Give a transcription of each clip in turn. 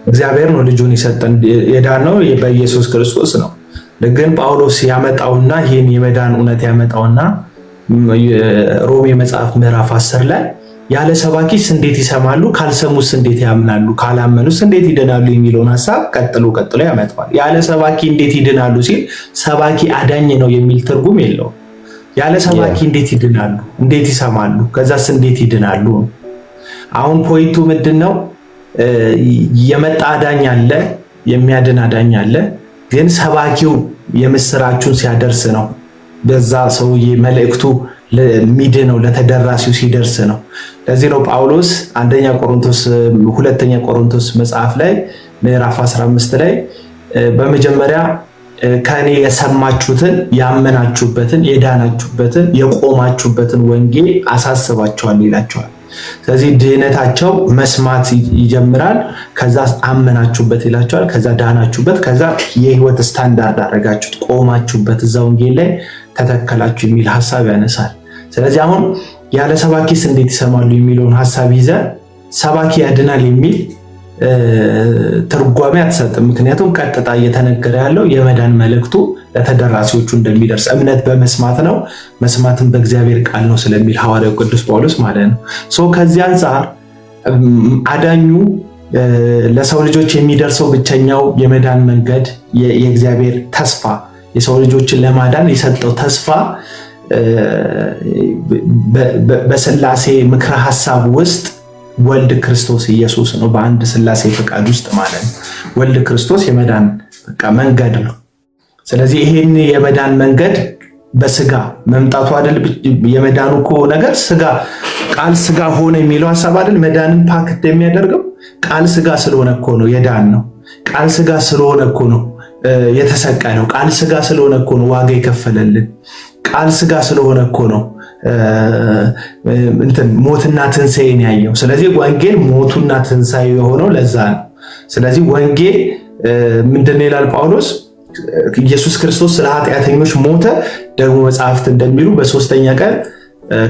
እግዚአብሔር ነው ልጁን የሰጠን። የዳነው በኢየሱስ ክርስቶስ ነው። ግን ጳውሎስ ያመጣውና ይህን የመዳን እውነት ያመጣውና ሮሜ መጽሐፍ ምዕራፍ 10 ላይ ያለ ሰባኪስ እንዴት ይሰማሉ? ካልሰሙስ እንዴት ያምናሉ? ካላመኑስ እንዴት ይድናሉ? የሚለውን ሐሳብ ቀጥሎ ያመጣዋል። ያለ ሰባኪ እንዴት ይድናሉ ሲል ሰባኪ አዳኝ ነው የሚል ትርጉም የለውም። ያለ ሰባኪ እንዴት ይድናሉ? እንዴት ይሰማሉ? ከዛስ እንዴት ይድናሉ? አሁን ፖይንቱ ምንድነው? የመጣ አዳኝ አለ፣ የሚያድን አዳኝ አለ። ግን ሰባኪው የምስራቹን ሲያደርስ ነው በዛ ሰውዬ መልእክቱ ለሚድነው ለተደራሲው ሲደርስ ነው። ለዚህ ነው ጳውሎስ ሁለተኛ ቆሮንቶስ መጽሐፍ ላይ ምዕራፍ 15 ላይ በመጀመሪያ ከኔ የሰማችሁትን ያመናችሁበትን የዳናችሁበትን የቆማችሁበትን ወንጌል አሳስባችኋል ይላቸዋል። ስለዚህ ድህነታቸው መስማት ይጀምራል። ከዛ አመናችሁበት ይላቸዋል። ከዛ ዳናችሁበት። ከዛ የህይወት ስታንዳርድ አደረጋችሁት፣ ቆማችሁበት፣ እዛ ወንጌል ላይ ተተከላችሁ የሚል ሐሳብ ያነሳል። ስለዚህ አሁን ያለ ሰባኪስ እንዴት ይሰማሉ የሚለውን ሐሳብ ይዘ ሰባኪ ያድናል የሚል ትርጓሜ አትሰጥም። ምክንያቱም ቀጥታ እየተነገረ ያለው የመዳን መልእክቱ ለተደራሲዎቹ እንደሚደርስ እምነት በመስማት ነው፣ መስማትን በእግዚአብሔር ቃል ነው ስለሚል ሐዋርያው ቅዱስ ጳውሎስ ማለት ነው። ከዚህ አንጻር አዳኙ ለሰው ልጆች የሚደርሰው ብቸኛው የመዳን መንገድ የእግዚአብሔር ተስፋ የሰው ልጆችን ለማዳን የሰጠው ተስፋ በስላሴ ምክረ ሐሳብ ውስጥ ወልድ ክርስቶስ ኢየሱስ ነው። በአንድ ስላሴ ፈቃድ ውስጥ ማለት ነው። ወልድ ክርስቶስ የመዳን መንገድ ነው። ስለዚህ ይሄን የመዳን መንገድ በስጋ መምጣቱ አይደል? የመዳኑ እኮ ነገር ስጋ ቃል ስጋ ሆነ የሚለው ሐሳብ አይደል? መዳንን ፓክት የሚያደርገው ቃል ስጋ ስለሆነ እኮ ነው የዳን ነው። ቃል ስጋ ስለሆነ እኮ ነው የተሰቀለው። ቃል ስጋ ስለሆነ እኮ ነው ዋጋ የከፈለልን። ቃል ስጋ ስለሆነ እኮ ነው ሞትና ትንሣኤን ያየው። ስለዚህ ወንጌል ሞቱና ትንሣኤ የሆነው ለዛ ነው። ስለዚህ ወንጌል ምንድን ይላል ጳውሎስ? ኢየሱስ ክርስቶስ ስለ ኃጢአተኞች ሞተ፣ ደግሞ መጽሐፍት እንደሚሉ በሶስተኛ ቀን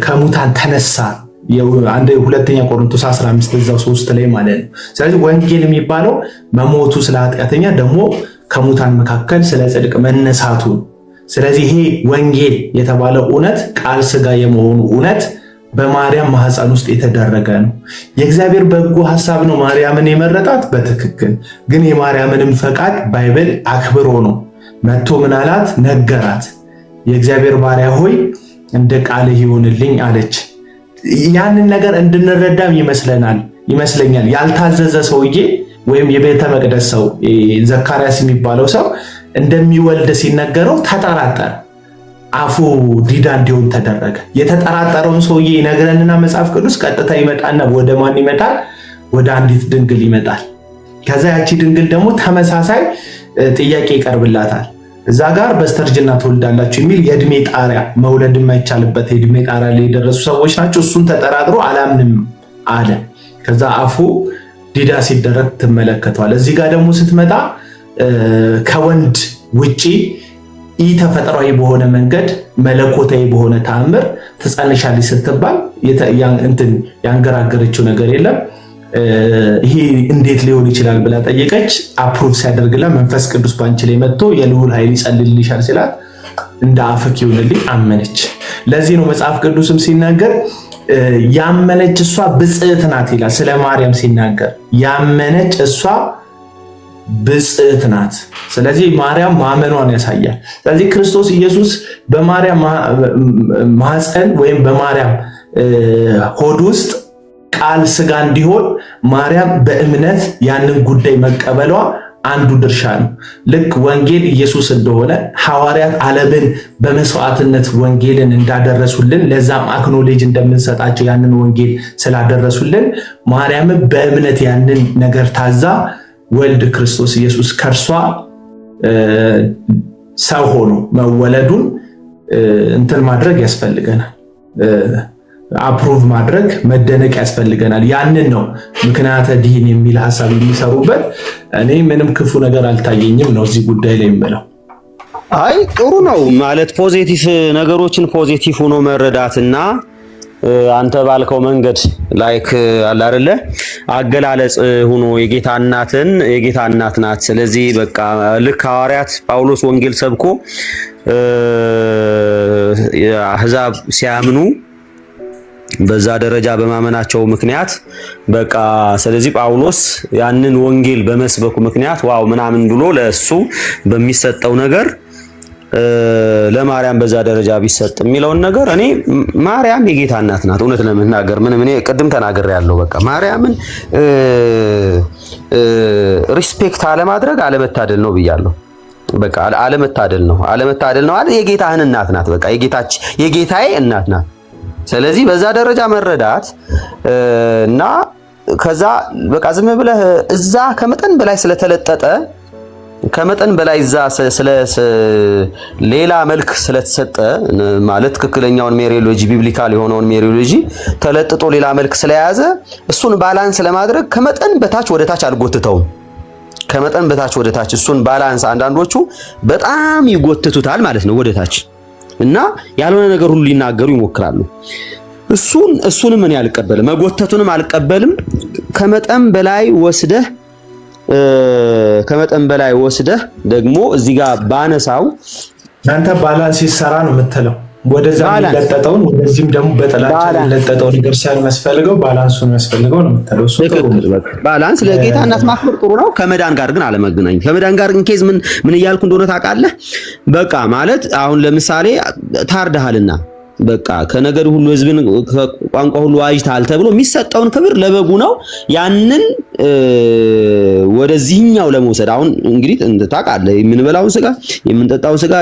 ከሙታን ተነሳ። ሁለተኛ ቆሮንቶስ 15 እዛው 3 ላይ ማለት ነው። ስለዚህ ወንጌል የሚባለው መሞቱ ስለ ኃጢአተኛ ደግሞ ከሙታን መካከል ስለ ጽድቅ መነሳቱ። ስለዚህ ይሄ ወንጌል የተባለው እውነት ቃል ስጋ የመሆኑ እውነት በማርያም ማህፀን ውስጥ የተደረገ ነው። የእግዚአብሔር በጎ ሐሳብ ነው ማርያምን የመረጣት በትክክል ግን የማርያምንም ፈቃድ ባይብል አክብሮ ነው መጥቶ ምን አላት? ነገራት። የእግዚአብሔር ባሪያ ሆይ እንደ ቃልህ ይሁንልኝ አለች። ያንን ነገር እንድንረዳም ይመስለኛል ያልታዘዘ ሰውዬ ወይም የቤተ መቅደስ ሰው ዘካርያስ የሚባለው ሰው እንደሚወልድ ሲነገረው ተጠራጠረ። አፉ ዲዳ እንዲሆን ተደረገ። የተጠራጠረውን ሰውዬ ይነግረንና መጽሐፍ ቅዱስ ቀጥታ ይመጣና ወደ ማን ይመጣል? ወደ አንዲት ድንግል ይመጣል። ከዛ ያቺ ድንግል ደግሞ ተመሳሳይ ጥያቄ ይቀርብላታል። እዛ ጋር በስተርጅና ትወልዳላችሁ የሚል የእድሜ ጣሪያ መውለድ የማይቻልበት የእድሜ ጣሪያ ላይ የደረሱ ሰዎች ናቸው። እሱን ተጠራጥሮ አላምንም አለ። ከዛ አፉ ዲዳ ሲደረግ ትመለከተዋል። እዚህ ጋር ደግሞ ስትመጣ ከወንድ ውጪ ኢተፈጥሯዊ በሆነ መንገድ መለኮታዊ በሆነ ተአምር ትጸንሻለች ስትባል ያንገራገረችው ነገር የለም። ይሄ እንዴት ሊሆን ይችላል ብላ ጠየቀች። አፕሩቭ ሲያደርግላ መንፈስ ቅዱስ ባንቺ ላይ መጥቶ የልዑል ኃይል ይጸልልልሻል ሲላት እንደ አፍክ ይሁንልኝ አመነች። ለዚህ ነው መጽሐፍ ቅዱስም ሲናገር ያመነች እሷ ብጽዕት ናት ይላል። ስለ ማርያም ሲናገር ያመነች እሷ ብጽዕት ናት። ስለዚህ ማርያም ማመኗን ያሳያል። ስለዚህ ክርስቶስ ኢየሱስ በማርያም ማህፀን ወይም በማርያም ሆድ ውስጥ ቃል ስጋ እንዲሆን ማርያም በእምነት ያንን ጉዳይ መቀበሏ አንዱ ድርሻ ነው። ልክ ወንጌል ኢየሱስ እንደሆነ ሐዋርያት ዓለምን በመስዋዕትነት ወንጌልን እንዳደረሱልን ለዛም አክኖሌጅ እንደምንሰጣቸው ያንን ወንጌል ስላደረሱልን ማርያምን በእምነት ያንን ነገር ታዛ ወልድ ክርስቶስ ኢየሱስ ከርሷ ሰው ሆኖ መወለዱን ማድረግ ያስፈልገናል። አፕሩቭ ማድረግ መደነቅ ያስፈልገናል። ያንን ነው ምክንያተ ድኅን የሚል ሐሳብ የሚሰሩበት። እኔ ምንም ክፉ ነገር አልታየኝም ነው እዚህ ጉዳይ ላይ የምለው። አይ ጥሩ ነው ማለት ፖዚቲቭ ነገሮችን ፖዚቲቭ ሆኖ መረዳትና አንተ ባልከው መንገድ ላይክ አለ አይደለ አገላለጽ ሆኖ የጌታ እናት ናት። ስለዚህ በቃ ልክ ሐዋርያት ጳውሎስ ወንጌል ሰብኮ አሕዛብ ሲያምኑ በዛ ደረጃ በማመናቸው ምክንያት በቃ ስለዚህ ጳውሎስ ያንን ወንጌል በመስበኩ ምክንያት ዋው ምናምን ብሎ ለሱ በሚሰጠው ነገር ለማርያም በዛ ደረጃ ቢሰጥ የሚለውን ነገር እኔ ማርያም የጌታ እናት ናት። እውነት ለመናገር ምንም እኔ ቅድም ተናግሬያለሁ። በቃ ማርያምን ሪስፔክት አለማድረግ አለመታደል ነው ብያለሁ። በቃ አለመታደል ነው አይደል? የጌታህን እናት ናት። በቃ የጌታዬ እናት ናት። ስለዚህ በዛ ደረጃ መረዳት እና ከዛ በቃ ዝም ብለህ እዛ ከመጠን በላይ ስለተለጠጠ ከመጠን በላይ እዛ ሌላ መልክ ስለተሰጠ ማለት ትክክለኛውን ሜሪዮሎጂ ቢብሊካል የሆነውን ሜሪዮሎጂ ተለጥጦ ሌላ መልክ ስለያዘ እሱን ባላንስ ለማድረግ ከመጠን በታች ወደ ታች አልጎትተውም። ከመጠን በታች ወደ ታች እሱን ባላንስ አንዳንዶቹ በጣም ይጎትቱታል ማለት ነው ወደ ታች እና ያልሆነ ነገር ሁሉ ሊናገሩ ይሞክራሉ። እሱንም እኔ አልቀበልም፣ መጎተቱንም አልቀበልም። ከመጠን በላይ ወስደህ ደግሞ እዚህ ጋር ባነሳው አንተ ባላንስ ይሰራ ነው የምትለው። ወደዛ የሚለጠጠውን ወደዚህም ደግሞ በጥላቻ የሚለጠጠውን ነገር ሳይሆን የሚያስፈልገው ባላንሱን የሚያስፈልገው ነው የምትለው። እሱ ባላንስ ለጌታ እናት ማክበር ጥሩ ነው። ከመዳን ጋር ግን አለመገናኘት። ከመዳን ጋር ኢንኬዝ ምን እያልኩ እንደሆነ ታውቃለህ? በቃ ማለት አሁን ለምሳሌ ታርደሃልና በቃ ከነገር ሁሉ ህዝብን ቋንቋ ሁሉ ዋጅተሃል ተብሎ የሚሰጠውን ክብር ለበጉ ነው። ያንን ወደዚህኛው ለመውሰድ አሁን እንግዲህ ታውቃለህ የምንበላውን ስጋ የምንጠጣውን ስጋ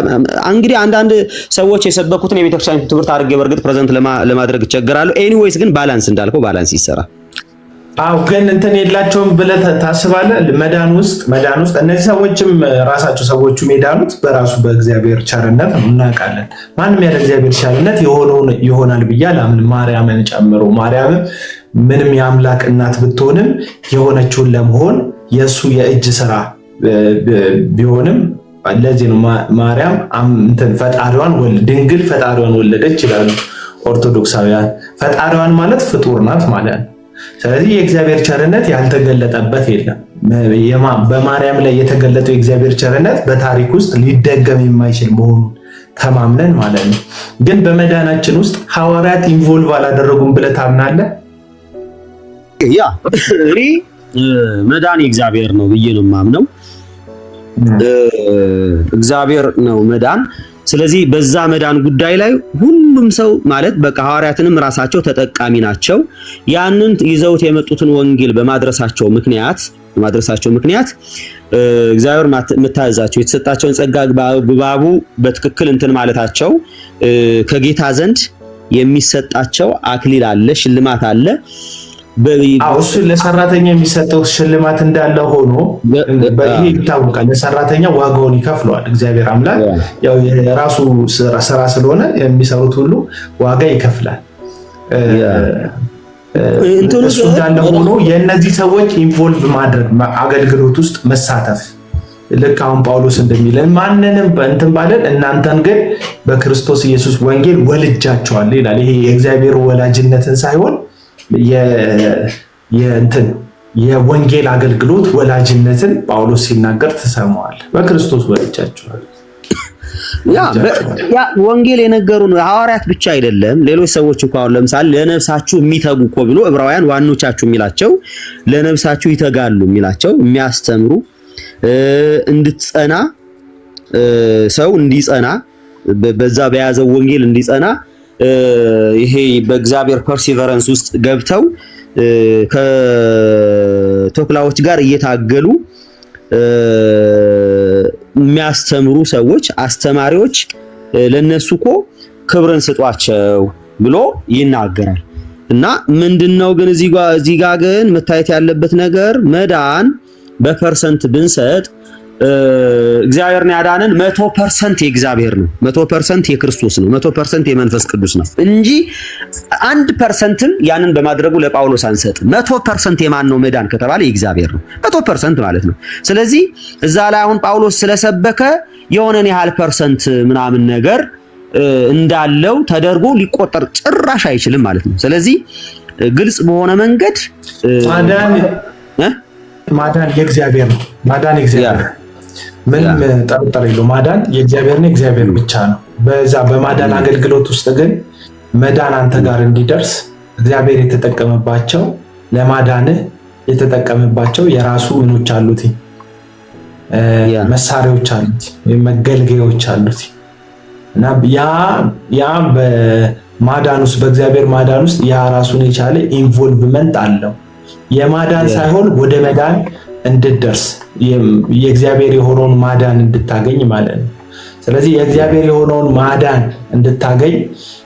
እንግዲህ አንዳንድ ሰዎች የሰበኩትን የቤተክርስቲያን ትምህርት አድርጌ በርግጥ ፕሬዘንት ለማድረግ እቸገራለሁ። ኤኒዌይስ ግን ባላንስ እንዳልከው ባላንስ ይሰራ። አው ግን እንትን የላቸውም ብለህ ታስባለህ? መዳን ውስጥ እነዚህ ሰዎችም ራሳቸው ሰዎቹ የዳኑት በራሱ በእግዚአብሔር ቸርነት ነው እናውቃለን። ማንም ያለ እግዚአብሔር ቸርነት የሆነውን ይሆናል ብዬ አላምንም። ማርያምን ጨምሮ ማርያምም ምንም የአምላክ እናት ብትሆንም የሆነችውን ለመሆን የእሱ የእጅ ስራ ቢሆንም ለዚህ ነው ማርያም ፈጣሪዋን ድንግል ፈጣሪዋን ወለደች ይላሉ ኦርቶዶክሳውያን። ፈጣሪዋን ማለት ፍጡር ናት ማለት ነው። ስለዚህ የእግዚአብሔር ቸርነት ያልተገለጠበት የለም። በማርያም ላይ የተገለጠው የእግዚአብሔር ቸርነት በታሪክ ውስጥ ሊደገም የማይችል መሆኑን ተማምነን ማለት ነው። ግን በመዳናችን ውስጥ ሐዋርያት ኢንቮልቭ አላደረጉም ብለህ ታምናለህ? ያ እኔ መዳን የእግዚአብሔር ነው ብዬ ነው የማምነው። እግዚአብሔር ነው መዳን። ስለዚህ በዛ መዳን ጉዳይ ላይ ሁሉም ሰው ማለት በቃ ሐዋርያትንም ራሳቸው ተጠቃሚ ናቸው። ያንን ይዘውት የመጡትን ወንጌል በማድረሳቸው ምክንያት እግዚአብሔር መታዘዛቸው የተሰጣቸውን ጸጋ በባቡ በትክክል እንትን ማለታቸው ከጌታ ዘንድ የሚሰጣቸው አክሊል አለ፣ ሽልማት አለ። እሱ ለሰራተኛ የሚሰጠው ሽልማት እንዳለ ሆኖ ይሄ ይታወቃል። ለሰራተኛ ዋጋውን ይከፍለዋል እግዚአብሔር አምላክ። ያው የራሱ ስራ ስለሆነ የሚሰሩት ሁሉ ዋጋ ይከፍላል። እሱ እንዳለ ሆኖ የእነዚህ ሰዎች ኢንቮልቭ ማድረግ አገልግሎት ውስጥ መሳተፍ ልክ አሁን ጳውሎስ እንደሚለን ማንንም እንትን ባለን እናንተን ግን በክርስቶስ ኢየሱስ ወንጌል ወልጃቸዋል ይላል። ይሄ የእግዚአብሔር ወላጅነትን ሳይሆን የወንጌል አገልግሎት ወላጅነትን ጳውሎስ ሲናገር ትሰማዋል። በክርስቶስ ወልጃቸዋል። ያ ወንጌል የነገሩን ሐዋርያት ብቻ አይደለም፣ ሌሎች ሰዎች እንኳን ለምሳሌ ለነፍሳችሁ የሚተጉ እኮ ብሎ ዕብራውያን ዋኖቻችሁ የሚላቸው ለነፍሳችሁ ይተጋሉ የሚላቸው የሚያስተምሩ እንድትጸና ሰው እንዲጸና በዛ በያዘው ወንጌል እንዲጸና ይሄ በእግዚአብሔር ፐርሲቨረንስ ውስጥ ገብተው ከተኩላዎች ጋር እየታገሉ የሚያስተምሩ ሰዎች አስተማሪዎች ለነሱ እኮ ክብርን ስጧቸው ብሎ ይናገራል። እና ምንድነው ግን እዚህ ጋር ግን መታየት ያለበት ነገር መዳን በፐርሰንት ብንሰጥ እግዚአብሔርን ያዳነን 100% የእግዚአብሔር ነው፣ 100% የክርስቶስ ነው፣ 100% የመንፈስ ቅዱስ ነው እንጂ 1%ም ያንን በማድረጉ ለጳውሎስ አንሰጥ። 100% የማን ነው መዳን ከተባለ የእግዚአብሔር ነው፣ 100% ማለት ነው። ስለዚህ እዛ ላይ አሁን ጳውሎስ ስለሰበከ የሆነን ያህል ፐርሰንት ምናምን ነገር እንዳለው ተደርጎ ሊቆጠር ጭራሽ አይችልም ማለት ነው። ስለዚህ ግልጽ በሆነ መንገድ ማዳን የእግዚአብሔር ነው። ማዳን የእግዚአብሔር ምንም ጠርጥር የለው። ማዳን የእግዚአብሔር ነው፣ እግዚአብሔር ብቻ ነው። በዛ በማዳን አገልግሎት ውስጥ ግን መዳን አንተ ጋር እንዲደርስ እግዚአብሔር የተጠቀመባቸው ለማዳንህ የተጠቀመባቸው የራሱ ምኖች አሉት፣ መሳሪያዎች አሉት፣ መገልገያዎች አሉት እና ያ በማዳን ውስጥ በእግዚአብሔር ማዳን ውስጥ ያ ራሱን የቻለ ኢንቮልቭመንት አለው። የማዳን ሳይሆን ወደ መዳን እንድትደርስ የእግዚአብሔር የሆነውን ማዳን እንድታገኝ ማለት ነው። ስለዚህ የእግዚአብሔር የሆነውን ማዳን እንድታገኝ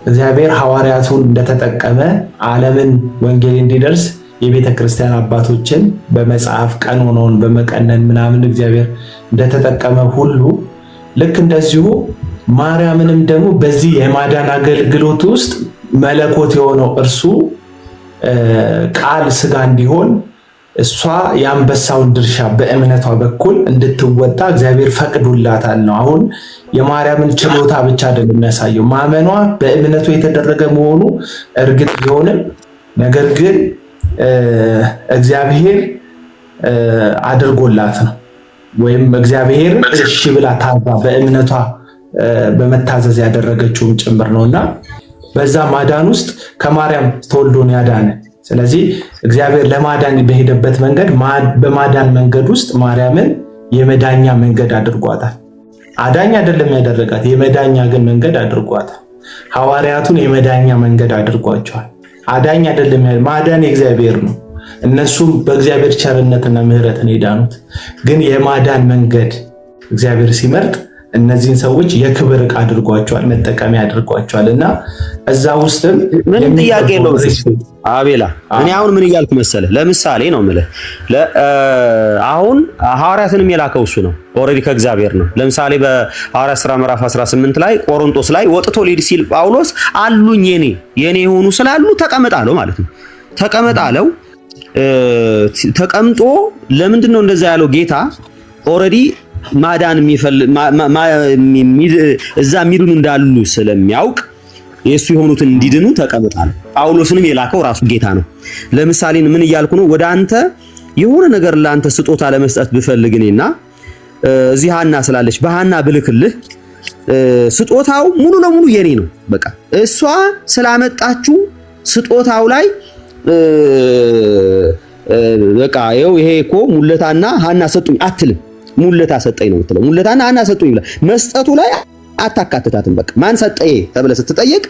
እግዚአብሔር ሐዋርያቱን እንደተጠቀመ ዓለምን ወንጌል እንዲደርስ የቤተ ክርስቲያን አባቶችን በመጽሐፍ ቀኖናውን በመቀነን ምናምን እግዚአብሔር እንደተጠቀመ ሁሉ ልክ እንደዚሁ ማርያምንም ደግሞ በዚህ የማዳን አገልግሎት ውስጥ መለኮት የሆነው እርሱ ቃል ሥጋ እንዲሆን እሷ የአንበሳውን ድርሻ በእምነቷ በኩል እንድትወጣ እግዚአብሔር ፈቅዶላታል ነው። አሁን የማርያምን ችሎታ ብቻ አይደለም የሚያሳየው፣ ማመኗ በእምነቱ የተደረገ መሆኑ እርግጥ ቢሆንም ነገር ግን እግዚአብሔር አድርጎላት ነው። ወይም እግዚአብሔር እሺ ብላ ታዛ በእምነቷ በመታዘዝ ያደረገችውም ጭምር ነውና በዛ ማዳን ውስጥ ከማርያም ተወልዶን ያዳነ። ስለዚህ እግዚአብሔር ለማዳን በሄደበት መንገድ በማዳን መንገድ ውስጥ ማርያምን የመዳኛ መንገድ አድርጓታል። አዳኝ አይደለም ያደረጋት፣ የመዳኛ ግን መንገድ አድርጓታል። ሐዋርያቱን የመዳኛ መንገድ አድርጓቸዋል። አዳኝ አይደለም፣ ማዳን የእግዚአብሔር ነው። እነሱም በእግዚአብሔር ቸርነትና ምሕረትን የዳኑት ግን የማዳን መንገድ እግዚአብሔር ሲመርጥ እነዚህን ሰዎች የክብር ዕቃ አድርጓቸዋል፣ መጠቀሚያ አድርጓቸዋል እና እዛ ውስጥም ምንም ጥያቄ የለውም። አቤላ እኔ አሁን ምን እያልኩ መሰለህ? ለምሳሌ ነው የምልህ፣ አሁን ሐዋርያትንም የላከው እሱ ነው። ኦልሬዲ ከእግዚአብሔር ነው። ለምሳሌ በሐዋርያት ሥራ ምዕራፍ 18 ላይ ቆሮንቶስ ላይ ወጥቶ ሊድ ሲል ጳውሎስ አሉኝ የኔ የሆኑ ስላሉ ተቀመጥ አለው ማለት ነው። ተቀመጥ አለው። ተቀምጦ ለምንድን ነው እንደዛ ያለው? ጌታ ኦልሬዲ ማዳን እዛ የሚድኑ እንዳሉ ስለሚያውቅ የሱ የሆኑትን እንዲድኑ ተቀምጣል። ጳውሎስንም የላከው ራሱ ጌታ ነው። ለምሳሌ ምን እያልኩ ነው? ወደ አንተ የሆነ ነገር ለአንተ ስጦታ ለመስጠት ብፈልግ እኔና እዚህ ሐና ስላለች በሐና ብልክልህ ስጦታው ሙሉ ለሙሉ የኔ ነው። በቃ እሷ ስላመጣችሁ ስጦታው ላይ በቃ ይሄ እኮ ሙለታና ሐና ሰጡኝ አትልም። ሙለታ ሰጠኝ ነው የምትለው። ሙለታና ሐና ሰጡኝ ብለህ መስጠቱ ላይ አታካትታትም። በቃ ማን ሰጠህ ተብለህ ስትጠየቅ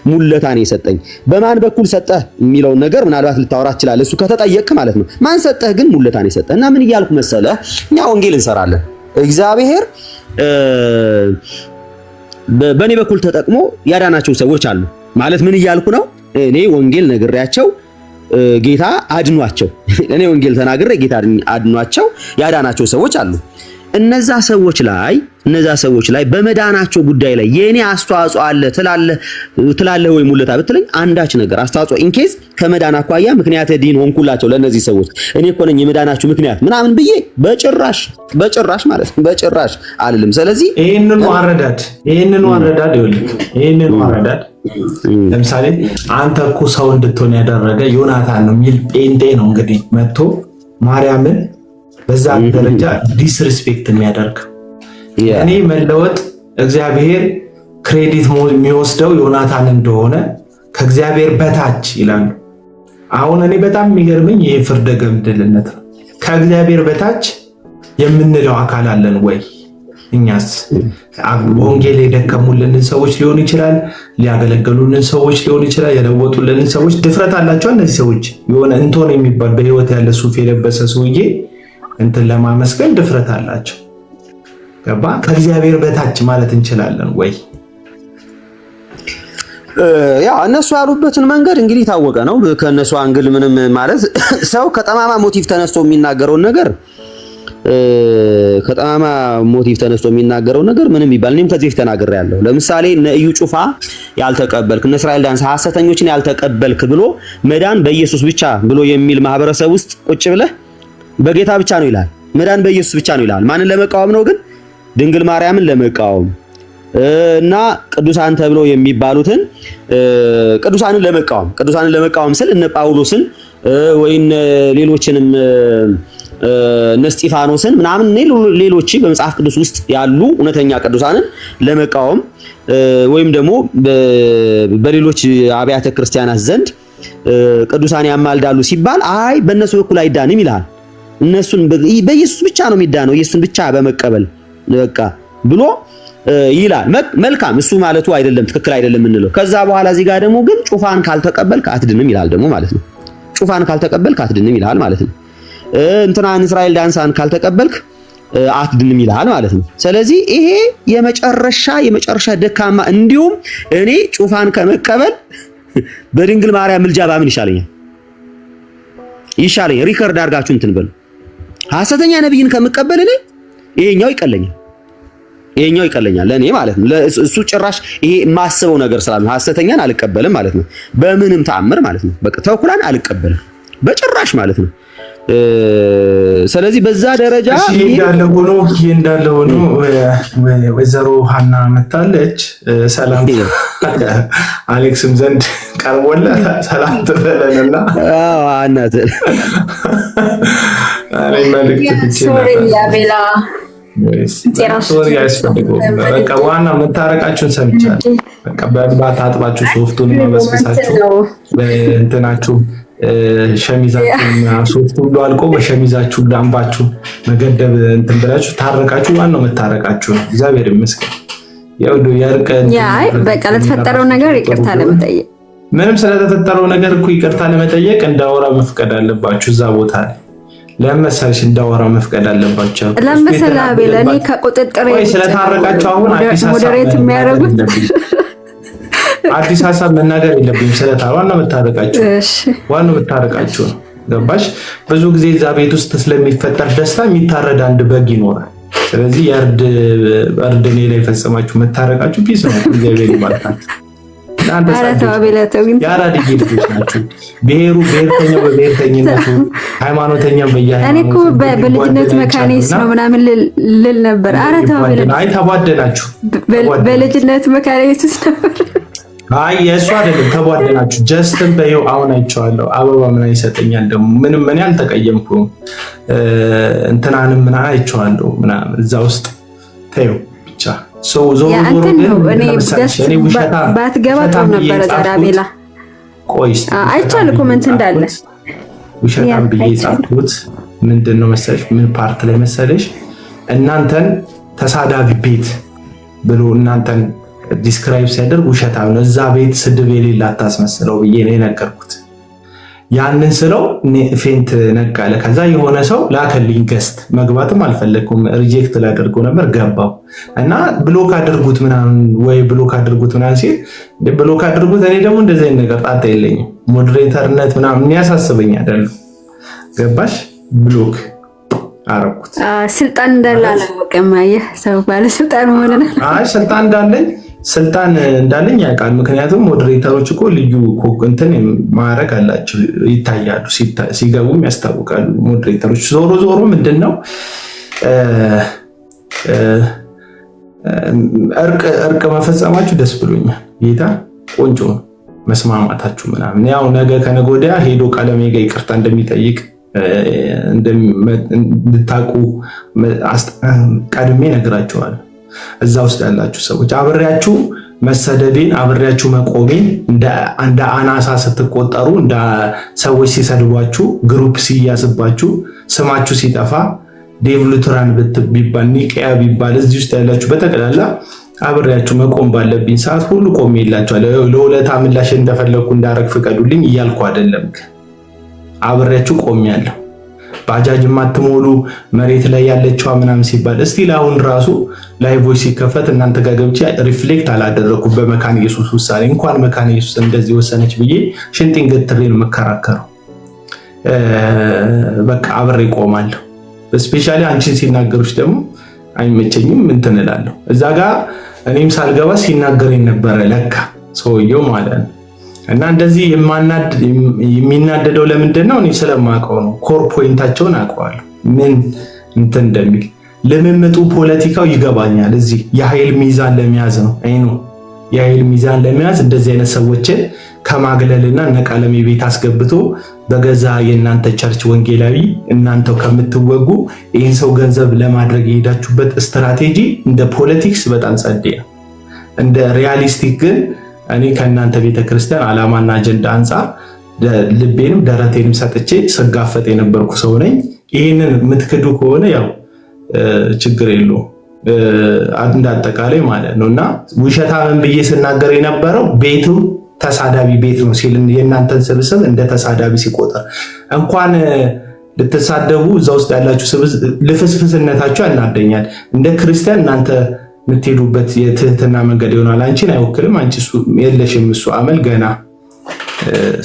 ሙለታ ነው የሰጠኝ። በማን በኩል ሰጠህ የሚለውን ነገር ምናልባት ልታወራ ትችላለህ፣ እሱ ከተጠየቅክ ማለት ነው። ማን ሰጠህ ግን ሙለታ ነው የሰጠህ። እና ምን እያልኩ መሰለህ? እኛ ወንጌል እንሰራለን። እግዚአብሔር በእኔ በኩል ተጠቅሞ ያዳናቸው ሰዎች አሉ ማለት ምን እያልኩ ነው? እኔ ወንጌል ነግሬያቸው ጌታ አድኗቸው፣ እኔ ወንጌል ተናግሬ ጌታ አድኗቸው ያዳናቸው ሰዎች አሉ። እነዛ ሰዎች ላይ በመዳናቸው ጉዳይ ላይ የኔ አስተዋጽኦ አለ ትላለህ ወይ ሙለታ ብትለኝ አንዳች ነገር አስተዋጽኦ ኢንኬዝ ከመዳን አኳያ ምክንያት ዲን ሆንኩላቸው ለነዚህ ሰዎች እኔ እኮ ነኝ የመዳናችሁ ምክንያት ምናምን ብዬ በጭራሽ ማለት ነው በጭራሽ አልልም። ስለዚህ ይሄንን ማረዳድ ለምሳሌ አንተ እኮ ሰው እንድትሆን ያደረገ ዮናታን ነው የሚል ጴንጤ ነው እንግዲህ መጥቶ ማርያምን በዛ ደረጃ ዲስሪስፔክት የሚያደርግ እኔ መለወጥ እግዚአብሔር ክሬዲት የሚወስደው ዮናታን እንደሆነ ከእግዚአብሔር በታች ይላሉ። አሁን እኔ በጣም የሚገርመኝ ይሄ ፍርደ ገምድልነት ነው። ከእግዚአብሔር በታች የምንለው አካል አለን ወይ? እኛስ ወንጌል የደከሙልንን ሰዎች ሊሆን ይችላል፣ ሊያገለግሉልን ሰዎች ሊሆን ይችላል፣ የለወጡልን ሰዎች ድፍረት አላቸው። እነዚህ ሰዎች የሆነ እንቶን የሚባል በህይወት ያለ ሱፍ የለበሰ ሰውዬ እንትን ለማመስገን ድፍረት አላቸው። ገባ? ከእግዚአብሔር በታች ማለት እንችላለን ወይ? ያ እነሱ ያሉበትን መንገድ እንግዲህ ታወቀ ነው። ከነሱ አንግል ምንም ማለት ሰው ከጠማማ ሞቲቭ ተነስቶ የሚናገረውን ነገር ምንም ይባል። እኔም ከዚህ በፊት ተናግሬያለሁ። ለምሳሌ እነ እዩ ጩፋ ያልተቀበልክ፣ እነ እስራኤል ዳንስ ሐሰተኞችን ያልተቀበልክ ብሎ መዳን በኢየሱስ ብቻ ብሎ የሚል ማህበረሰብ ውስጥ ቁጭ ብለህ በጌታ ብቻ ነው ይላል፣ መዳን በኢየሱስ ብቻ ነው ይላል። ማንን ለመቃወም ነው ግን? ድንግል ማርያምን ለመቃወም እና ቅዱሳን ተብለው የሚባሉትን ቅዱሳንን ለመቃወም ስል እነ ጳውሎስን ወይን ሌሎችንም እነ እስጢፋኖስን ምናምን ሌሎች በመጽሐፍ ቅዱስ ውስጥ ያሉ እውነተኛ ቅዱሳንን ለመቃወም ወይም ደግሞ በሌሎች አብያተ ክርስቲያናት ዘንድ ቅዱሳን ያማልዳሉ ሲባል አይ በእነሱ በኩል አይዳንም ይላል። እነሱን በኢየሱስ ብቻ ነው የሚዳነው ኢየሱስን ብቻ በመቀበል በቃ ብሎ ይላል። መልካም እሱ ማለቱ አይደለም ትክክል አይደለም እንለው። ከዛ በኋላ እዚህ ጋር ደግሞ ግን ጩፋን ካልተቀበልክ አትድንም ይላል ደግሞ ማለት ነው። ጩፋን ካልተቀበልክ አትድንም ይላል ማለት ነው። እንትናን እስራኤል ዳንሳን ካልተቀበልክ አትድንም ይላል ማለት ነው። ስለዚህ ይሄ የመጨረሻ ደካማ እንዲሁም እኔ ጩፋን ከመቀበል በድንግል ማርያም ምልጃ ባምን ይሻለኛል። ሪከርድ አድርጋችሁ እንትን በሉ። ሐሰተኛ ነብይን ከመቀበል እኔ ይሄኛው ይቀለኛል ለኔ ማለት ነው። እሱ ጭራሽ ይሄ የማስበው ነገር ስላለ ሐሰተኛን አልቀበልም ማለት ነው። በምንም ተአምር ማለት ነው። በቃ ተኩላን አልቀበልም በጭራሽ ማለት ነው። ስለዚህ በዛ ደረጃ እንዳለ ሆኖ ወይዘሮ ሀና መታለች። ሰላም አሌክስም ዘንድ ቀርቦለ ሰላም ትበለንና አናተ በቃ ዋና መታረቃችሁን ሰምቻለሁ። በቃ በእንባት አጥባችሁ ሶፍቱን መበስበሳችሁ በእንትናችሁ ሸሚዛችሁን ሶፍቱ ሁሉ አልቆ በሸሚዛችሁ ዳምባችሁ መገደብ እንትን ብላችሁ ታረቃችሁ። ዋናው መታረቃችሁ ነው። እግዚአብሔር ይመስገን። በቃ ለተፈጠረው ነገር ይቅርታ ለመጠየቅ ምንም ስለተፈጠረው ነገር እኮ ይቅርታ ለመጠየቅ እንዳወራ መፍቀድ አለባችሁ። እዛ ቦታ ላይ ለምሳሌ እንዳወራ መፍቀድ አለባችሁ። ለምሳሌ አቤል እኔ ከቁጥጥር ስለታረቃችሁ አሁን ሞዴሬት የሚያደርጉት አዲስ ሀሳብ መናገር የለብኝም። ስለታረቃችሁ ዋናው መታረቃችሁ ነው። ገባሽ? ብዙ ጊዜ እዛ ቤት ውስጥ ስለሚፈጠር ደስታ የሚታረድ አንድ በግ ይኖራል። ስለዚህ እርድ እኔ ላይ ፈጸማችሁ መታረቃችሁ ፒስ ነው። እግዚአብሔር ይባርካችሁ። የአራድዬ ልጆች ናችሁ። ብሔርተኛው በብሔርተኝነቱ ሃይማኖተኛም እኔ እኮ በልጅነት መካኒስ ነው ምናምን ልል ነበር። አይ ተቧደናችሁ። በልጅነት መካኒስ ነበር። አይ የእሱ አይደለም ተቧደናችሁ። ጀስትን በይው አሁን አይቼዋለሁ። አበባ ምን ይሰጠኛል ደግሞ ምንም ምን አልተቀየምኩም። እንትናንም ምን አይቼዋለሁ ምናምን እዛ ውስጥ ተይው ብቻ ዞሮ ባትገባ ጥሩ ነበረ። ዛሬ ቆይስ አይቻል ኮመንት እንዳለ ውሸታም ብዬ ጻፍኩት። ምንድነው መሰለሽ ምን ፓርት ላይ መሰለሽ እናንተን ተሳዳቢ ቤት ብሎ እናንተን ዲስክራይብ ሲያደርግ ውሸታም ነው እዛ ቤት ስድብ የሌለ አታስመስለው ብዬ ነው የነገርኩት። ያንን ስለው ፌንት ነቃለ። ከዛ የሆነ ሰው ላከልኝ ገስት መግባትም አልፈለኩም ሪጀክት ላደርገው ነበር ገባው እና ብሎክ አድርጉት ምናምን ሲል ብሎክ አድርጉት። እኔ ደግሞ እንደዚህ አይነት ነገር ጣጣ የለኝም። ሞዴሬተርነት ምናምን ያሳስበኝ አይደለም። ገባሽ? ብሎክ አረኩት። ስልጣን እንዳለ አላወቀም። አየህ ሰው ባለ ስልጣን ሆነና ስልጣን እንዳለኝ ያውቃል። ምክንያቱም ሞዴሬተሮች እኮ ልዩ እንትን ማዕረግ አላቸው፣ ይታያሉ፣ ሲገቡም ያስታውቃሉ ሞዴሬተሮች። ዞሮ ምንድነው እርቅ መፈጸማችሁ ደስ ብሎኛል። ጌታ ቆንጆ መስማማታችሁ ምናምን ያው ነገ ከነገ ወዲያ ሄዶ ቀለሜ ጋር ይቅርታ እንደሚጠይቅ እንድታቁ ቀድሜ ነግራችኋለሁ። እዛ ውስጥ ያላችሁ ሰዎች አብሬያችሁ መሰደዴን አብሬያችሁ መቆሜን እንደ አናሳ ስትቆጠሩ እንደ ሰዎች ሲሰድቧችሁ ግሩፕ ሲያስባችሁ ስማችሁ ሲጠፋ ዴቭሉትራን ቢባል ኒቅያ ቢባል እዚህ ውስጥ ያላችሁ በጠቅላላ አብሬያችሁ መቆም ባለብኝ ሰዓት ሁሉ ቆሜላችኋለሁ። ለውለታ ምላሽ እንደፈለኩ እንዳረግ ፍቀዱልኝ እያልኩ አይደለም፣ አብሬያችሁ ቆሜያለሁ። ባጃጅ ማትሞሉ መሬት ላይ ያለችዋ ምናምን ሲባል እስቲ ለአሁን ራሱ ላይቮች ሲከፈት እናንተ ጋር ገብቼ ሪፍሌክት አላደረኩም በመካነ ኢየሱስ ውሳኔ። እንኳን መካነ ኢየሱስ እንደዚህ ወሰነች ብዬ ሽንጤን ገትሬ ነው መከራከረው። በቃ አብሬ ቆማለሁ። ስፔሻሊ አንቺን ሲናገሩሽ ደግሞ አይመቸኝም እንትን እላለሁ። እዛ ጋር እኔም ሳልገባ ሲናገረኝ ነበረ ለካ ሰውየው ማለት ነው። እና እንደዚህ የሚናደደው ለምንድን ነው? እኔ ስለማውቀው ነው። ኮር ፖይንታቸውን አውቀዋለሁ ምን እንትን እንደሚል ልምምጡ ፖለቲካው ይገባኛል። እዚህ የኃይል ሚዛን ለመያዝ ነው። የኃይል ሚዛን ለመያዝ እንደዚህ አይነት ሰዎችን ከማግለልና ነቃለሜ ቤት አስገብቶ በገዛ የእናንተ ቸርች ወንጌላዊ እናንተው ከምትወጉ ይህን ሰው ገንዘብ ለማድረግ የሄዳችሁበት ስትራቴጂ እንደ ፖለቲክስ በጣም ጸደየ። እንደ ሪያሊስቲክ ግን እኔ ከእናንተ ቤተክርስቲያን ዓላማና አጀንዳ አንጻር ልቤንም ደረቴንም ሰጥቼ ስጋፈጥ የነበርኩ ሰው ነኝ። ይህንን የምትክዱ ከሆነ ያው ችግር የለውም እንዳጠቃላይ ማለት ነው። እና ውሸታምን ብዬ ስናገር የነበረው ቤቱ ተሳዳቢ ቤት ነው ሲል የእናንተን ስብስብ እንደ ተሳዳቢ ሲቆጠር እንኳን ልትሳደቡ እዛ ውስጥ ያላችሁ ልፍስፍስነታችሁ ያናደኛል። እንደ ክርስቲያን እናንተ የምትሄዱበት የትህትና መንገድ ይሆናል። አንቺን አይወክልም። አንቺ የለሽም እሱ አመል ገና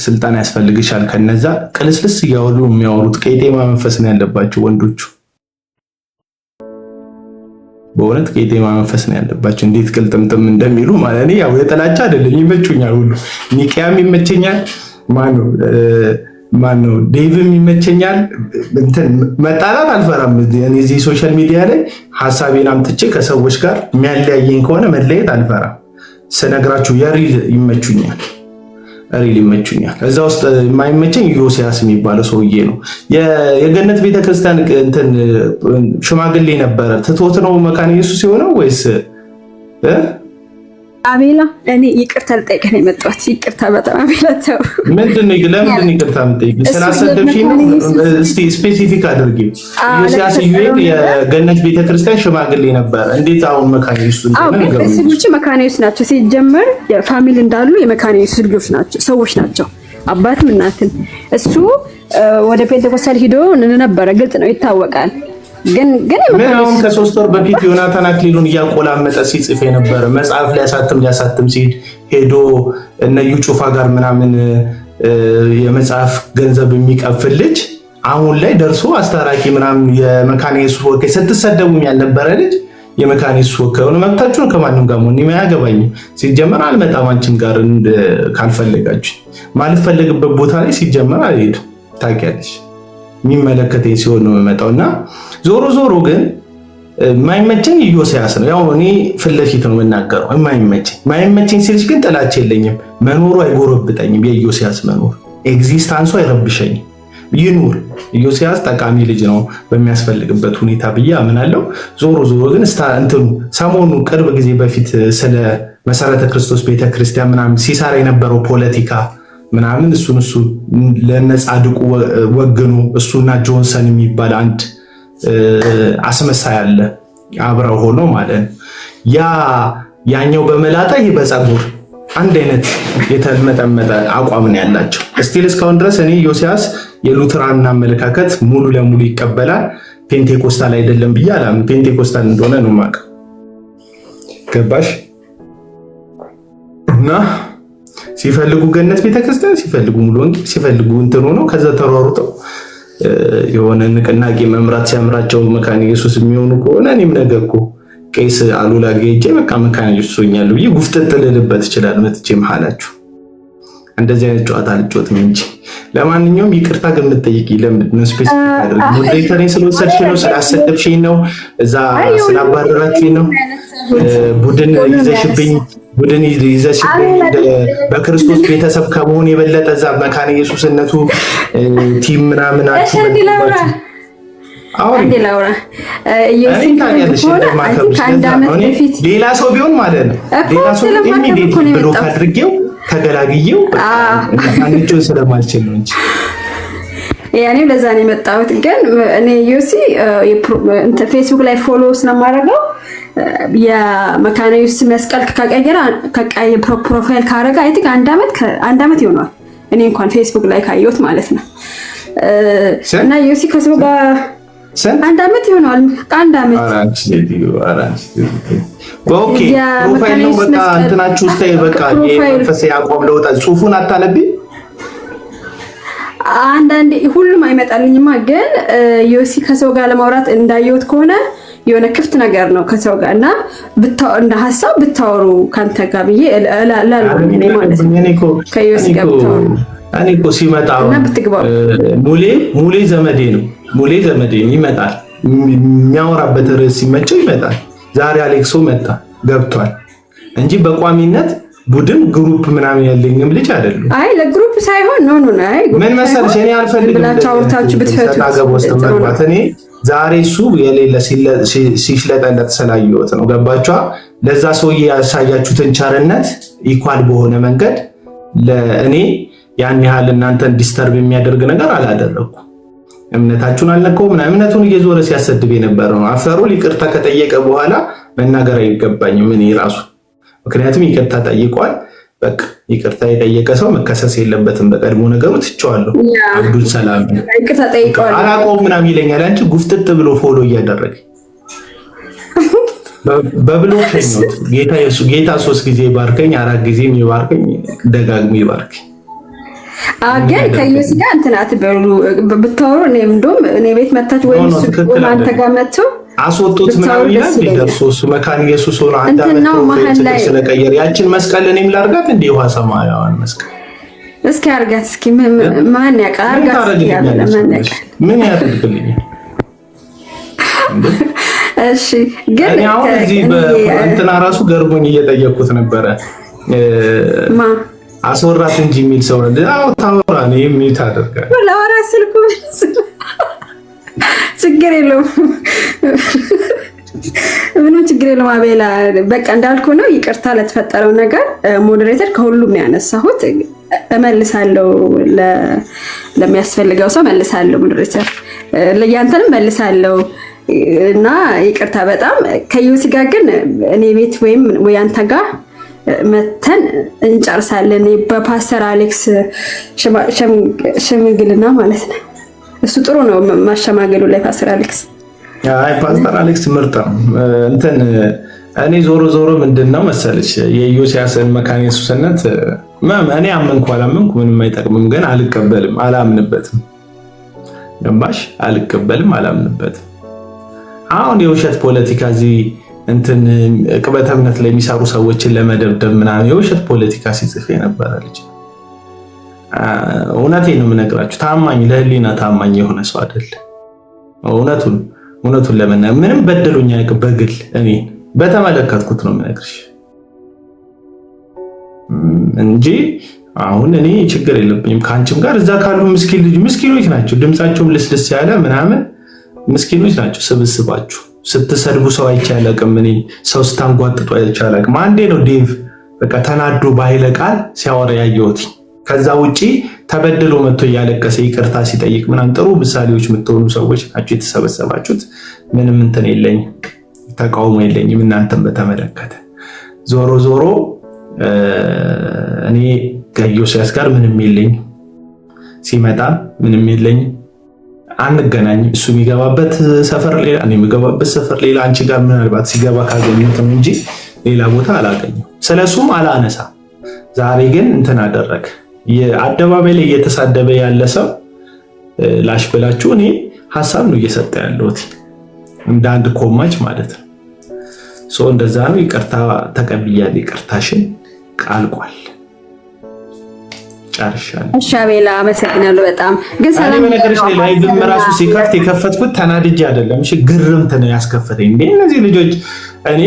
ስልጣን ያስፈልግሻል። ከነዛ ቅልስልስ እያወሉ የሚያወሩት ቄጤማ መንፈስ ነው ያለባቸው ወንዶቹ። በእውነት ቄጤማ መንፈስ ነው ያለባቸው። እንዴት ቅልጥምጥም እንደሚሉ ማለት ነው። ያው የጠላቻ አይደለም፣ ይመቹኛል ሁሉ። ኒቂያም ይመቸኛል። ማነው ዴቭም ይመቸኛል። እንትን መጣላት አልፈራም። እኔ እዚህ ሶሻል ሚዲያ ላይ ሐሳቤን አምጥቼ ከሰዎች ጋር የሚያለያየኝ ከሆነ መለየት አልፈራም። ስነግራችሁ የሪል ይመቹኛል። እዛ ውስጥ የማይመቸኝ ዮሲያስ የሚባለው ሰውዬ ነው። የገነት ቤተክርስቲያን እንትን ሽማግሌ ነበረ። ትቶት ነው መካነ ኢየሱስ የሆነው ወይስ አቤላ? እኔ ይቅርታ ልጠይቅህ ነው የመጣሁት። ይቅርታ በጣም አቤላ ተው። ለምንድን ነው ይቅርታ የምጠይቅህ? ስላሰደብሽኝ ነው? እስቲ ስፔሲፊክ አድርጊ። ዮሲያስ የገነት ቤተክርስቲያን ሽማግሌ ነበረ። እንዴት አሁን መካነ ኢየሱስ እንደሆነ ልጆች መካነ ኢየሱስ ናቸው። ሲጀመር የፋሚሊ እንዳሉ የመካነ ኢየሱስ ልጆች ናቸው፣ ሰዎች ናቸው፣ አባትም እናትም። እሱ ወደ ፔንቴኮስታል ሂዶ ነበረ፣ ግልጽ ነው፣ ይታወቃል። ግን አሁን ከ3 ወር በፊት ዮናታን አክሊሉን እያቆላመጠ ሲጽፍ የነበረ መጽሐፍ ሊያሳትም ሲሄድ ሄዶ እነዩ ጩፋ ጋር ምናምን የመጽሐፍ ገንዘብ የሚቀፍል ልጅ አሁን ላይ ደርሶ አስታራቂ ምናምን የመካነ ኢየሱስ ወከይ ስትሰደቡም ያልነበረ ልጅ የመካነ ኢየሱስ ወከይ ሆነ። መብታችሁን ከማንም ጋር ምን ያገባኝ? ሲጀመር አልመጣም አንቺም ጋር ካልፈለጋችሁ ማልፈልግበት ቦታ ላይ ሲጀመር አልሄድም። ታውቂያለሽ፣ የሚመለከተኝ ሲሆን ነው የምመጣውና ዞሮ ግን የማይመቸኝ ዮሲያስ ነው። ያው እኔ ፊት ለፊት ነው የምናገረው። የማይመቸኝ ሲልሽ ግን ጥላቻ የለኝም። መኖሩ አይጎረብጠኝም። የዮሲያስ መኖር ኤግዚስታንሱ አይረብሸኝም። ይኑር። ዮሲያስ ጠቃሚ ልጅ ነው በሚያስፈልግበት ሁኔታ ብዬ አምናለሁ። ዞሮ ግን ሰሞኑ ቅርብ ጊዜ በፊት ስለ መሰረተ ክርስቶስ ቤተክርስቲያን ምናምን ሲሰራ የነበረው ፖለቲካ ምናምን እሱ ለነጻድቁ ወግኑ እሱና ጆንሰን የሚባል አንድ አስመሳይ አለ አብረው ሆኖ ማለት ነው። ያኛው በመላጣ ይሄ በፀጉር አንድ አይነት የተመጠመጠ አቋም ነው ያላቸው። እስቲል እስካሁን ድረስ እኔ ዮሲያስ የሉትራን አመለካከት ሙሉ ለሙሉ ይቀበላል፣ ፔንቴኮስታል አይደለም ብዬ አላምንም። ፔንቴኮስታል እንደሆነ ነው የማውቀው። ገባሽ? እና ሲፈልጉ ገነት ቤተክርስቲያን፣ ሲፈልጉ ሙሉ ወንጌል፣ ሲፈልጉ እንትን ሆነው ከዛ ተሯሩጠው የሆነ ንቅናቄ መምራት ሲያምራቸው መካነ ኢየሱስ የሚሆኑ ከሆነ እኔም ነገ እኮ ቄስ አሉላ ጌጄ በቃ መካነ ኢየሱስ ሆኛለሁ ብዬ ጉፍጥጥ ልልበት ይችላል። መጥቼ መሀላችሁ እንደዚህ አይነት ጨዋታ አልጮትም እንጂ። ለማንኛውም ይቅርታ ግን የምትጠይቂ ለምንድን ነው? ስፔሲፊክ አድርጊ። ሞዴሬተሬን ስለወሰድሽ ነው? ስላሰደብሽኝ ነው? እዛ ስላባረራችኝ ነው? ቡድን ይዘሽብኝ በክርስቶስ ቤተሰብ ከመሆን የበለጠ እዛ መካነ ኢየሱስነቱ ቲም ምናምን አችሁ ሌላ ሰው ቢሆን ማለት ነው ሌላ ሰው ኢሚዲየት ብሎክ አድርጌው ተገላግየው አንቺን ስለማልችል ነው እንጂ ያኔው ለዛ ነው የመጣሁት። ግን እኔ ዮሲ ፌስቡክ ላይ ፎሎ ስለማደርገው የመካነ ኢየሱስ መስቀል ከቀየረ ፕሮፋይል ካረጋ አይ ቲንክ አንድ አመት ይሆናል። እኔ እንኳን ፌስቡክ ላይ ካየሁት ማለት ነው። እና ዮሲ ከሰው ጋር አንድ አመት ይሆናል። አንድ አመት ኦኬ። ፕሮፋይል ነው በቃ እንትናችሁ ውስጥ በቃ የመንፈስ ያቆም ለውጣ ጽሁፉን አታነቢ። አንዳንዴ ሁሉም አይመጣልኝማ። ግን ዮሲ ከሰው ጋር ለማውራት እንዳየሁት ከሆነ የሆነ ክፍት ነገር ነው ከሰው ጋር እና እንደ ሀሳብ ብታወሩ ካንተ ጋር ብዬ እላለሁ እኔ ማለት ነው። ከዮሲ ጋር ብታወሩ እኔ እኮ ሲመጣ ሙሌ ዘመዴ ነው። ሙሌ ዘመዴ ይመጣል። የሚያወራበት ርዕስ ሲመቸው ይመጣል። ዛሬ አሌክሶ መጣ ገብቷል እንጂ በቋሚነት ቡድን ግሩፕ ምናምን ያለኝም ልጅ አይደለም። አይ ለግሩፕ ሳይሆን ኖ አይ ምን መሰለሽ እኔ አልፈልግም ብላችሁ አውርታችሁ ብትፈቱት እኔ ዛሬ እሱ የሌለ ሲሽለጠለጥ ስላየሁት ነው። ገባችኋ? ለዛ ሰውዬ ያሳያችሁትን ቸርነት ኢኳል በሆነ መንገድ ለእኔ ያን ያህል እናንተን ዲስተርብ የሚያደርግ ነገር አላደረኩ። እምነታችሁን አልነካውም። እምነቱን እየዞረ ሲያሰድብ የነበረ ነው። አፈሩ ይቅርታ ከጠየቀ በኋላ መናገር አይገባኝም እኔ ራሱ። ምክንያቱም ይቅርታ ጠይቋል። በቃ ይቅርታ የጠየቀ ሰው መከሰስ የለበትም። በቀድሞ ነገሩ ትቼዋለሁ። አብዱል ሰላም ይቅርታ ጠይቋል አላውቀውም ምናምን ይለኛል። አንቺ ጉፍጥጥ ብሎ ፎሎ እያደረገ በብሎክ ነው። ጌታ 3 ጊዜ ባርከኝ 4 ጊዜ ይባርከኝ ደጋግሞ ይባርከኝ። ግን ከዩሲ ጋር እንትን አትበሉ ብታወሩ እንደውም እኔ ቤት መታች ወይ እሱ አንተ ጋር መጥቶ አስወጡት ምናምን ይላል። ደርሶ እሱ መካን ኢየሱስ ሆኖ አንተ መጥቶ ስለቀየር ያችን መስቀል እኔም ላርጋት እንደ ውሃ ሰማያዋን መስቀል እስኪ አርጋት እስኪ ማን ያውቃል? አርጋት ያለ ማን ያውቃል? ምን ያደርግልኛል? እሺ ግን እኔ አሁን እዚህ በእንትና ራሱ ገርሞኝ እየጠየቅኩት ነበረ አስወራት እንጂ የሚል ሰው ነው። አዎ ታወራ ነው የሚል ታደርጋለህ። ለወራ ስልኩ ችግር የለውም ምንም ችግር የለውም። አቤላ በቃ እንዳልኩ ነው። ይቅርታ ለተፈጠረው ነገር ሞዴሬተር ከሁሉም ነው ያነሳሁት። እመልሳለሁ ለሚያስፈልገው ሰው መልሳለሁ። ሞዴሬተር ለያንተንም መልሳለሁ እና ይቅርታ በጣም ከዩሲ ጋር ግን እኔ ቤት ወይ አንተ ጋር መተን እንጨርሳለን። በፓስተር አሌክስ ሽምግልና ማለት ነው። እሱ ጥሩ ነው ማሸማገሉ ላይ ፓስተር አሌክስ። አይ ፓስተር አሌክስ ምርጥ ነው። እንትን እኔ ዞሮ ምንድነው መሰለሽ የኢዮስያስን መካነ ኢየሱስነት እኔ አመንኩ አላመንኩ ምንም አይጠቅምም፣ ግን አልቀበልም፣ አላምንበትም። ገባሽ? አልቀበልም፣ አላምንበትም። አሁን የውሸት ፖለቲካ እዚህ እንትን ቅበተ እምነት ላይ የሚሰሩ ሰዎችን ለመደብደብ ምናምን የውሸት ፖለቲካ ሲጽፍ የነበረ ልጅ። እውነቴን ነው የምነግራችሁ። ታማኝ ለህሊና ታማኝ የሆነ ሰው አይደለም። እውነቱን ለመናገር ምንም በደሉኛ በግል እኔ በተመለከትኩት ነው የምነግርሽ እንጂ አሁን እኔ ችግር የለብኝም ከአንቺም ጋር እዛ ካሉ ምስኪኖች ናቸው። ድምጻቸውም ልስልስ ያለ ምናምን ምስኪኖች ናቸው ስብስባችሁ። ስትሰድቡ ሰው አይቻለቅም። እኔ ሰው ስታንጓጥጡ አይቻለቅም። አንዴ ነው ዴቭ በቃ ተናዶ ባይለ ቃል ሲያወራ ያየሁት። ከዛ ውጪ ተበድሎ መጥቶ እያለቀሰ ይቅርታ ሲጠይቅ ምናምን ጥሩ ምሳሌዎች የምትሆኑ ሰዎች ናቸው የተሰበሰባችሁት። ምንም እንትን የለኝም፣ ተቃውሞ የለኝም እናንተን በተመለከተ። ዞሮ እኔ ከኢዮስያስ ጋር ምንም የለኝም፣ ሲመጣ ምንም የለኝም። አንገናኝም። እሱ የሚገባበት ሰፈር ሌላ፣ እኔ የሚገባበት ሰፈር ሌላ። አንቺ ጋር ምናልባት ሲገባ ካገኙት እንጂ ሌላ ቦታ አላገኘም። ስለሱም አላነሳ። ዛሬ ግን እንትን አደረግ የአደባባይ ላይ እየተሳደበ ያለ ሰው ላሽ ብላችሁ እኔ ሐሳብ ነው እየሰጠ ያለሁት እንደ አንድ ኮማች ማለት ነው። እንደዛ ነው። ይቅርታ ተቀብያለሁ። ይቅርታሽን ቃልቋል ጨርሻለሁ። እሺ አቤላ አመሰግናለሁ በጣም ግን ሰላም ነገርሽ ላይ ራሱ ሲከፍት የከፈትኩት ተናድጄ አይደለም። እሺ ግርምት ነው ያስከፈተኝ። እንዴ እነዚህ ልጆች እኔ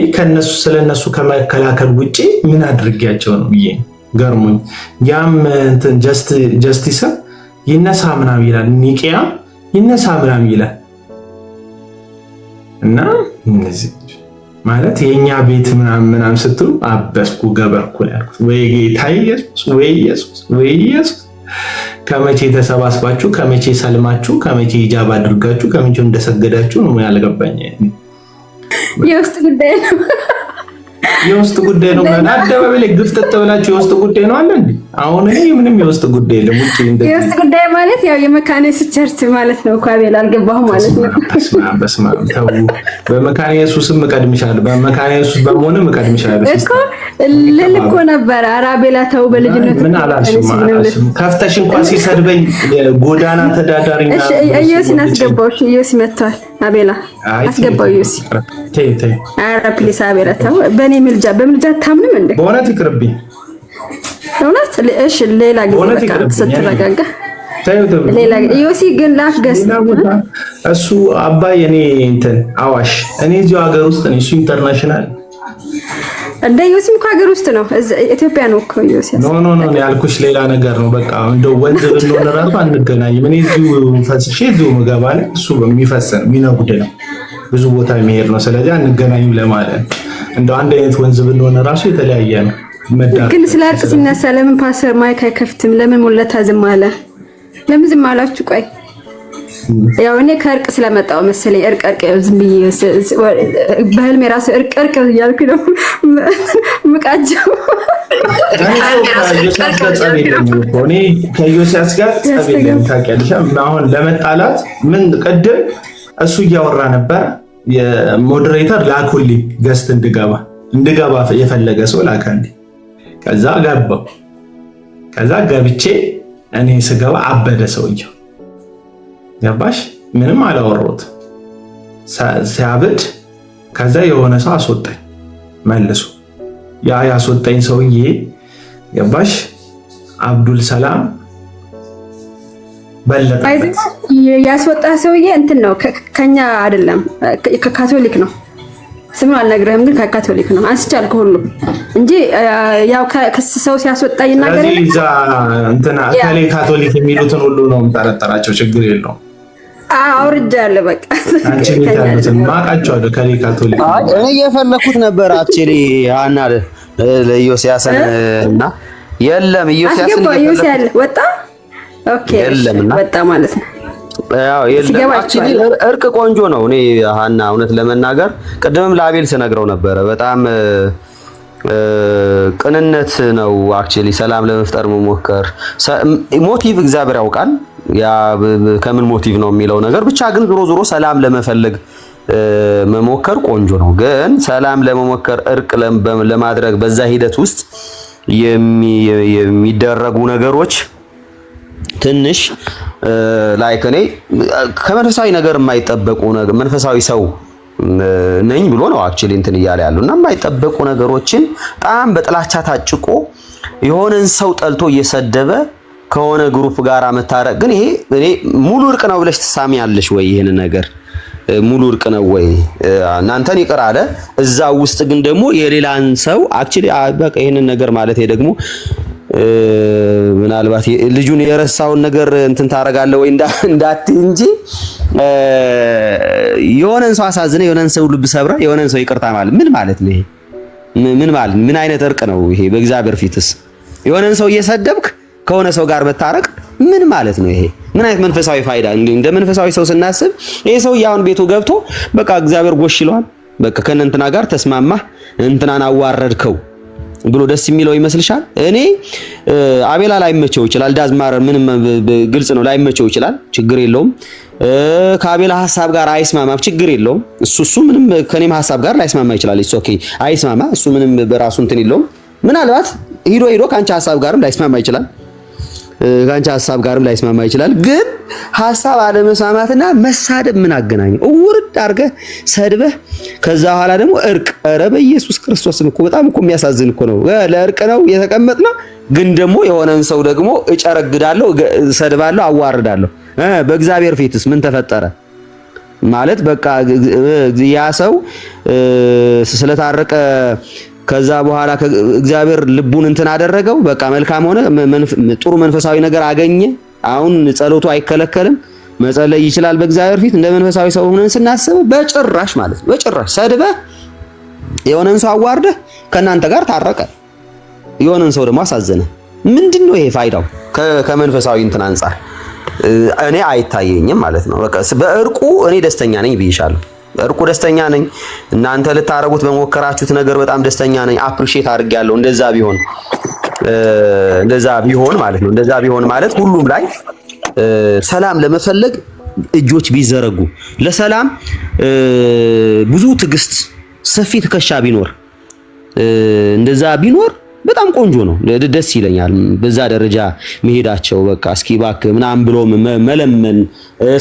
ስለነሱ ከመከላከል ውጪ ምን አድርጌያቸው ነው ብዬ ገርሞኝ። ያም እንትን ጀስቲስ ይነሳ ምናምን ይላል፣ ኒቂያ ይነሳ ምናምን ይላል እና እነዚህ ማለት የኛ ቤት ምናምን ስትሉ አበስኩ ገበርኩ ያልኩት። ወይ ጌታ ኢየሱስ፣ ወይ ኢየሱስ፣ ወይ ኢየሱስ። ከመቼ ተሰባስባችሁ፣ ከመቼ ሰልማችሁ፣ ከመቼ ሂጃብ አድርጋችሁ፣ ከመቼ እንደሰገዳችሁ ነው ያልገባኝ። የውስጥ ጉዳይ ነው የውስጥ ጉዳይ ነው። አደባባይ ላይ ግፍተት ብላችሁ የውስጥ ጉዳይ ነው አለ እንዴ? አሁን እኔ ምንም የውስጥ ጉዳይ የለም። ውጪ እንደዚህ የውስጥ ጉዳይ ማለት ያው የመካነ ኢየሱስ ቸርች ማለት ነው እኮ አቤል፣ አልገባህም ማለት ነው። በስመ አብ ተው። በመካነ ኢየሱስም እቀድምሻለሁ፣ በመካነ ኢየሱስ በመሆንም እቀድምሻለሁ እኮ ልል እኮ ነበር። ኧረ አቤላ ተው፣ በልጅነት ምን አላልሽም። ከፍተሽ እንኳን ሲሰድበኝ ጎዳና ተዳዳሪ ነው። እሺ ኢየሱስን አስገባው። እሺ ኢየሱስ መጥቷል። አቤላ አስገባው። ኢየሱስ ተይ። ኧረ ፕሊስ አቤላ ተው። በእኔ በምልጃ አታምንም እንዴ? በእውነት ይቅርብኝ። እውነት እሺ፣ ሌላ ጊዜ በቃ ስትረጋጋ ሌላ ዮሲ ግን ላክገስ እሱ አባይ እኔ እንትን አዋሽ እኔ እዚሁ ሀገር ውስጥ ነኝ። እሱ ኢንተርናሽናል እንደ ዮሲም እኮ ሀገር ውስጥ ነው፣ ኢትዮጵያ ነው እኮ ዮሲ። ኖ ያልኩሽ ሌላ ነገር ነው። በቃ እንደው ወንዝ ብንሆን ራሱ አንገናኝም። እኔ እዚሁ ፈስሼ እዚሁ መገባለ እሱ በሚፈስ ነው የሚነጉድ ነው ብዙ ቦታ የሚሄድ ነው። ስለዚህ አንገናኝም ለማለት እንደው አንድ አይነት ወንዝ ብንሆን ራሱ የተለያየ ነው። ግን ስለ እርቅ ሲነሳ ለምን ፓስተር ማይክ አይከፍትም? ለምን ሙለታ ዝም አለ? ለምን ዝም አላችሁ? ቆይ ያው እኔ ከእርቅ ስለመጣው መሰለኝ እርቅ ዝም ብዬ በህልሜ ራሱ እርቅ እያልኩ ነው ምቃጀው። እኔ ከዮሲያስ ጋር ጸብ የለም ታውቂያለሽ። አሁን ለመጣላት ምን ቅድም እሱ እያወራ ነበር። የሞዴሬተር ላኩልኝ ገስት እንድገባ የፈለገ ሰው ላካልኝ። ከዛ ገባው። ከዛ ገብቼ እኔ ስገባ አበደ ሰውየው። ገባሽ? ምንም አላወራሁት ሲያብድ። ከዛ የሆነ ሰው አስወጣኝ መልሶ። ያ ያስወጣኝ ሰውዬ ገባሽ? አብዱል ሰላም በለጠ። ያስወጣ ሰውዬ እንትን ነው ከኛ አይደለም ከካቶሊክ ነው። ስሙ አልነግርህም፣ ግን ከካቶሊክ ነው። አንስቻል ከሁሉ እንጂ ያው ከሰው ሲያስወጣ ይናገር እዛ እንትና ከሌ ካቶሊክ የሚሉትን ሁሉ ነው የምጠረጠራቸው። ችግር የለውም። አውርጃለሁ በቃ አንቺ ምታሉትን ማቃቸዋለሁ። ከሌ ካቶሊክ እኔ እየፈለኩት ነበር አክቹሊ አና ለዮሲያስን እና የለም ዮሲያስን ወጣ። ኦኬ ወጣ ማለት ነው። ያው የለም አክቹሊ እርቅ ቆንጆ ነው። እኔ ሀና እውነት ለመናገር ቅድምም ለአቤል ስነግረው ነበረ። በጣም ቅንነት ነው አክቹሊ ሰላም ለመፍጠር መሞከር። ሞቲቭ እግዚአብሔር ያውቃል፣ ያ ከምን ሞቲቭ ነው የሚለው ነገር ብቻ። ግን ዞሮ ሰላም ለመፈለግ መሞከር ቆንጆ ነው። ግን ሰላም ለመሞከር እርቅ ለማድረግ በዛ ሂደት ውስጥ የሚደረጉ ነገሮች ትንሽ ላይክ እኔ ከመንፈሳዊ ነገር የማይጠበቁ ነገር መንፈሳዊ ሰው ነኝ ብሎ ነው አክቹሊ እንትን እያለ ያሉና የማይጠበቁ ነገሮችን በጣም በጥላቻ ታጭቆ የሆነን ሰው ጠልቶ እየሰደበ ከሆነ ግሩፕ ጋር መታረቅ። ግን ይሄ እኔ ሙሉ እርቅ ነው ብለሽ ትሳሚያለሽ ወይ? ይሄን ነገር ሙሉ እርቅ ነው ወይ? እናንተን ይቅር አለ እዛ ውስጥ ግን ደግሞ የሌላን ሰው አክቹሊ በቃ ይሄንን ነገር ማለት ደግሞ ምናልባት ልጁን የረሳውን ነገር እንትን ታረጋለህ ወይ እንዳት እንጂ የሆነን ሰው አሳዝነ የሆነን ሰው ልብ ሰብራ የሆነን ሰው ይቅርታ ማለት ምን ማለት ነው? ይሄ ምን ማለት ምን አይነት እርቅ ነው ይሄ? በእግዚአብሔር ፊትስ የሆነን ሰው እየሰደብክ ከሆነ ሰው ጋር መታረቅ ምን ማለት ነው? ይሄ ምን አይነት መንፈሳዊ ፋይዳ? እንደ መንፈሳዊ ሰው ስናስብ ይሄ ሰው ያውን ቤቱ ገብቶ በቃ እግዚአብሔር ጎሽ ይለዋል። በቃ ከእንትና ጋር ተስማማ እንትናን አዋረድከው ብሎ ደስ የሚለው ይመስልሻል? እኔ አቤላ ላይመቸው ይችላል። ዳዝማር ምንም ግልጽ ነው፣ ላይመቸው ይችላል። ችግር የለውም። ከአቤላ ሐሳብ ጋር አይስማማም፣ ችግር የለውም። እሱ ምንም ከኔም ሐሳብ ጋር ላይስማማ ይችላል። ኢትስ ኦኬ፣ አይስማማ። እሱ ምንም በራሱ እንትን የለውም። ምናልባት ሂዶ ካንቺ ሐሳብ ጋርም ላይስማማ ይችላል። ካንቺ ሐሳብ ጋርም ላይስማማ ይችላል። ግን ሐሳብ አለመስማማትና መሳደብ ምን አገናኘው? ውርድ አድርገህ ሰድበህ ከዛ በኋላ ደግሞ እርቅ። ኧረ በኢየሱስ ክርስቶስም እኮ በጣም እኮ የሚያሳዝን እኮ ነው። ለእርቅ ነው የተቀመጥነው፣ ግን ደግሞ የሆነን ሰው ደግሞ እጨረግዳለሁ፣ ሰድባለሁ፣ አዋርዳለሁ። በእግዚአብሔር ፊትስ ምን ተፈጠረ ማለት? በቃ ያ ሰው ስለታረቀ ከዛ በኋላ እግዚአብሔር ልቡን እንትን አደረገው። በቃ መልካም ሆነ፣ ጥሩ መንፈሳዊ ነገር አገኘ። አሁን ጸሎቱ አይከለከልም፣ መጸለይ ይችላል በእግዚአብሔር ፊት። እንደ መንፈሳዊ ሰው ሆነን ስናስብ በጭራሽ ማለት ነው በጭራሽ ሰድበህ የሆነን ሰው አዋርደህ ከእናንተ ጋር ታረቀ፣ የሆነን ሰው ደግሞ አሳዘነ። ምንድነው ይሄ ፋይዳው? ከመንፈሳዊ እንትን አንፃር እኔ አይታየኝም ማለት ነው። በቃ በእርቁ እኔ ደስተኛ ነኝ ብዬሻለሁ። በእርቁ ደስተኛ ነኝ። እናንተ ልታረጉት በመወከራችሁት ነገር በጣም ደስተኛ ነኝ። አፕሪሺየት አድርጌያለሁ። እንደዛ ቢሆን ማለት ነው። እንደዛ ቢሆን ማለት ሁሉም ላይ ሰላም ለመፈለግ እጆች ቢዘረጉ፣ ለሰላም ብዙ ትዕግስት፣ ሰፊ ትከሻ ቢኖር፣ እንደዛ ቢኖር በጣም ቆንጆ ነው። ደስ ይለኛል በዛ ደረጃ መሄዳቸው። በቃ እስኪ እባክህ ምናምን ብሎ መለመን፣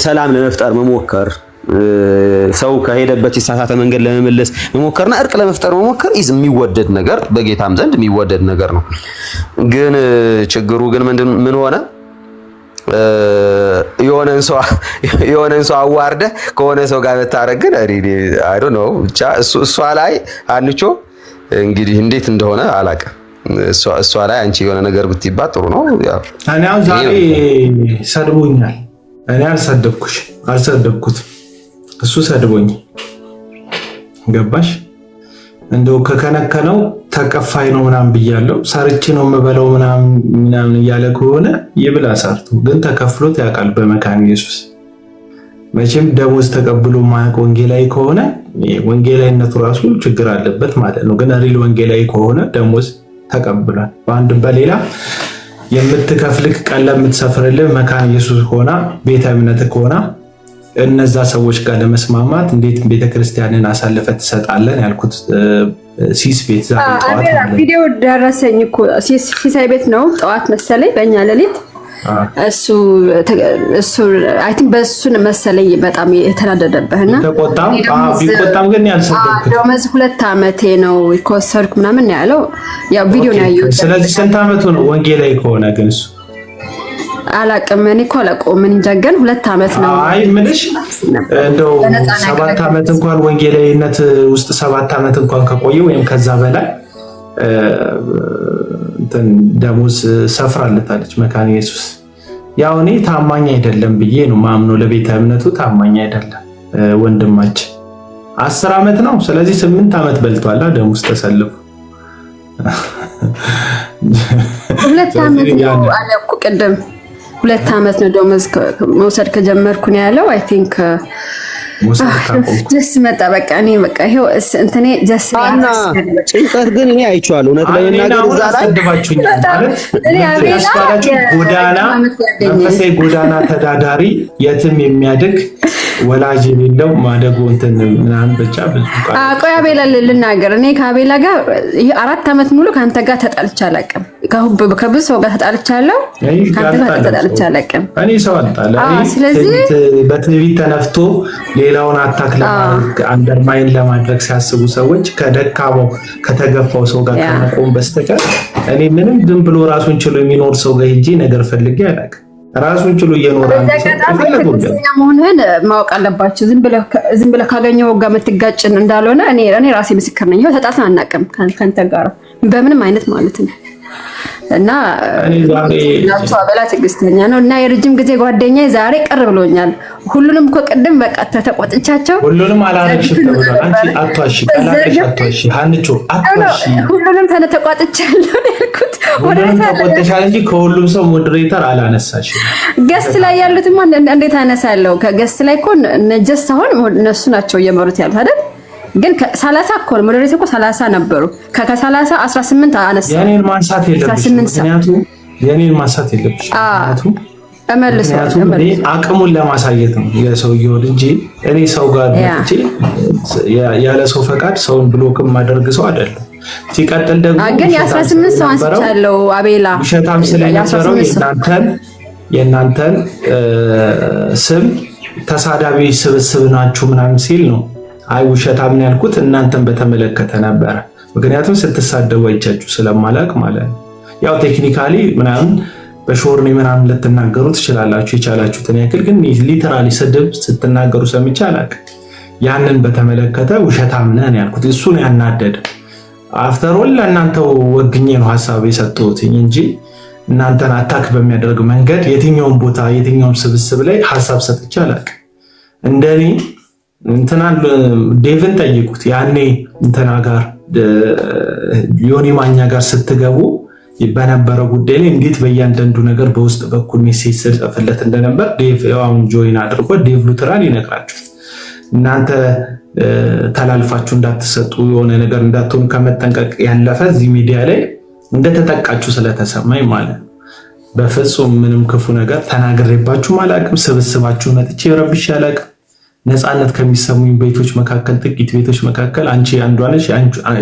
ሰላም ለመፍጠር መሞከር፣ ሰው ከሄደበት የተሳሳተ መንገድ ለመመለስ መሞከርና እርቅ ለመፍጠር መሞከር የሚወደድ ነገር፣ በጌታም ዘንድ የሚወደድ ነገር ነው። ግን ችግሩ ግን ምን ሆነ? የሆነን ሰው አዋርደህ ከሆነ ሰው ጋር መታረቅ ግን አይ ዶንት ኖ ብቻ እሷ ላይ አንቾ እንግዲህ እንዴት እንደሆነ አላውቅም። እሷ ላይ አንቺ የሆነ ነገር ብትይባት ጥሩ ነው። ያው እኔ አሁን ዛሬ ሰድቦኛል። እኔ አልሰደብኩት፣ እሱ ሰድቦኝ ገባሽ? እንደው ከከነከነው ተቀፋይ ነው ምናምን ብያለሁ። ሰርቼ ነው የምበለው ምናምን እያለ ከሆነ ይብላ ሰርቶ፣ ግን ተከፍሎት ያውቃል በመካነ ኢየሱስ። መቼም ደሞዝ ተቀብሎ ማያውቅ ወንጌላዊ ከሆነ ወንጌላዊነቱ ራሱ ችግር አለበት ማለት ነው። ግን ሪል ወንጌላዊ ከሆነ ደሞዝ ተቀብሏል። በአንድም በሌላ የምትከፍልክ ቀለብ የምትሰፍርልህ መካነ ኢየሱስ ሆና ቤተ እምነት ከሆነ እነዛ ሰዎች ጋር ለመስማማት እንዴት ቤተክርስቲያንን አሳልፈ ትሰጣለን ያልኩት ሲስ ቤት ዛሬ ጠዋት ቪዲዮ ደረሰኝ እኮ ሲሳይ ቤት ነው ጠዋት መሰለኝ በእኛ ሌሊት እሱ አይ ቲንክ በእሱን መሰለኝ በጣም የተናደደበትና ቢቆጣም ግን ያልሰደብኩት ደሞዝ 2 ዓመቴ ነው ከወሰድኩ ምናምን ያለው ያው ቪዲዮ ነው ያየው። ስለዚህ ስንት ዓመቱ ነው ወንጌላዊ ከሆነ ግን እሱ አላቅም። እኔ እኮ አላውቀውም። ምን እንጃ ግን 2 ዓመት ነው። አይ ምንሽ እንደው 7 ዓመት እንኳን ወንጌላዊነት ውስጥ 7 ዓመት እንኳን ከቆየ ወይም ከዛ በላይ ደሞዝ ሰፍራለታለች መካነ ኢየሱስ። ያው እኔ ታማኝ አይደለም ብዬ ነው ማምነው፣ ለቤተ እምነቱ ታማኝ አይደለም ወንድማችን። 10 ዓመት ነው። ስለዚህ 8 ዓመት በልቷል ደሞዝ ተሰልፎ 2 ዓመት ነው አለ እኮ ቅድም 2 ዓመት ነው ደሞዝ መውሰድ ከጀመርኩ ነው ያለው። አይ ቲንክ ጀስ መጣ በቃ እኔ በቃ ይሄው እንትኔ ጀስ እና ጭንቀት ግን እኔ አይቼዋለሁ። እውነት ለመናገር እዛ ላይ አስደባችሁኛል ማለት እኔ አስባላችሁ መንፈሳዊ ጎዳና ተዳዳሪ የትም የሚያድግ ወላጅ የሌለው ማደጎ እንትን ምናምን ብቻ ብዙ ቆይ አቤላ ልናገር። እኔ ከአቤላ ጋር 4 ዓመት ሙሉ ካንተ ጋር ተጣልቼ አላውቅም። ከብዙ ሰው ጋር ተጣልቻለሁ። ካንተ ጋር ተጣልቼ አላውቅም። እኔ ሰው አጣላ ስለዚህ በትዕቢት ተነፍቶ ሌላውን አታክ ለማድረግ አንደርማይን ለማድረግ ሲያስቡ ሰዎች ከደካማው ከተገፋው ሰው ጋር ከመቆም በስተቀር እኔ ምንም ዝም ብሎ ራሱን ችሎ የሚኖር ሰው ጋር ሄጄ ነገር ፈልጌ አላውቅም። ራሱን ችሎ እየኖረ መሆንህን ማወቅ አለባቸው። ዝም ብለህ ካገኘው ጋር የምትጋጭን እንዳልሆነ እኔ ራሴ ምስክር ነኝ። ይኸው ተጣልተን አናውቅም ከአንተ ጋር በምንም አይነት ማለት ነው። እና አቤላ ትዕግስተኛ ነው እና የረጅም ጊዜ ጓደኛዬ ዛሬ ቅር ብሎኛል። ሁሉንም እኮ ቅድም በቃ ተቆጥቻቸው ሁሉንም አላረግሽም ተብሏል። አንቺ አትዋሺ፣ ቀላቅሽ አትዋሺ፣ ሀንቾ አትዋሺ። ሁሉንም ተቆጥቻለሁ ያልኩት ሁሉንም ተቆጥቻለሁ እንጂ ከሁሉም ሰው ሞዴሬተር አላነሳሽም። ገስት ላይ ያሉትማ እንዴት አነሳለሁ? ከገስት ላይ እኮ ነጀስ አሁን እነሱ ናቸው እየመሩት ያሉት አይደል? ግን 30 እኮ ነው ሞዴሬተር እኮ 30 ነበሩ። ከ30 18 አነሳ። የኔን ማንሳት የለብሽም ምክንያቱም የኔን ማንሳት የለብሽም ምክንያቱም እኔ አቅሙን ለማሳየት ነው የሰውየው እንጂ እኔ ሰው ጋር መጥቼ ያለ ሰው ፈቃድ ሰውን ብሎክም ማድረግ ሰው አይደለም። ሲቀጥል ደግሞ ግን የ18 ሰው አንስቻለሁ አቤላ ውሸታም ስለነበረው የእናንተን ስም ተሳዳቢ ስብስብ ናችሁ ምናምን ሲል ነው። አይ ውሸታም ነው ያልኩት እናንተን በተመለከተ ነበረ። ምክንያቱም ስትሳደቡ አይቻችሁ ስለማላቅ ማለት ነው። ያው ቴክኒካሊ ምናምን በሾርኔ ምናምን ልትናገሩ ትችላላችሁ የቻላችሁትን ያክል፣ ግን ሊተራሊ ስድብ ስትናገሩ ሰምቼ አላውቅም። ያንን በተመለከተ ውሸታም ነህ ያልኩት እሱን ያናደደ አፍተር ኦል ለእናንተው ወግኜ ነው ሀሳብ የሰጠሁት እንጂ እናንተን አታክ በሚያደርግ መንገድ የትኛውም ቦታ የትኛውም ስብስብ ላይ ሀሳብ ሰጥቼ አላውቅም። እንደኔ እንትናን ዴቭን ጠይቁት። ያኔ እንትና ጋር ዮኒ ማኛ ጋር ስትገቡ በነበረው ጉዳይ ላይ እንዴት በእያንዳንዱ ነገር በውስጥ በኩል ሜሴጅ ጽፈለት እንደነበር ዴቭ ያውን ጆይን አድርጎ ዴቭ ሉትራን ይነግራችሁ። እናንተ ተላልፋችሁ እንዳትሰጡ የሆነ ነገር እንዳትሆኑ ከመጠንቀቅ ያለፈ እዚህ ሚዲያ ላይ እንደተጠቃችሁ ስለተሰማኝ ማለት ነው። በፍጹም ምንም ክፉ ነገር ተናግሬባችሁ አላውቅም። ስብስባችሁ መጥቼ ረብሽ አላውቅም። ነፃነት ከሚሰሙኝ ቤቶች መካከል ጥቂት ቤቶች መካከል አንቺ አንዷ ነሽ።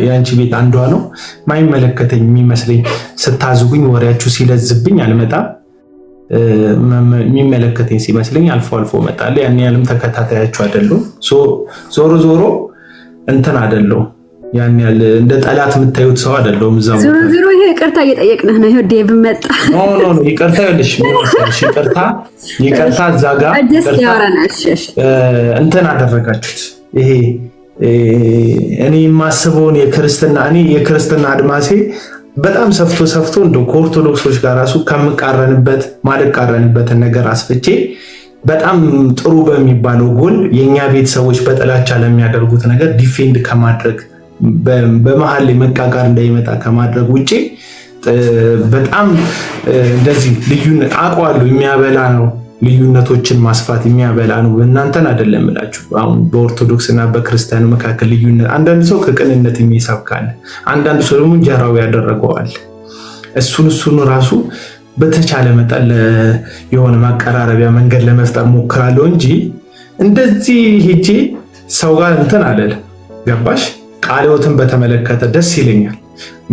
የአንቺ ቤት አንዷ ነው። ማይመለከተኝ የሚመስለኝ ስታዝጉኝ ወሬያችሁ ሲለዝብኝ አልመጣም። የሚመለከተኝ ሲመስለኝ አልፎ አልፎ እመጣለሁ። ያን ያህልም ተከታታያችሁ አይደለሁም። ዞሮ ዞሮ እንትን አይደለሁም። ያን ያለ እንደ ጠላት የምታዩት ሰው አይደለም። እዛው ዞሮ ይሄ ይቅርታ እየጠየቅንህ ነው። ይሄ ዴቭ መጣ። ኖ ይቅርታ ይልሽ ይቅርታ እዛ ጋር እንትን አደረጋችሁት። ይሄ እኔ የማስበውን የክርስትና አድማሴ በጣም ሰፍቶ እንደው ከኦርቶዶክሶች ጋር ራሱ ማልቃረንበትን ነገር አስፍቼ በጣም ጥሩ በሚባለው ጎል የኛ ቤተሰቦች በጥላቻ ለሚያደርጉት ነገር ዲፌንድ ከማድረግ በመሃል ላይ መቃቃር እንዳይመጣ ከማድረግ ውጪ በጣም እንደዚህ ልዩነት አውቀዋለሁ። የሚያበላ ነው፣ ልዩነቶችን ማስፋት የሚያበላ ነው። እናንተን አይደለም እላችሁ። አሁን በኦርቶዶክስ እና በክርስቲያኑ መካከል ልዩነት አንዳንድ ሰው ከቅንነት የሚሰብካል፣ አንዳንድ ሰው ደግሞ እንጀራው ያደረገዋል። እሱን ራሱ በተቻለ መጠን የሆነ ማቀራረቢያ መንገድ ለመፍጠር ሞክራለሁ እንጂ እንደዚህ ሄጄ ሰው ጋር እንትን አለል። ገባሽ? ቃለ ሕይወትን በተመለከተ ደስ ይለኛል።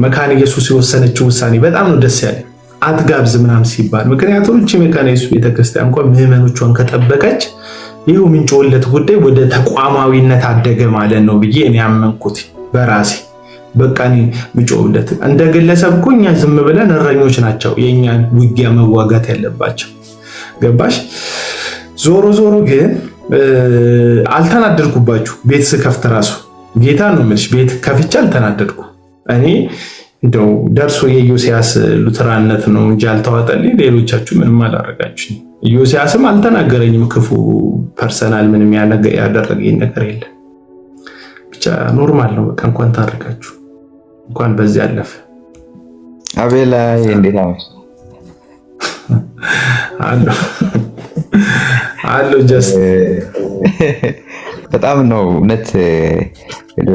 መካነ ኢየሱስ የወሰነችው ውሳኔ በጣም ነው ደስ ያለኝ። አትጋብዝ ምናምን ሲባል ምክንያቱም እቺ መካነ ኢየሱስ ቤተክርስቲያን እንኳን ምዕመኖቿን ከጠበቀች ይሄው ምንጭ ወለት ጉዳይ ወደ ተቋማዊነት አደገ ማለት ነው ብዬ እኔ ያመንኩት በራሴ። በቃ እኔ ምንጭ ወለት እንደ ግለሰብ እኮ እኛ ዝም ብለን እረኞች ናቸው የኛን ውጊያ መዋጋት ያለባቸው። ገባሽ? ዞሮ ግን አልተናደድኩባችሁ። ቤት ስከፍት ራሱ ጌታ ነው የምልሽ፣ ቤት ከፍቼ አልተናደድኩ። እኔ እንደው ደርሶ የኢዮስያስ ሉተራነት ነው እንጂ አልተዋጠልኝ። ሌሎቻችሁ ምንም አላረጋችሁኝ። ኢዮስያስም አልተናገረኝም ክፉ ፐርሰናል ምንም ያደረገኝ ነገር የለም። ብቻ ኖርማል ነው። በቃ እንኳን ታረጋችሁ፣ እንኳን በዚህ አለፈ። አቤላ እንዴት አመሽ? አሎ ጀስት በጣም ነው እውነት።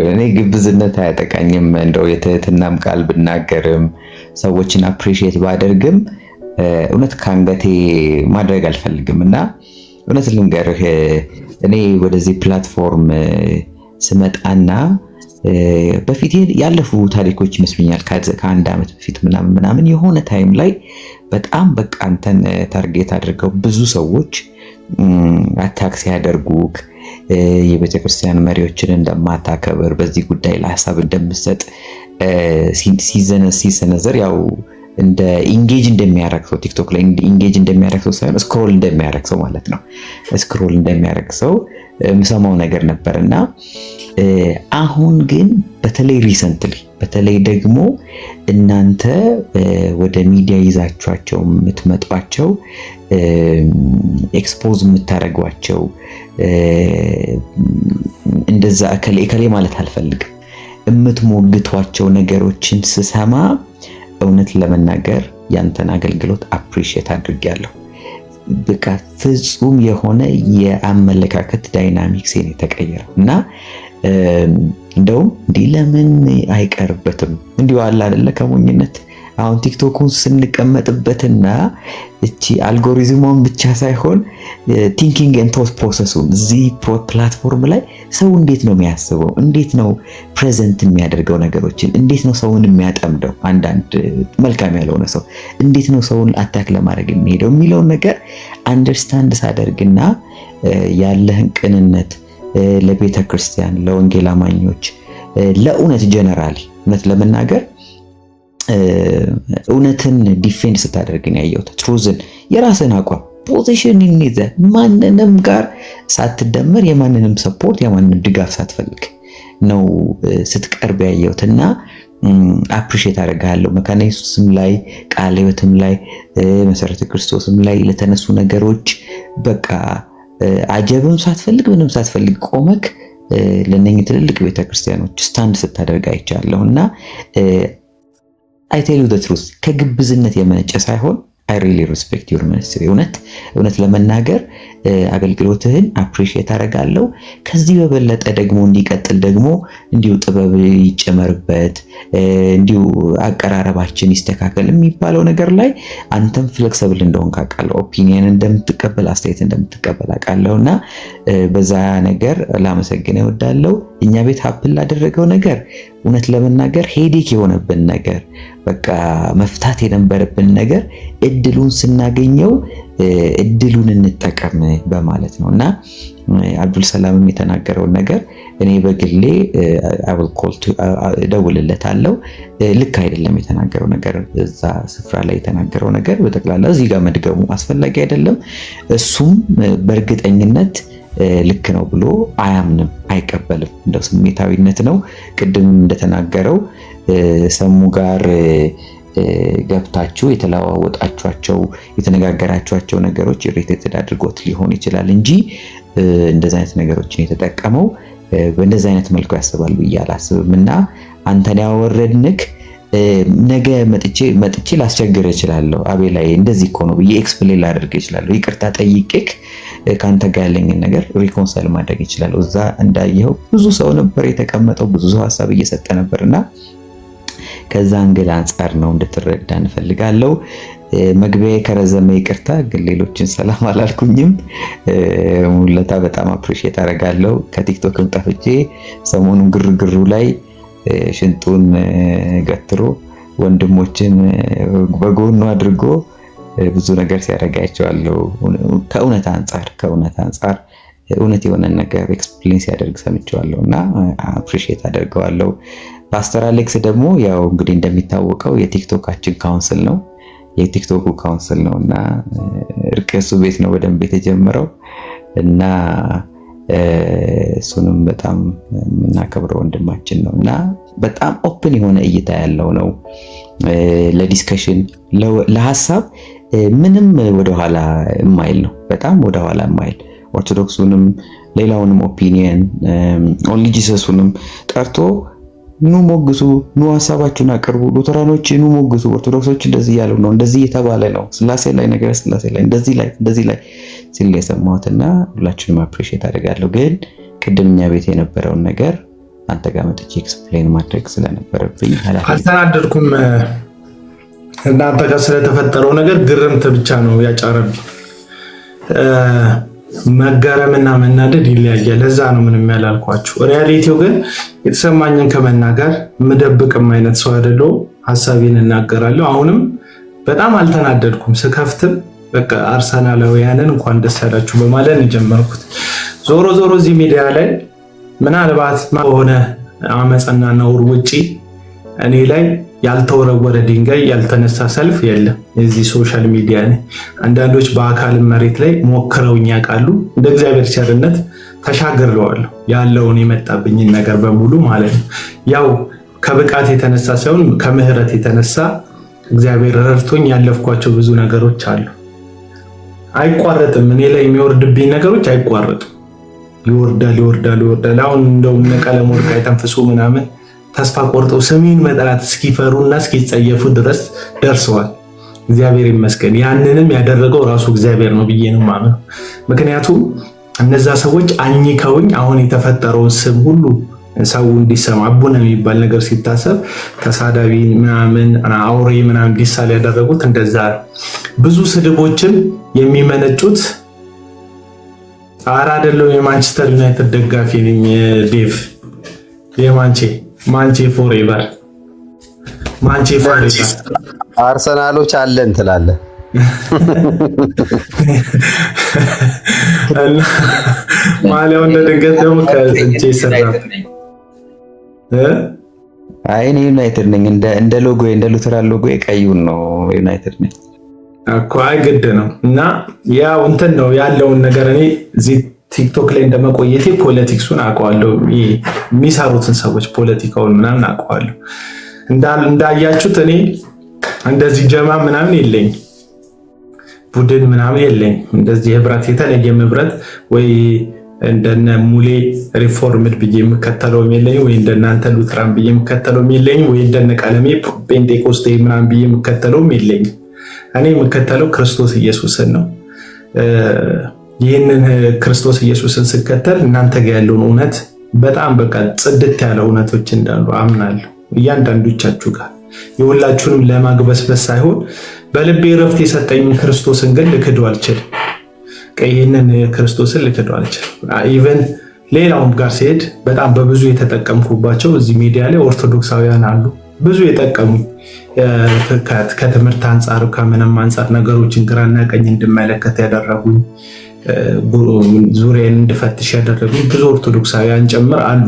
እኔ ግብዝነት አያጠቃኝም። እንደው የትህትናም ቃል ብናገርም ሰዎችን አፕሪሺየት ባደርግም እውነት ከአንገቴ ማድረግ አልፈልግም እና እውነት ልንገርህ እኔ ወደዚህ ፕላትፎርም ስመጣና በፊት ያለፉ ታሪኮች ይመስሉኛል ከአንድ ዓመት በፊት ምናምን የሆነ ታይም ላይ በጣም በቃ አንተን ታርጌት አድርገው ብዙ ሰዎች አታክ ሲያደርጉክ የቤተክርስቲያን መሪዎችን እንደማታከብር በዚህ ጉዳይ ላይ ሐሳብ እንደምትሰጥ ሲሰነዘር ያው እንደ ኢንጌጅ እንደሚያደርግ ሰው ቲክቶክ ላይ ኢንጌጅ እንደሚያደርግ ሰው ሳይሆን ስክሮል እንደሚያደርግ ሰው ማለት ነው። ስክሮል እንደሚያደርግ ሰው የምሰማው ነገር ነበርና አሁን ግን በተለይ ሪሰንትሊ በተለይ ደግሞ እናንተ ወደ ሚዲያ ይዛችኋቸው የምትመጧቸው ኤክስፖዝ የምታደርጓቸው እንደዛ እከሌ ማለት አልፈልግም የምትሞግቷቸው ነገሮችን ስሰማ እውነት ለመናገር ያንተን አገልግሎት አፕሪሺየት አድርጌያለሁ። በቃ ፍጹም የሆነ የአመለካከት ዳይናሚክስ የተቀየረው እና እንደውም እንዲህ ለምን አይቀርበትም እንዲሁ አለ አይደለ ከሞኝነት አሁን ቲክቶኩን ስንቀመጥበትና እቺ አልጎሪዝሙን ብቻ ሳይሆን ቲንኪንግ ኤንድ ቶት ፕሮሰሱን እዚህ ፕላትፎርም ላይ ሰው እንዴት ነው የሚያስበው፣ እንዴት ነው ፕሬዘንት የሚያደርገው ነገሮችን፣ እንዴት ነው ሰውን የሚያጠምደው፣ አንዳንድ መልካም ያልሆነ ሰው እንዴት ነው ሰውን አታክ ለማድረግ የሚሄደው የሚለውን ነገር አንደርስታንድ ሳደርግና ያለህን ቅንነት ለቤተ ክርስቲያን፣ ለወንጌል አማኞች፣ ለእውነት ጀነራሊ እውነት ለመናገር እውነትን ዲፌንድ ስታደርግ ነው ያየሁት። ትሩዝን የራስን አቋም ፖዚሽን ይዘህ ማንንም ጋር ሳትደመር የማንንም ሰፖርት የማንንም ድጋፍ ሳትፈልግ ነው ስትቀርብ ያየሁትና አፕሪሺየት አደርጋለሁ። መካነ ኢየሱስም ላይ ቃለ ሕይወትም ላይ መሰረተ ክርስቶስም ላይ ለተነሱ ነገሮች በቃ አጀብም ሳትፈልግ ምንም ሳትፈልግ ቆመክ ለነኚህ ትልልቅ ቤተክርስቲያኖች ስታንድ ስታደርግ አይቻለሁና I tell you the truth ከግብዝነት የመነጨ ሳይሆን I really respect your ministry እውነት ለመናገር አገልግሎትህን አፕሪሺየት አደርጋለሁ። ከዚህ በበለጠ ደግሞ እንዲቀጥል ደግሞ እንዲሁ ጥበብ ይጨመርበት፣ እንዲሁ አቀራረባችን ይስተካከል የሚባለው ነገር ላይ አንተም ፍሌክሲብል እንደሆንክ አውቃለሁ። ኦፒኒየን እንደምትቀበል፣ አስተያየት እንደምትቀበል አውቃለሁና በዛ ነገር ላመሰግን እወዳለሁ። እኛ ቤት ሀፕል ላደረገው ነገር እውነት ለመናገር ሄዴክ የሆነብን ነገር በቃ መፍታት የነበረብን ነገር እድሉን ስናገኘው እድሉን እንጠቀም በማለት ነውና አብዱል ሰላምም የተናገረው ነገር እኔ በግሌ እደውልለታለሁ። ልክ አይደለም የተናገረው ነገር፣ እዛ ስፍራ ላይ የተናገረው ነገር በጠቅላላ እዚህ ጋር መድገሙ አስፈላጊ አይደለም። እሱም በእርግጠኝነት ልክ ነው ብሎ አያምንም፣ አይቀበልም። እንደው ስሜታዊነት ነው። ቅድም እንደተናገረው ሰሙ ጋር ገብታችሁ የተለዋወጣችኋቸው የተነጋገራችኋቸው ነገሮች ኢሪቴትድ አድርጎት ሊሆን ይችላል እንጂ እንደዚህ አይነት ነገሮችን የተጠቀመው በእንደዚህ አይነት መልኩ ያስባል ብዬ አላስብም። እና አንተን ያወረድንክ ነገ መጥቼ ላስቸግር እችላለሁ፣ አቤላይ እንደዚህ እኮ ነው ብዬ ኤክስፕሌን ላደርግ እችላለሁ፣ ይቅርታ ጠይቄክ ካንተ ጋር ያለኝን ነገር ሪኮንሳይል ማድረግ እችላለሁ። እዛ እንዳየኸው ብዙ ሰው ነበር የተቀመጠው፣ ብዙ ሰው ሀሳብ እየሰጠ ነበርና ከዛ እንግዲህ አንፃር ነው እንድትረዳ እንፈልጋለሁ። መግቢያ ከረዘመ ይቅርታ፣ ግን ሌሎችን ሰላም አላልኩኝም። ሙለታ በጣም አፕሪሺየት አደርጋለሁ። ከቲክቶክም ጠፍቼ ሰሞኑን ግርግሩ ላይ ሽንጡን ገትሮ ወንድሞችን በጎኑ አድርጎ ብዙ ነገር ሲያደርጋቸዋለሁ። ከእውነት አንፃር እውነት የሆነ ነገር ኤክስፕሌን ሲያደርግ ሰምቼዋለሁ እና አፕሪሺየት አደርገዋለሁ። ፓስተር አሌክስ ደግሞ ያው እንግዲህ እንደሚታወቀው የቲክቶካችን ካውንስል ነው፣ የቲክቶኩ ካውንስል ነው እና እርቅ እሱ ቤት ነው በደንብ የተጀመረው እና እሱንም በጣም የምናከብረው ወንድማችን ነው እና በጣም ኦፕን የሆነ እይታ ያለው ነው። ለዲስከሽን ለሐሳብ ምንም ወደኋላ የማይል ነው፣ በጣም ወደኋላ የማይል ኦርቶዶክሱንም ሌላውንም ኦፒኒየን ኦንሊ ጂሰሱንም ጠርቶ ኑ ሞግሱ፣ ኑ ሐሳባችሁን አቅርቡ፣ ሉተራኖች ኑ ሞግሱ፣ ኦርቶዶክሶች እንደዚህ ያሉ ነው፣ እንደዚህ የተባለ ነው፣ ስላሴ ላይ ነገረ ስላሴ ላይ እንደዚህ ላይ ሲል የሰማሁትና ሁላችሁንም አፕሪሺየት አደርጋለሁ። ግን ቅድም እኛ ቤት የነበረውን ነገር አንተ ጋር መጥቼ ኤክስፕሌን ማድረግ ስለነበረብኝ አልተናደድኩም። እናንተ ጋር ስለተፈጠረው ነገር ግርምት ብቻ ነው ያጫረብኝ። መገረምና መናደድ ይለያያል። ለዛ ነው ምንም ያላልኳችሁ። ሪያሊቲው ግን የተሰማኝን ከመናገር ምደብቅም አይነት ሰው አይደለው። ሐሳቤን እናገራለሁ። አሁንም በጣም አልተናደድኩም። ስከፍትም በቃ አርሰናላውያንን እንኳን ደስ ያላችሁ በማለት ነው የጀመርኩት። ዞሮ እዚህ ሚዲያ ላይ ምናልባት ሆነ አመፀና ነውር ውጪ እኔ ላይ ያልተወረወረ ድንጋይ ያልተነሳ ሰልፍ የለም። የዚህ ሶሻል ሚዲያ ላይ አንዳንዶች በአካል መሬት ላይ ሞክረውኝ ያውቃሉ። እንደ እግዚአብሔር ቸርነት ተሻግሬዋለሁ ያለውን የመጣብኝን ነገር በሙሉ ማለት ነው። ያው ከብቃት የተነሳ ሳይሆን ከምህረት የተነሳ እግዚአብሔር ረድቶኝ ያለፍኳቸው ብዙ ነገሮች አሉ። አይቋረጥም። እኔ ላይ የሚወርድብኝ ነገሮች አይቋረጡም። ይወርዳል። አሁን እንደው ቀለም ወርቅ አይተንፍሱ ምናምን ተስፋ ቆርጠው ስሜን መጥራት እስኪፈሩና እስኪጸየፉ ድረስ ደርሰዋል። እግዚአብሔር ይመስገን። ያንንም ያደረገው ራሱ እግዚአብሔር ነው ብዬ ነው የማምነው። ምክንያቱም እነዛ ሰዎች አኝከውኝ አሁን የተፈጠረውን ስም ሁሉ ሰው እንዲሰማ አቡነ የሚባል ነገር ሲታሰብ ተሳዳቢ ምናምን አውሬ ምናምን እንዲሳል ያደረጉት እንደዛ ብዙ ስድቦችን የሚመነጩት አራ አይደለም። የማንቸስተር ዩናይትድ ደጋፊ ነኝ ዴቭ ማንቼ ፎሬቨር አርሰናሎች አለን ትላለህ። ማሊያው እንደ ድንገት ደግሞ ከእጄ ሰራ። አይ እኔ ዩናይትድ ነኝ። እንደ ሎጎ እንደ ሉተራን ሎጎ ቀዩን ነው ዩናይትድ ነኝ እኮ። አይ ግድ ነው እና ያው እንትን ነው ያለውን ነገር እኔ እዚህ ቲክቶክ ላይ እንደመቆየቴ ፖለቲክሱን አውቀዋለሁ። የሚሰሩትን ሰዎች ፖለቲካውን ምናምን አውቀዋለሁ። እንዳያችሁት እኔ እንደዚህ ጀማ ምናምን የለኝ፣ ቡድን ምናምን የለኝ። እንደዚህ ህብረት የተለየ ህብረት ወይ እንደነ ሙሌ ሪፎርምድ ብዬ የምከተለውም የለኝ፣ ወይ እንደናንተ ሉትራን ብዬ የምከተለውም የለኝ፣ ወይ እንደነ ቀለሜ ፔንቴኮስቴ ምናምን ብዬ የምከተለውም የለኝ። እኔ የምከተለው ክርስቶስ ኢየሱስን ነው። ይህንን ክርስቶስ ኢየሱስን ስከተል እናንተ ጋር ያለውን እውነት በጣም በቃ ጽድት ያለ እውነቶች እንዳሉ አምናለሁ። እያንዳንዶቻችሁ ጋር የሁላችሁንም ለማግበስበስ ሳይሆን በልቤ ረፍት የሰጠኝ ክርስቶስን ግን ልክደው አልችልም። ይህንን ክርስቶስን ልክደው አልችልም። ኢቨን ሌላውም ጋር ሲሄድ በጣም በብዙ የተጠቀምኩባቸው እዚህ ሚዲያ ላይ ኦርቶዶክሳውያን አሉ ብዙ የጠቀሙ ከትምህርት አንጻር ከምንም አንጻር ነገሮችን ግራና ቀኝ እንድመለከት ያደረጉኝ ዙሪያን እንድፈትሽ ያደረጉኝ ብዙ ኦርቶዶክሳውያን ጭምር አሉ።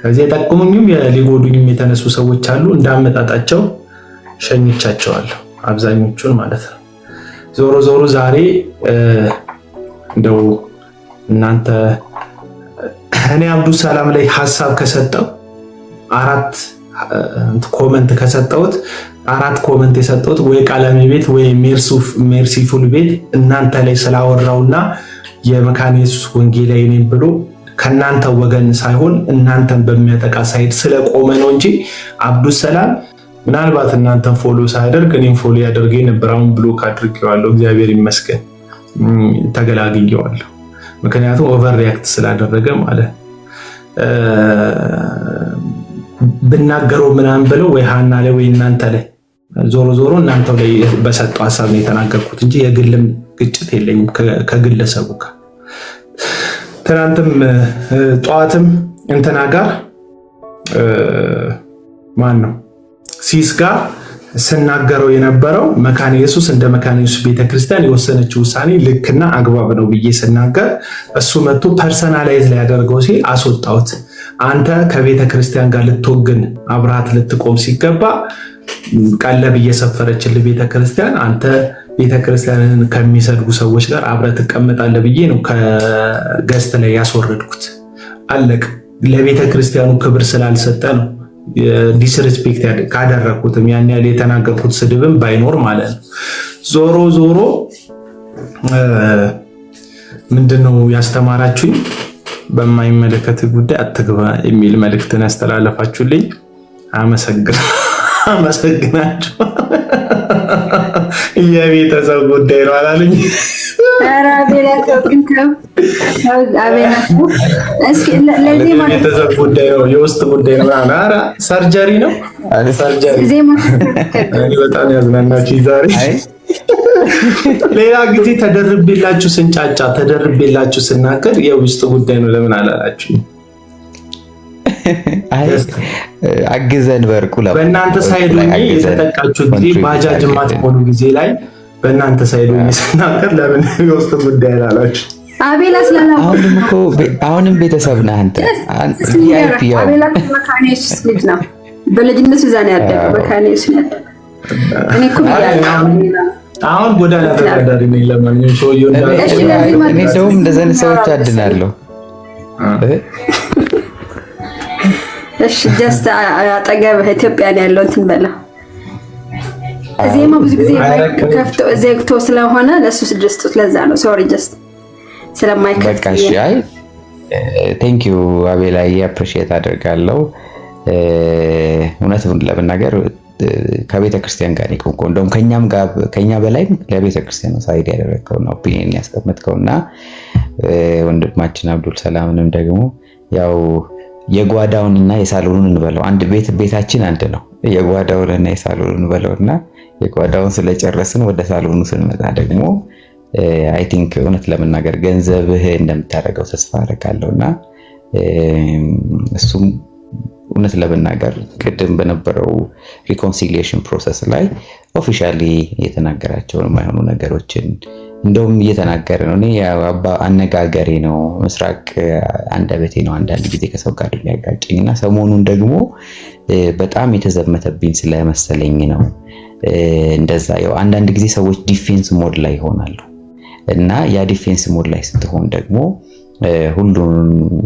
ከዚህ የጠቀሙኝም ሊጎዱኝም የተነሱ ሰዎች አሉ። እንዳመጣጣቸው ሸኝቻቸዋለሁ አብዛኞቹን ማለት ነው። ዞሮ ዞሮ ዛሬ እንደው እናንተ እኔ አብዱሰላም ላይ ሐሳብ ከሰጠው 4 ኮመንት ከሰጠሁት 4 ኮመንት የሰጠሁት ወይ ቃለሜ ቤት ወይ ሜርሲፉል ቤት እናንተ ላይ ስላወራውና የመካነ ኢየሱስ ወንጌላዊ ነኝ ብሎ ከናንተ ወገን ሳይሆን እናንተን በሚያጠቃ ሳይድ ስለቆመ ነው እንጂ አብዱሰላም ምናልባት እናንተን ፎሎ ሳያደርግ እኔም ፎሎ ያደርገኝ ነበር። አሁን ብሎክ አድርጌዋለሁ። እግዚአብሔር ይመስገን ተገላግዬዋለሁ። ምክንያቱም ኦቨር ሪያክት ስላደረገ ማለት ብናገረው ምናምን ብለው ወይ ሃና ላይ ወይ እናንተ ላይ ዞሮ ዞሮ እናንተው ላይ በሰጠው ሐሳብ ነው የተናገርኩት እንጂ የግልም ግጭት የለኝም ከግለሰቡ ጋር። ትናንትም ጠዋትም እንትና ጋር ማን ነው ሲስ ጋር ስናገረው የነበረው መካነ ኢየሱስ እንደ መካነ ኢየሱስ ቤተክርስቲያን የወሰነችው ውሳኔ ልክና አግባብ ነው ብዬ ስናገር እሱ መጥቶ ፐርሰናላይዝ ላይ ያደርገው ሲል አስወጣሁት። አንተ ከቤተክርስቲያን ጋር ልትወግን አብራት ልትቆም ሲገባ ቀለብ እየሰፈረችልህ ቤተክርስቲያን አንተ ቤተክርስቲያንን ከሚሰድቡ ሰዎች ጋር አብረህ ትቀመጣለህ ብዬ ነው ከገስት ላይ ያስወረድኩት። አለቅ ለቤተክርስቲያኑ ክብር ስላልሰጠ ነው ዲስሪስፔክት ካደረኩትም ያን ያህል የተናገርኩት ስድብም ባይኖር ማለት ነው። ዞሮ ዞሮ ምንድነው ያስተማራችሁኝ? በማይመለከት ጉዳይ አትግባ የሚል መልእክትን ያስተላለፋችሁልኝ አመሰግናችሁ። የቤተሰብ ጉዳይ ነው አላሉኝ። ቤተሰብ ጉዳይ ነው፣ የውስጥ ጉዳይ ነው። ኧረ ሰርጀሪ ነው። በጣም ያዝናናችሁ ዛሬ። ሌላ ጊዜ ተደርቤላችሁ ስንጫጫ ተደርቤላችሁ ስናገር የውስጥ ጉዳይ ነው ለምን አላላችሁ? አግዘን በርቁ በእናንተ ሳይድ ሆኜ የተጠቃችሁ ጊዜ ባጃጅ ማትሞሉ ጊዜ ላይ በእናንተ ሳይድ ሆኜ ስናገር ለምን የውስጥ ጉዳይ አላላችሁ? አቤላ ስላላው አሁንም ቤተሰብ ነህ አንተ። አቤላ መካነ ኢየሱስ ልጅ ነው። በልጅነቱ እዛ ነው ያደገው። መካነ ኢየሱስ ነው ያደገው። እኔ እኮ አሁን ጎዳና ተዳዳሪ ነኝ። ለማንኛውም ሰውዬው እኔ እንደውም እንደዚህ አይነት ሰዎች አድናለሁ። እሺ ጀስት አጠገብ ኢትዮጵያ ነው ያለው እንትን በለው። እዚህማ ብዙ ጊዜ ከፍቶ ዘግቶ ስለሆነ ለሱ ስድስት ለዛ ነው ሶሪ ጀስት ስለማይከፍት። በቃ እሺ። አይ ቴንክ ዩ አቤላ አፕሪሺየት አደርጋለሁ። እውነቱን ለመናገር ከቤተ ክርስቲያን ጋር ነው ቆንጆ እንደውም ከኛ በላይ ለቤተ ክርስቲያን ሳይድ ያደረገውና ኦፒኒየን ያስቀመጥከውና ወንድማችን አብዱል ሰላምንም ደግሞ ያው የጓዳውንና የሳሎኑን እንበለው አንድ ቤታችን አንድ ነው። የጓዳውንና የሳሎኑን እንበለውና የጓዳውን ስለጨረስን ወደ ሳሎኑ ስንመጣ ደግሞ አይ ቲንክ እውነት ለመናገር ገንዘብህ እንደምታደርገው ተስፋ አደርጋለሁና እሱም እውነት ለመናገር ቅድም በነበረው ሪኮንሲሊየሽን ፕሮሰስ ላይ ኦፊሻሊ የተናገራቸውን የማይሆኑ ነገሮችን እንደውም እየተናገረ ነው። እኔ አባ አነጋገሬ ነው ምስራቅ አንደበቴ ነው አንዳንድ ጊዜ ከሰው ጋር የሚያጋጨኝና ሰሞኑን ደግሞ በጣም የተዘመተብኝ ስለመሰለኝ ነው እንደዛ። ያው አንዳንድ ጊዜ ሰዎች ዲፌንስ ሞድ ላይ ይሆናሉ እና ያ ዲፌንስ ሞድ ላይ ስትሆን ደግሞ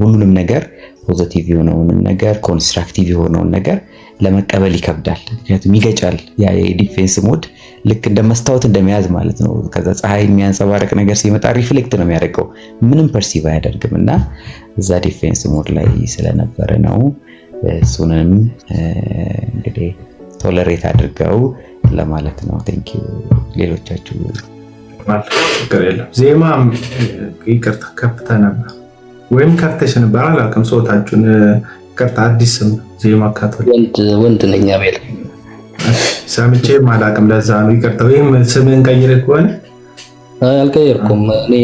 ሁሉንም ነገር ፖዚቲቭ የሆነውን ነገር ኮንስትራክቲቭ የሆነውን ነገር ለመቀበል ይከብዳል። ምክንያቱም ይገጫል። ያ የዲፌንስ ሞድ ልክ እንደ መስታወት እንደመያዝ ማለት ነው። ከዛ ፀሐይ የሚያንጸባረቅ ነገር ሲመጣ ሪፍሌክት ነው የሚያደርገው፣ ምንም ፐርሲቭ አያደርግም እና እዛ ዲፌንስ ሞድ ላይ ስለነበረ ነው። እሱንም እንግዲህ ቶለሬት አድርገው ለማለት ነው። ቴንክ ዩ። ሌሎቻችሁ ችግር የለም። ዜማ ይቅርታ ከፍተ ነበር ወይም ከፍተሽ ነበር አላውቅም። ሶታችሁን ይቅርታ። አዲስ ስም ዜማ ካቶሊክ ወንድ ነኝ አቤል ሰምቼም አላውቅም። ለዛ ነው ይቅርታ። ወይም ስምን ቀይረህ ከሆነ አልቀየርኩም። እኔ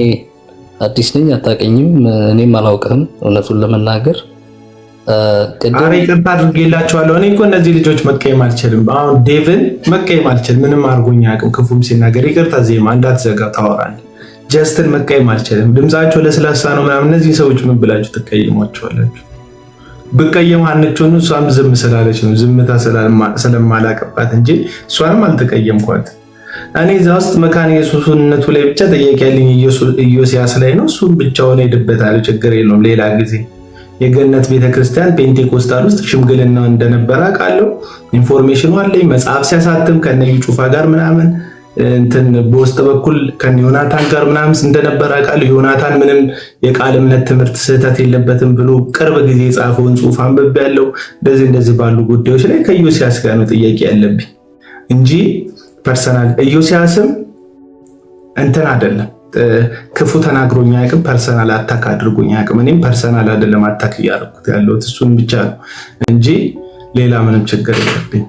አዲስ ነኝ፣ አታውቀኝም፣ እኔም አላውቅህም እውነቱን ለመናገር አሬ ይቅርታ አድርጌላችኋለሁ። እኔ እኮ እነዚህ ልጆች መቀየም አልችልም። አሁን ዴቭን መቀየም አልችልም። ምንም አድርጎኝ አያውቅም። ክፉም ሲናገር ይቅርታ ዜማ እንዳትዘጋ ታወራለህ። ጀስትን መቀየም አልችልም። ድምጻቸው ለስላሳ ነው ምናምን። እነዚህ ሰዎች ምን ብላችሁ ትቀይሟቸዋላችሁ? ብቀየም አንቾን እሷም ዝም ስላለች ነው፣ ዝምታ ስለማላቀባት እንጂ እሷንም አልተቀየምኳት። እኔ እዛ ውስጥ መካነ ኢየሱስነቱ ላይ ብቻ ጥያቄ ያለኝ ኢዮስያስ ላይ ነው። እሱም ብቻውን ሄድበታል፣ ችግር የለውም። ሌላ ጊዜ የገነት ቤተክርስቲያን ፔንቴኮስታል ውስጥ ሽምግልና እንደነበረ አውቃለሁ። ኢንፎርሜሽኑ አለኝ። መጽሐፍ ሲያሳትም ከነዩ ጩፋ ጋር ምናምን እንትን በውስጥ በኩል ከዮናታን ጋር ምናምን እንደነበረ አውቃለሁ። ዮናታን ምንም የቃል እምነት ትምህርት ስህተት የለበትም ብሎ ቅርብ ጊዜ የጻፈውን ጽሑፍ አንብቤያለሁ። እንደዚህ ባሉ ጉዳዮች ላይ ከኢዮስያስ ጋር ነው ጥያቄ ያለብኝ እንጂ ፐርሰናል ኢዮስያስም እንትን አይደለም። ክፉ ተናግሮኝ አያውቅም። ፐርሰናል አታክ አድርጎኝ አያውቅም። እኔም ፐርሰናል አይደለም አታክ እያደረኩት ያለሁት እሱን ብቻ ነው እንጂ ሌላ ምንም ችግር የለብኝ።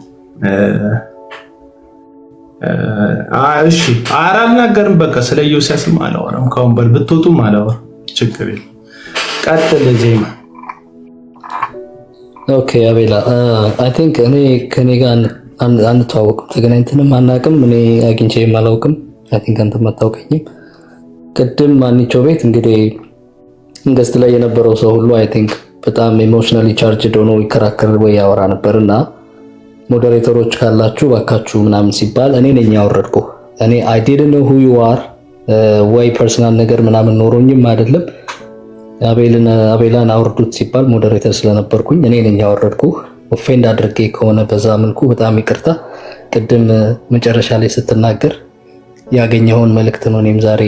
እሺ አልናገርም። በቃ ስለ ኢዮስያስም አላወራም። ካሁን በል ብትወጡም አላወራም። ችግር የለም። ቀጥል ዜማ። ኦኬ አቤላ አይ ቲንክ እኔ ከኔ ጋር አንተዋወቅም፣ ተገናኝተንም አናውቅም። እኔ አግኝቼም አላውቅም። አይ ቲንክ አንተም አታውቀኝም። ቅድም ማንቾ ቤት እንግዲህ ገስት ላይ የነበረው ሰው ሁሉ አይ ቲንክ በጣም ኢሞሽናሊ ቻርጅድ ሆኖ ይከራከር ወይ ያወራ ነበርና ሞዴሬተሮች ካላችሁ ባካችሁ ምናምን ሲባል እኔ ነኝ ያወረድኩ። እኔ አይ ዲድንት ኖ ሁ ዩ አር ወይ ፐርሰናል ነገር ምናምን ኖሮኝም አይደለም። አቤላን አውርዱት ሲባል ሞዴሬተር ስለነበርኩኝ እኔ ነኝ ያወረድኩ። ኦፌንድ አድርጌ ከሆነ በዛ መልኩ በጣም ይቅርታ። ቅድም መጨረሻ ላይ ስትናገር ያገኘውን መልእክት ነው እኔም ዛሬ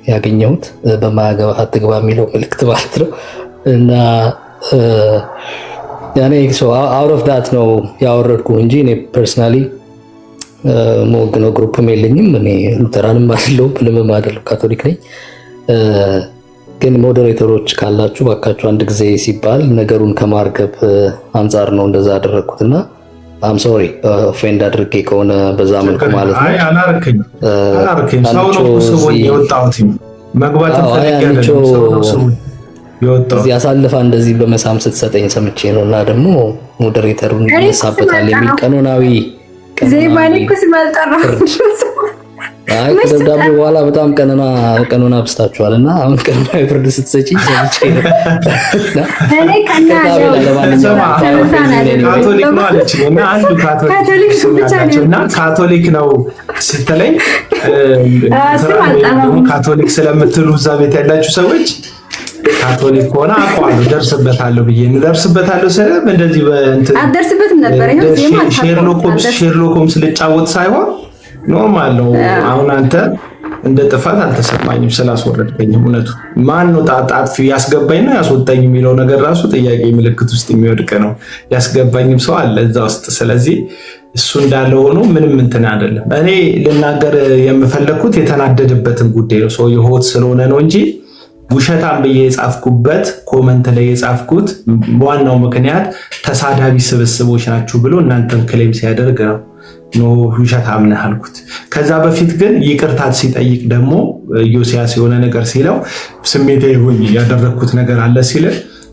ያገኘሁት፣ በማያገባ አትግባ የሚለው መልእክት ማለት ነው። እና ያኔ አውት ኦፍ ዳት ነው ያወረድኩ እንጂ እኔ ፐርሰናሊ ሞግነው ግሩፕም የለኝም። እኔ ሉተራንም አይደለሁም፣ ምንም አይደለሁ፣ ካቶሊክ ነኝ። ግን ሞዴሬተሮች ካላችሁ ባካችሁ አንድ ጊዜ ሲባል ነገሩን ከማርገብ አንጻር ነው እንደዛ ያደረኩትና አም ሶሪ ኦፌንድ አድርጌ ከሆነ በዛ መልኩ ማለት ነው። አይ አላረከኝ ሰው ነው ሰው የወጣሁት መግባት ፈልጌያለሁ። ሰው ነው ሰው የወጣሁት እዚህ አሳልፋ እንደዚህ በመሳም ስትሰጠኝ ሰምቼ ነውና ደግሞ ሞዴሬተሩን ይሳበታል የሚል ቀኖናዊ ዘይባኒ ኩስማልጠራ አይ ከደብዳቤ በኋላ በጣም ቀኖና አብስታችኋልና አሁን ቀኖናዊ ፍርድ ስትሰጪኝ ሰምቼ ነው። እኔ ካቶሊክ ነው አለችኝ እና አንዱ ካቶሊክ ነው ስትለኝ ካቶሊክ ስለምትሉ እዛ ቤት ያላችሁ ሰዎች ካቶሊክ ሆነ አቋም ደርስበታለሁ ብዬ ደርስበታለሁ ሰለም እንደዚህ በእንትን አደርስበትም ነበር። ይሄው ዜማ ሼርሎክስ ልጫወት ሳይሆን ኖርማል ነው። አሁን አንተ እንደ ጥፋት አልተሰማኝም ስላስወረድከኝ። እውነቱ ማን ነው አጥፊ ያስገባኝ ነው ያስወጣኝ የሚለው ነገር ራሱ ጥያቄ ምልክት ውስጥ የሚወድቅ ነው። ያስገባኝም ሰው አለ እዛ ውስጥ። ስለዚህ እሱ እንዳለ ሆኖ ምንም እንትን አይደለም። እኔ ልናገር የምፈለኩት የተናደደበትን ጉዳይ ነው። ሰው የሆት ስለሆነ ነው እንጂ ውሸታም ብዬ የጻፍኩበት ኮመንት ላይ የጻፍኩት ዋናው ምክንያት ተሳዳቢ ስብስቦች ናችሁ ብሎ እናንተም ክሌም ሲያደርግ ነው ነው ውሸታም ነህ አልኩት። ከዛ በፊት ግን ይቅርታ ሲጠይቅ ደግሞ ኢዮስያስ የሆነ ነገር ሲለው ስሜታዊ ሆኜ ያደረኩት ነገር አለ ሲል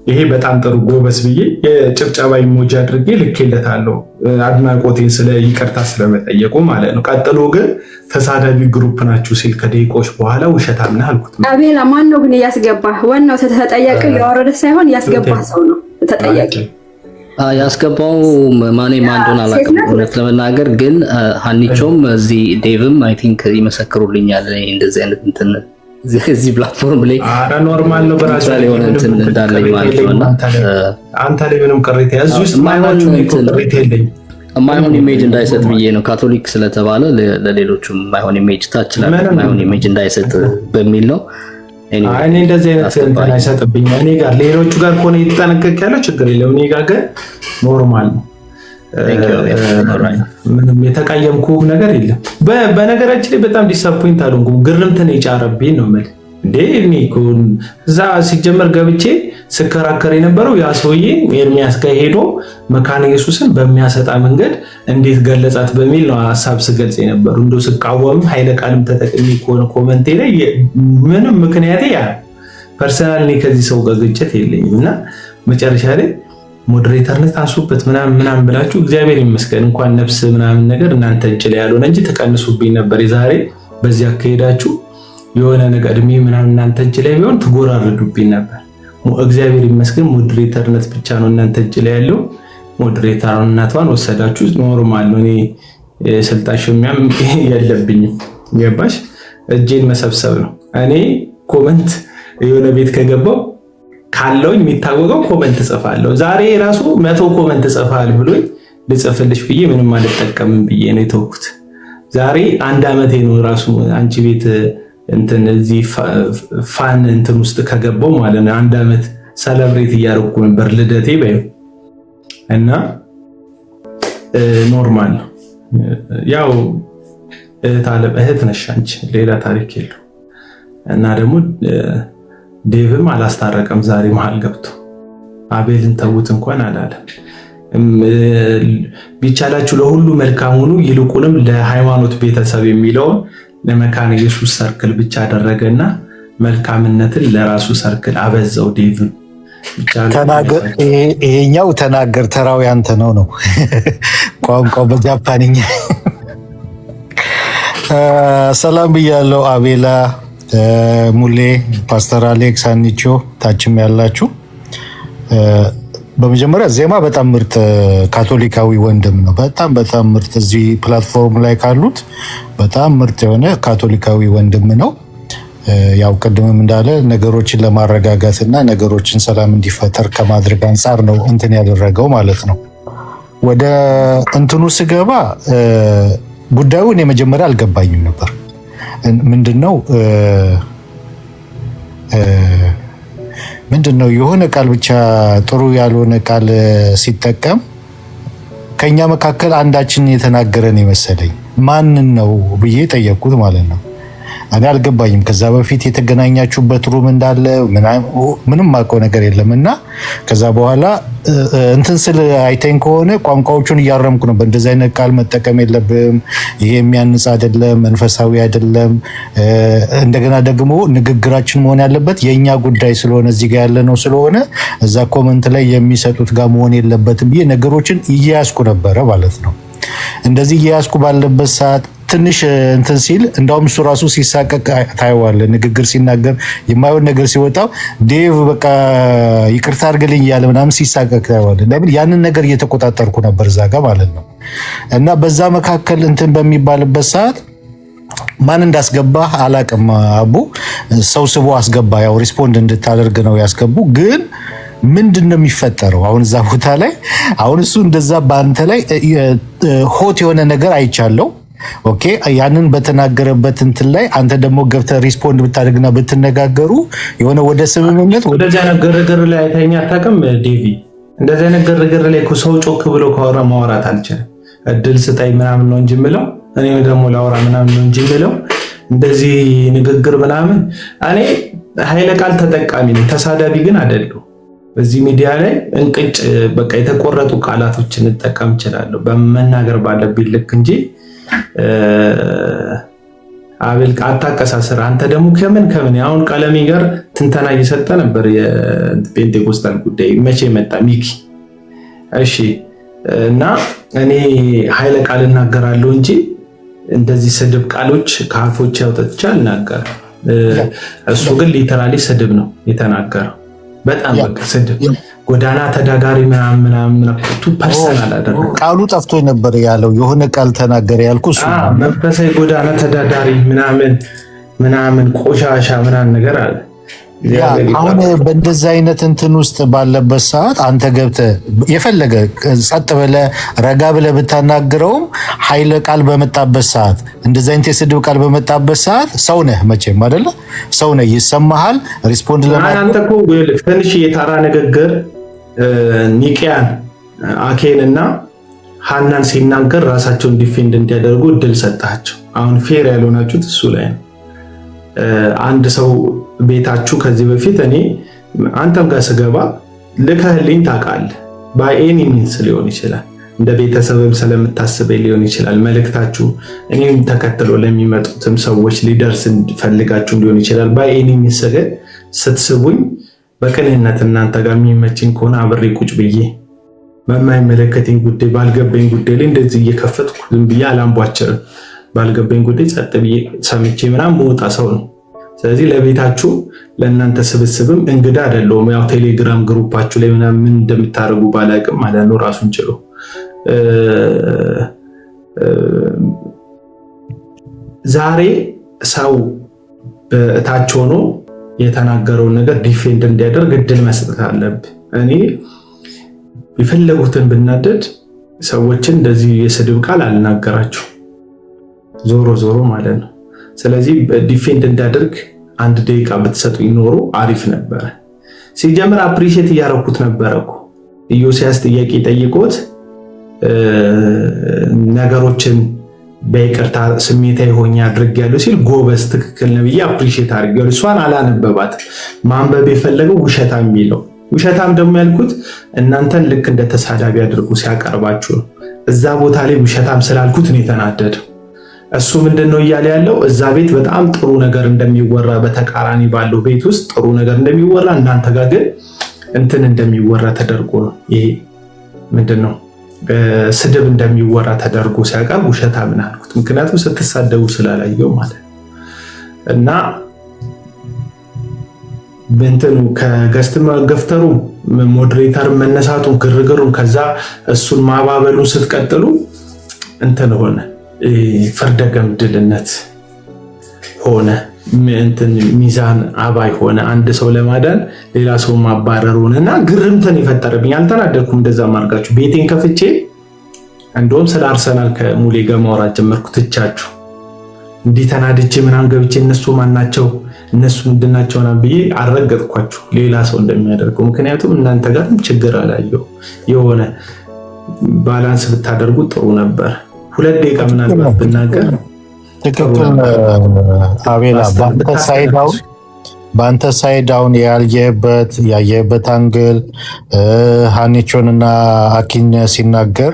ይሄ በጣም ጥሩ ጎበዝ ብዬ የጭብጨባ ኢሞጂ አድርጌ ልኬለታለሁ፣ አድናቆቴን ስለ ይቅርታ ስለመጠየቁ ማለት ነው። ቀጥሎ ግን ተሳዳቢ ግሩፕ ናችሁ ሲል ከደቂቆች በኋላ ውሸታም ነህ አልኩት። አቤላ ማን ነው ግን ያስገባ? ዋናው ተጠያቂው ያወረደ ሳይሆን ያስገባ ሰው ነው ተጠያቂ። ያስገባው ማን እንደሆነ አላውቅም እውነት ለመናገር ግን ሀኒቾም እዚህ ዴቭም አይ ቲንክ ይመሰክሩልኛል እንደዚህ አይነት እንትን እዚህ ፕላትፎርም ላይ አረ ኖርማል ነው በራሱ ላይ ሆነ እንትን እንዳለኝ ማለት ነውና አንተ ላይ ምንም ቅሬታ እዚህ ውስጥ ማይሆን ቅሬታ የለኝ። ማይሆን ኢሜጅ እንዳይሰጥ ብዬ ነው ካቶሊክ ስለተባለ ለሌሎችም ማይሆን ኢሜጅ ታችላል ማይሆን ኢሜጅ እንዳይሰጥ በሚል ነው። እኔ እንደዚህ አይነት እንትን አይሰጥብኝ። እኔ ጋር ሌሎቹ ጋር ኮኔ ይተነከክ ያለው ችግር የለም። እኔ ጋር ግን ኖርማል ነው። ምንም የተቀየምኩ ነገር የለም። በነገራችን ላይ በጣም ዲስአፖይንት አልሆንኩም። ግርምትን የጫረብኝ ነው ማለት እንዴ እኔ እዛ ሲጀመር ገብቼ ስከራከር የነበረው ያ ሰውዬ ኤርሚያስ ጋር ሄዶ መካነ ኢየሱስን በሚያሰጣ መንገድ እንዴት ገለጻት በሚል ነው ሐሳብ ስገልጽ የነበረው። እንደው ስቃወም ኃይለ ቃልም ተጠቅሚ ኮመንቴ ላይ ምንም ምክንያቴ ያ ፐርሰናሊ ከዚህ ሰው ጋር ግጭት የለኝም እና መጨረሻ ላይ ሞዴሬተርነት አንሱበት ምናምን ብላችሁ እግዚአብሔር ይመስገን እንኳን ነፍስ ምናምን ነገር እናንተ እጅ ላይ ያልሆነ እንጂ ተቀንሱብኝ ነበር። የዛሬ በዚህ አካሄዳችሁ የሆነ ነገር እድሜ ምናምን እናንተ እጅ ላይ ቢሆን ትጎራርዱብኝ ነበር። እግዚአብሔር ይመስገን ሞዴሬተርነት ብቻ ነው እናንተ እጅ ላይ ያለው። ሞዴሬተርነቷን ወሰዳችሁ፣ ኖርማል ነው። እኔ ስልጣን ሽሚያም የለብኝም። ገባሽ? እጄን መሰብሰብ ነው። እኔ ኮመንት የሆነ ቤት ከገባው ካለው የሚታወቀው ኮመንት ጽፋለሁ። ዛሬ ራሱ 100 ኮመንት ጽፋል ብሎኝ ልጽፍልሽ ብዬ ምንም አልጠቀምም ብዬ ነው የተውኩት። ዛሬ 1 ዓመቴ ነው ራሱ አንቺ ቤት እንትን እዚህ ፋን እንትን ውስጥ ከገባው ማለት ነው። 1 ዓመት ሰለብሬት እያደረኩ ነበር ልደቴ በይው እና ኖርማል ነው። ያው እህት ነሽ አንቺ፣ ሌላ ታሪክ የለው እና ደግሞ ዴቭም አላስታረቀም ዛሬ መሃል ገብቶ አቤልን ተውት እንኳን አላለም። ቢቻላችሁ ለሁሉ መልካም ሁኑ ይልቁንም ለሃይማኖት ቤተሰብ የሚለውን ለመካነ ኢየሱስ ሰርክል ብቻ አደረገና መልካምነትን ለራሱ ሰርክል አበዛው። ዴቭም ተናገር፣ ይሄኛው ተናገር ተራው ያንተ ነው ቋንቋው በጃፓንኛ። ሰላም ብያለሁ አቤላ፣ ሙሌ፣ ፓስተር አሌክስ፣ አንቾ ታችም ያላችሁ። በመጀመሪያ ዜማ በጣም ምርጥ ካቶሊካዊ ወንድም ነው። በጣም ምርጥ እዚህ ፕላትፎርም ላይ ካሉት በጣም ምርጥ የሆነ ካቶሊካዊ ወንድም ነው። ያው ቅድምም እንዳለ ነገሮችን ለማረጋጋት እና ነገሮችን ሰላም እንዲፈጠር ከማድረግ አንጻር ነው እንትን ያደረገው ማለት ነው። ወደ እንትኑ ስገባ ጉዳዩን የመጀመሪያ አልገባኝም ነበር። ምንድነው የሆነ ቃል ብቻ ጥሩ ያልሆነ ቃል ሲጠቀም ከኛ መካከል አንዳችን የተናገረን የመሰለኝ ማንን ነው ብዬ ጠየቅኩት ማለት ነው። እኔ አልገባኝም። ከዛ በፊት የተገናኛችሁበት ሩም እንዳለ ምንም ማውቀው ነገር የለም እና ከዛ በኋላ እንትን ስል አይተኝ ከሆነ ቋንቋዎቹን እያረምኩ ነበር። እንደዚህ አይነት ቃል መጠቀም የለብም፣ ይሄ የሚያንጽ አይደለም፣ መንፈሳዊ አይደለም። እንደገና ደግሞ ንግግራችን መሆን ያለበት የኛ ጉዳይ ስለሆነ እዚህ ጋር ያለ ነው ስለሆነ እዛ ኮመንት ላይ የሚሰጡት ጋር መሆን የለበትም ብዬ ነገሮችን እያያዝኩ ነበረ ማለት ነው። እንደዚህ እያያዝኩ ባለበት ሰዓት ትንሽ እንትን ሲል እንዳውም እሱ ራሱ ሲሳቀቅ ታየዋለህ። ንግግር ሲናገር የማይሆን ነገር ሲወጣው ዴቭ በቃ ይቅርታ አድርግልኝ እያለ ምናምን ሲሳቀቅ ታየዋለህ። ለምን ያንን ነገር እየተቆጣጠርኩ ነበር እዛ ጋር ማለት ነው። እና በዛ መካከል እንትን በሚባልበት ሰዓት ማን እንዳስገባ አላቅም። አቡ ሰው ስቦ አስገባ። ያው ሪስፖንድ እንድታደርግ ነው ያስገቡ። ግን ምንድን ነው የሚፈጠረው አሁን እዛ ቦታ ላይ? አሁን እሱ እንደዛ በአንተ ላይ ሆት የሆነ ነገር አይቻለው። ኦኬ ያንን በተናገረበት እንትን ላይ አንተ ደግሞ ገብተህ ሪስፖንድ ብታደርግና ብትነጋገሩ የሆነ ወደ ስምምነት ወደዚያ ግርግር ላይ አይተኸኝ አታውቅም ዴቪ? እንደዚህ አይነት ግርግር ላይ እኮ ሰው ጮክ ብሎ ካወራ ማውራት አልችልም። እድል ስጠኝ ምናምን ነው እንጂ የምለው እኔ ደግሞ ላውራ ምናምን ነው እንጂ የምለው እንደዚህ ንግግር ምናምን። እኔ ኃይለ ቃል ተጠቃሚ ነኝ፣ ተሳዳቢ ግን አይደለሁ። በዚህ ሚዲያ ላይ እንቅጭ በቃ የተቆረጡ ቃላቶችን እንጠቀም እችላለሁ በመናገር ባለብኝ ልክ እንጂ አቤል አታቀሳስር። አንተ ደግሞ ከምን አሁን ቀለሜ ጋር ትንተና እየሰጠ ነበር የፔንቴኮስታል ጉዳይ መቼ መጣ ሚኪ? እሺ እና እኔ ኃይለ ቃል እናገራለሁ እንጂ እንደዚህ ስድብ ቃሎች ከአፎቼ አውጥቼ አልናገርም። እሱ ግን ሊተራሊ ስድብ ነው የተናገረው። በጣም በቃ ስድብ ጎዳና ተዳዳሪ ምናምን ፐርሰናል አደረገ። ቃሉ ጠፍቶ ነበር ያለው የሆነ ቃል ተናገረ ያልኩ እሱ መንፈሳዊ ጎዳና ተዳዳሪ ምናምን ቆሻሻ ምናምን ነገር አለ። አሁን በእንደዛ አይነት እንትን ውስጥ ባለበት ሰዓት አንተ ገብተህ የፈለገ ጸጥ ብለህ ረጋ ብለህ ብታናግረውም ኃይለ ቃል በመጣበት ሰዓት እንደዛ አይነት የስድብ ቃል በመጣበት ሰዓት ሰው ነህ መቼም አይደለ? ሰው ነህ፣ ይሰማሃል። ሪስፖንድ ለማድረግ አንተ እኮ ትንሽ የታራ ንግግር ኒቂያን አኬንና ሐናን ሲናገር ራሳቸውን ዲፌንድ እንዲያደርጉ እድል ሰጣቸው። አሁን ፌር ያልሆናችሁት እሱ ላይ ነው። አንድ ሰው ቤታችሁ ከዚህ በፊት እኔ አንተም ጋር ስገባ ልከህልኝ ታውቃለህ። ባይ ኤኒ ሚንስ ሊሆን ይችላል። እንደ ቤተሰብም ስለምታስበኝ ሊሆን ይችላል። መልእክታችሁ እኔም ተከትሎ ለሚመጡትም ሰዎች ሊደርስ ፈልጋችሁ ሊሆን ይችላል። በአይኔ የሚሰገድ ስትስቡኝ በቅንነት እናንተ ጋር የሚመችኝ ከሆነ አብሬ ቁጭ ብዬ በማይመለከተኝ ጉዳይ ባልገባኝ ጉዳይ ላይ እንደዚህ እየከፈትኩ ዝም ብዬ አላምቧቸርም። ባልገባኝ ጉዳይ ጸጥ ብዬ ሰምቼ ምናምን መውጣ ሰው ነው። ስለዚህ ለቤታችሁ ለእናንተ ስብስብም እንግዳ አይደለሁም። ያው ቴሌግራም ግሩፓችሁ ላይ ምናምን ምን እንደምታደርጉ ባላቅም ማለት ነው ራሱን ችሎ ዛሬ ሰው በታች ሆኖ የተናገረውን ነገር ዲፌንድ እንዲያደርግ እድል መስጠት አለብህ። እኔ የፈለጉትን ብናደድ ሰዎችን እንደዚህ የስድብ ቃል አልናገራቸው ዞሮ ማለት ነው። ስለዚህ ዲፌንድ እንዳደርግ 1 ደቂቃ ብትሰጡ ይኖሩ አሪፍ ነበረ። ሲጀምር አፕሪሺየት እያረኩት ነበረ እኮ ኢዮስያስ ጥያቄ ጠይቆት ነገሮችን በይቅርታ ስሜታዊ ሆኜ አድርጌያለሁ ሲል ጎበዝ ትክክል ነው ብዬ አፕሪሺየት አድርጌያለሁ። እሷን አላነበባት ማንበብ የፈለገው ውሸታም የሚለው ውሸታም ደግሞ ያልኩት እናንተን ልክ እንደ ተሳዳቢ አድርጎ ሲያቀርባችሁ ነው። እዛ ቦታ ላይ ውሸታም ስላልኩት ነው የተናደደው። እሱ ምንድነው እያለ ያለው እዛ ቤት በጣም ጥሩ ነገር እንደሚወራ በተቃራኒ ባለው ቤት ውስጥ ጥሩ ነገር እንደሚወራ እናንተ ጋር ግን እንትን እንደሚወራ ተደርጎ ነው። ይሄ ምንድነው ስድብ እንደሚወራ ተደርጎ ሲያቀርብ ውሸታም ነው አልኩት። ምክንያቱም ስትሳደቡ ስላላየው ማለት እና በእንትኑ ከገስት ገፍተሩ ሞዴሬተር መነሳቱ ግርግሩን ከዛ እሱን ማባበሉ ስትቀጥሉ እንትን ሆነ ፍርደ ገምድልነት ሆነ። እንትን ሚዛን አባይ ሆነ። አንድ ሰው ለማዳን ሌላ ሰው ማባረር ሆነና ግርምትን የፈጠረብኝ። አልተናደድኩም። እንደዛ ማርጋችሁ ቤቴን ከፍቼ እንደውም ስለ አርሰናል ከሙሌ ጋር ማውራት ጀመርኩ። ትቻችሁ እንዲህ ተናድጄ ምናምን ገብቼ እነሱ ማናቸው እነሱ ምንድናቸው ነው ብዬ አረጋግጥኳችሁ ሌላ ሰው እንደሚያደርገው። ምክንያቱም እናንተ ጋር ችግር አላየው። የሆነ ባላንስ ብታደርጉ ጥሩ ነበር። 2 ደቂቃ ምናልባት ብናገር ትክክል አቤላ። በአንተ ሳይድ አሁን ያየህበት አንግል ሃኒቾንና አኪን ሲናገር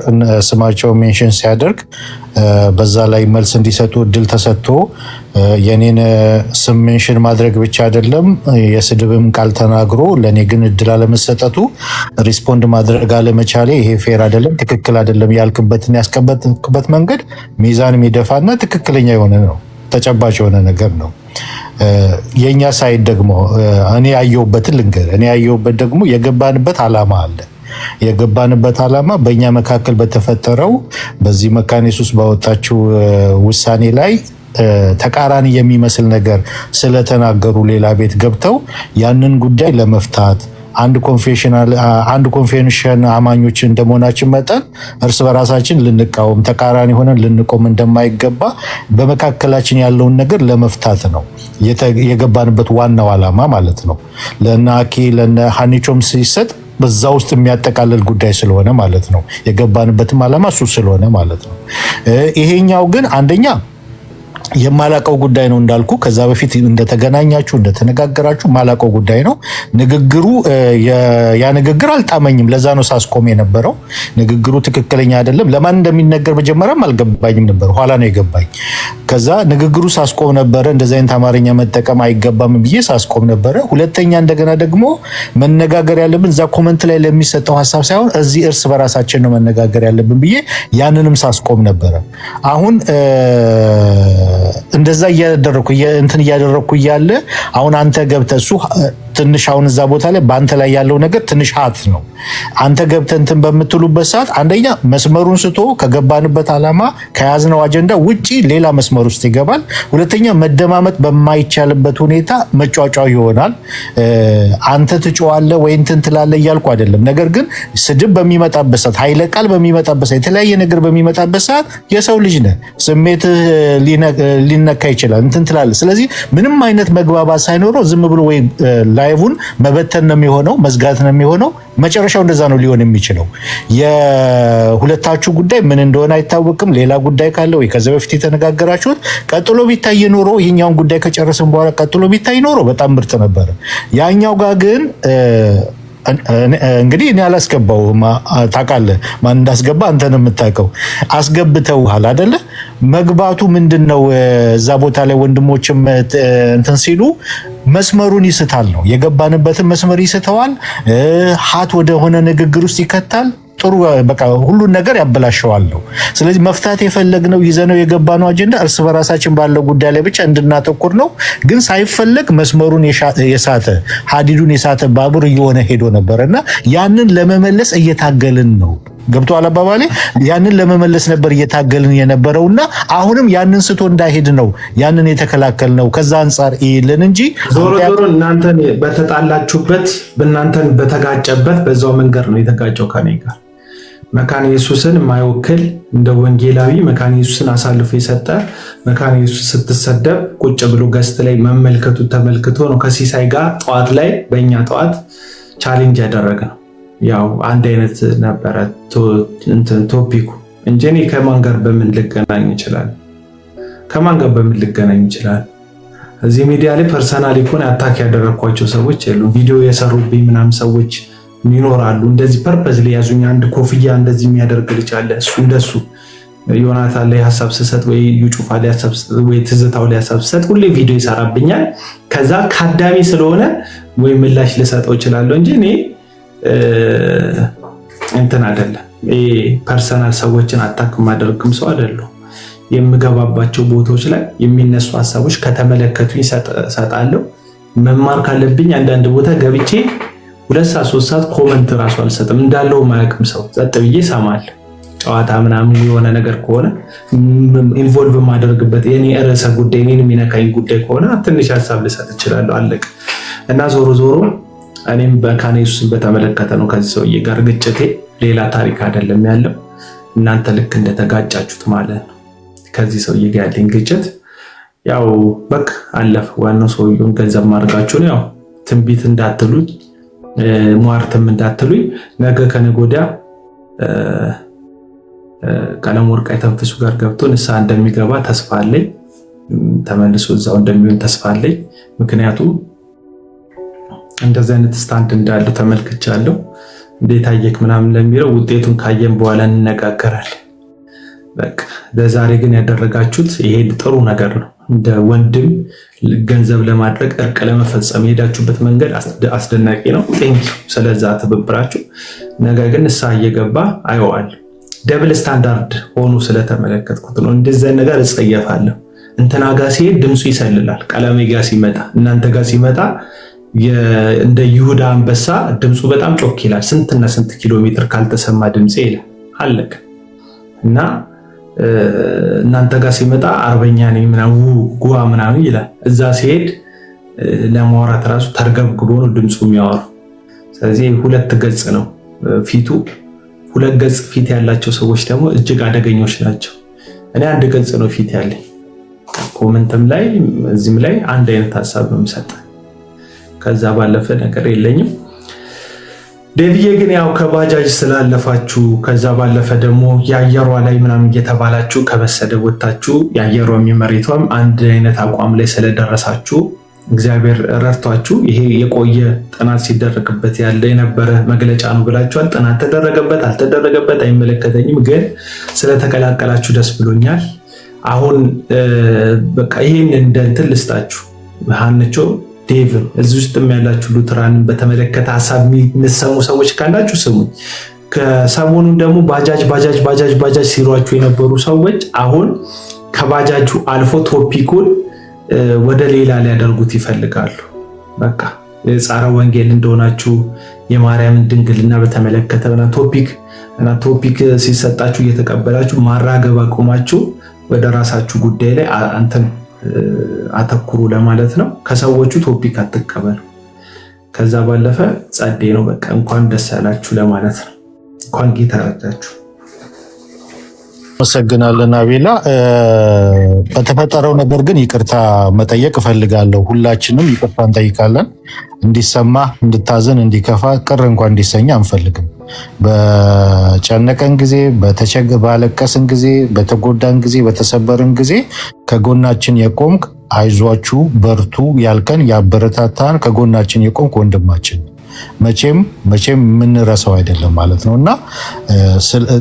ስማቸው ሜንሽን ሲያደርግ በዛ ላይ መልስ እንዲሰጡ እድል ተሰጥቶ የኔን ስም ሜንሽን ማድረግ ብቻ አይደለም የስድብም ቃል ተናግሮ ለኔ ግን እድል አለመሰጠቱ ሪስፖንድ ማድረግ አለመቻሌ ይሄ ፌር አይደለም፣ ትክክል አይደለም። ያልክበትን ያስቀመጥክበት መንገድ ሚዛን የሚደፋና ትክክለኛ የሆነ ነው፣ ተጨባጭ የሆነ ነገር ነው። የኛ ሳይድ ደግሞ እኔ ያየሁበትን ልንገር። እኔ ያየሁበት ደግሞ የገባንበት ዓላማ አለ። የገባንበት ዓላማ በእኛ መካከል በተፈጠረው በዚህ መካነ ኢየሱስ ባወጣችው ውሳኔ ላይ ተቃራኒ የሚመስል ነገር ስለተናገሩ ሌላ ቤት ገብተው ያንን ጉዳይ ለመፍታት አንድ ኮንፌሽን አማኞች እንደመሆናችን መጠን እርስ በራሳችን ልንቃወም ተቃራኒ ሆነን ልንቆም እንደማይገባ በመካከላችን ያለውን ነገር ለመፍታት ነው የገባንበት ዋናው ዓላማ ማለት ነው። ለናኪ ለሃኒቾም ሲሰጥ በዛ ውስጥ የሚያጠቃልል ጉዳይ ስለሆነ ማለት ነው። የገባንበትም ዓላማ እሱ ስለሆነ ማለት ነው። ይሄኛው ግን አንደኛ የማላቀው ጉዳይ ነው እንዳልኩ ከዛ በፊት እንደተገናኛችሁ እንደተነጋገራችሁ ማላቀው ጉዳይ ነው። ንግግሩ ያ ንግግር አልጣመኝም። ለዛ ነው ሳስቆም የነበረው። ንግግሩ ትክክለኛ አይደለም። ለማን እንደሚነገር መጀመሪያም አልገባኝም ነበር፣ ኋላ ነው የገባኝ። ከዛ ንግግሩ ሳስቆም ነበረ። እንደዚህ አይነት አማርኛ መጠቀም አይገባም ብዬ ሳስቆም ነበረ። ሁለተኛ እንደገና ደግሞ መነጋገር ያለብን እዛ ኮመንት ላይ ለሚሰጠው ሐሳብ ሳይሆን እዚህ እርስ በራሳችን ነው መነጋገር ያለብን ብዬ ያንንም ሳስቆም ነበረ። አሁን እንደዛ እያደረኩ እያለ አሁን አንተ ገብተህ እሱ ትንሽ አሁን እዛ ቦታ ላይ በአንተ ላይ ያለው ነገር ትንሽ ሀት ነው። አንተ ገብተህ እንትን በምትሉበት ሰዓት አንደኛ መስመሩን ስቶ ከገባንበት ዓላማ ከያዝነው አጀንዳ ውጪ ሌላ መስመር ውስጥ ይገባል። ሁለተኛ መደማመጥ በማይቻልበት ሁኔታ መጫጫው ይሆናል። አንተ ትጮዋለህ ወይ እንትን ትላለህ እያልኩ አይደለም። ነገር ግን ስድብ በሚመጣበት ሰዓት፣ ኃይለ ቃል በሚመጣበት ሰዓት፣ የተለያየ ነገር በሚመጣበት ሰዓት የሰው ልጅ ነህ፣ ስሜት ሊነካ ይችላል፣ እንትን ትላለህ። ስለዚህ ምንም አይነት መግባባት ሳይኖረው ዝም ብሎ ወይ ላይቭን መበተን ነው የሚሆነው፣ መዝጋት ነው የሚሆነው። መጨረሻው እንደዛ ነው ሊሆን የሚችለው። የሁለታችሁ ጉዳይ ምን እንደሆነ አይታወቅም። ሌላ ጉዳይ ካለ ወይ ከዛ በፊት የተነጋገራችሁት ቀጥሎ ቢታይ ኖሮ ይሄኛውን ጉዳይ ከጨረስን በኋላ ቀጥሎ ቢታይ ኖሮ በጣም ምርጥ ነበር። ያኛው ጋር ግን እንግዲህ እኔ አላስገባውም። ታውቃለህ ማን እንዳስገባ አንተ ነው የምታውቀው። አስገብተውሃል አይደለ? መግባቱ ምንድነው? እዛ ቦታ ላይ ወንድሞችም እንትን ሲሉ መስመሩን ይስታል ነው የገባንበትን መስመር ይስተዋል። ሀት ወደ ሆነ ንግግር ውስጥ ይከታል። ጥሩ በቃ ሁሉን ነገር ያበላሸዋል ነው። ስለዚህ መፍታት የፈለግነው ይዘነው የገባነው አጀንዳ እርስ በራሳችን ባለው ጉዳይ ላይ ብቻ እንድናተኩር ነው። ግን ሳይፈለግ መስመሩን የሳተ ሀዲዱን የሳተ ባቡር እየሆነ ሄዶ ነበርና ያንን ለመመለስ እየታገልን ነው። ገብቶሃል አባባሌ? ያንን ለመመለስ ነበር እየታገልን የነበረውና አሁንም ያንን ስቶ እንዳይሄድ ነው ያንን የተከላከልነው። ከዛ አንጻር ይልን እንጂ ዞሮ እናንተን በተጣላችሁበት በእናንተን በተጋጨበት በዛው መንገድ ነው የተጋጨው ከኔ ጋር። መካነ ኢየሱስን የማይወክል እንደ ወንጌላዊ መካነ ኢየሱስን አሳልፎ የሰጠ መካነ ኢየሱስ ስትሰደብ ቁጭ ብሎ ገስት ላይ መመልከቱ ተመልክቶ ነው ከሲሳይ ጋር ጠዋት ላይ በእኛ ጠዋት ቻሌንጅ ያደረገ ነው። ያው አንድ አይነት ነበረ ቶፒኩ እንጂ እኔ ከማን ጋር በምን ልገናኝ ይችላል? ከማን ጋር በምን ልገናኝ ይችላል? እዚህ ሚዲያ ላይ ፐርሰናሊ እኮ አታክ ያደረኳቸው ሰዎች የሉም። ቪዲዮ የሰሩብኝ ምናምን ሰዎች ይኖራሉ። እንደዚህ ፐርፐዝ ላይ ያዙኝ። አንድ ኮፍያ እንደዚህ የሚያደርግ ልጅ አለ። እሱ እንደሱ ዮናታን ላይ ሐሳብ ስሰጥ ወይ ዩጩፋ ላይ ሐሳብ ስሰጥ ወይ ትዝታው ላይ ሐሳብ ስሰጥ ሁሌ ቪዲዮ ይሰራብኛል። ከዛ ካዳሚ ስለሆነ ወይ ምላሽ ልሰጠው እችላለሁ እንጂ እኔ እንትን አይደለም። ፐርሰናል ሰዎችን አታክ ማደርግም ሰው አይደለሁ። የምገባባቸው ቦታዎች ላይ የሚነሱ ሐሳቦች ከተመለከቱኝ ሰጣለሁ። መማር ካለብኝ አንዳንድ ቦታ ገብቼ 2 ሰዓት 3 ሰዓት ኮመንት ራሱ አልሰጥም። እንዳለው ማያውቅም ሰው ጸጥ ብዬ እሰማለሁ። ጨዋታ ምናምን የሆነ ነገር ከሆነ ኢንቮልቭ ማደርግበት የኔ ርዕሰ ጉዳይ እኔን የሚነካኝ ጉዳይ ከሆነ ትንሽ ሐሳብ ልሰጥ እችላለሁ። አለቀ እና ዞሮ ዞሮ እኔም መካነ ኢየሱስን በተመለከተ ነው ከዚህ ሰውዬ ጋር ግጭቴ። ሌላ ታሪክ አይደለም ያለው። እናንተ ልክ እንደተጋጫችሁት ማለት ነው ከዚህ ሰውዬ ጋር ያለኝ ግጭት። ያው በቃ አለፈ። ዋናው ሰውዬውን ገንዘብ ማድረጋችሁ ነው። ያው ትንቢት እንዳትሉኝ ሟርትም እንዳትሉኝ። ነገ ከነገ ወዲያ ቀለም ወርቅ የተንፍሱ ጋር ገብቶ ንስሐ እንደሚገባ ተስፋ አለኝ። ተመልሶ እዛው እንደሚሆን ተስፋ አለኝ። ምክንያቱም እንደዚህ አይነት ስታንድ እንዳለው ተመልክቻለሁ። እንዴት አየክ ምናምን ለሚለው ውጤቱን ካየን በኋላ እንነጋገራለን። በቃ ለዛሬ ግን ያደረጋችሁት ይሄ ጥሩ ነገር ነው። እንደ ወንድም ገንዘብ ለማድረግ እርቅ ለመፈጸም የሄዳችሁበት መንገድ አስደናቂ ነው። ቴንክ ስለዛ ትብብራችሁ። ነገር ግን ንስሐ እየገባ አይዋል ደብል ስታንዳርድ ሆኖ ስለተመለከትኩት ነው። እንደዚህ ነገር እጸየፋለሁ። እንትና ጋር ሲሄድ ድምፁ ይሰልላል። ቀለሜ ጋር ሲመጣ እናንተ ጋር ሲመጣ እንደ ይሁዳ አንበሳ ድምፁ በጣም ጮክ ይላል። ስንትና ስንት ኪሎ ሜትር ካልተሰማ ድምፄ ይላል። አለቀ እና እናንተ ጋር ሲመጣ አርበኛ ነኝ ምናምን ጉዋ ምናምን ይላል። እዛ ሲሄድ ለማውራት ራሱ ተርገብግቦ ነው ድምፁ የሚያወራው። ስለዚህ ሁለት ገጽ ነው ፊቱ። ሁለት ገጽ ፊት ያላቸው ሰዎች ደግሞ እጅግ አደገኞች ናቸው። እኔ አንድ ገጽ ነው ፊት ያለኝ። ኮመንትም ላይ እዚህም ላይ አንድ አይነት ሐሳብ ነው የምሰጠው። ከዛ ባለፈ ነገር የለኝም። ዴቪዬ ግን ያው ከባጃጅ ስላለፋችሁ ከዛ ባለፈ ደግሞ የአየሯ ላይ ምናምን እየተባላችሁ ከበሰደ ወጣችሁ የአየሯ የሚመሬቷም አንድ አይነት አቋም ላይ ስለደረሳችሁ እግዚአብሔር ረድቷችሁ ይሄ የቆየ ጥናት ሲደረግበት ያለ የነበረ መግለጫ ነው ብላችኋል። ጥናት ተደረገበት አልተደረገበት አይመለከተኝም፣ ግን ስለተቀላቀላችሁ ደስ ብሎኛል። አሁን በቃ ይሄን እንደ እንትን ልስጣችሁ። ሀንቾ ዴቭ እዚህ ውስጥም ያላችሁ ሉትራንን በተመለከተ ሐሳብ የሚሰሙ ሰዎች ካላችሁ ስሙ። ከሰሞኑን ደግሞ ባጃጅ ሲሯችሁ የነበሩ ሰዎች አሁን ከባጃጁ አልፎ ቶፒኩን ወደ ሌላ ሊያደርጉት ይፈልጋሉ። በቃ የጻረ ወንጌል እንደሆናችሁ የማርያምን ድንግልና በተመለከተ ቶፒክ ሲሰጣችሁ እየተቀበላችሁ ማራገብ አቁማችሁ ወደ ራሳችሁ ጉዳይ ላይ አንተን አተኩሩ ለማለት ነው። ከሰዎቹ ቶፒክ አትቀበሉ። ከዛ ባለፈ ጸዴ ነው። በቃ እንኳን ደስ ያላችሁ ለማለት ነው። እንኳን ጌታ ረዳችሁ። አመሰግናለን አቤላ። በተፈጠረው ነገር ግን ይቅርታ መጠየቅ እፈልጋለሁ። ሁላችንም ይቅርታ እንጠይቃለን። እንዲሰማ፣ እንድታዘን፣ እንዲከፋ፣ ቅር እንኳን እንዲሰኛ አንፈልግም። በጨነቀን ጊዜ፣ ባለቀስን ጊዜ፣ በተጎዳን ጊዜ፣ በተሰበርን ጊዜ ከጎናችን የቆምክ አይዟችሁ በርቱ ያልከን ያበረታታን ከጎናችን የቆምክ ወንድማችን መቼም የምንረሳው አይደለም ማለት ነው እና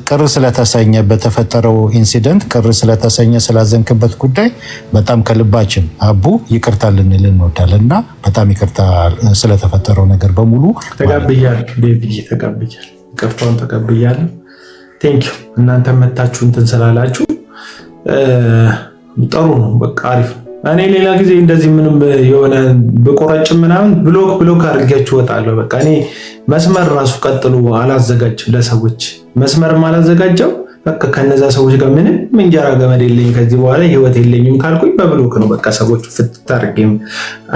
ቅር ስለተሰኘ በተፈጠረው ኢንሲደንት ቅር ስለተሰኘ ስላዘንክበት ጉዳይ በጣም ከልባችን አቡ ይቅርታ ልንል እንወዳለን እና በጣም ይቅርታ ስለተፈጠረው ነገር በሙሉ ተቀብያለሁ። ተቀብያለሁ፣ ይቅርታውን ተቀብያለሁ። ቴንክ ዩ እናንተ መታችሁ እንትን ስላላችሁ ጥሩ ነው። በቃ አሪፍ ነው። እኔ ሌላ ጊዜ እንደዚህ ምንም የሆነ በቆራጭ ምናምን ብሎክ አድርጋችሁ እወጣለሁ። በቃ እኔ መስመር ራሱ ቀጥሎ አላዘጋጅም ለሰዎች መስመር አላዘጋጀው። በቃ ከነዛ ሰዎች ጋር ምንም እንጀራ ገመድ የለኝ ከዚህ በኋላ ህይወት የለኝም ካልኩኝ በብሎክ ነው በቃ ሰዎች ፍትት አድርጌም።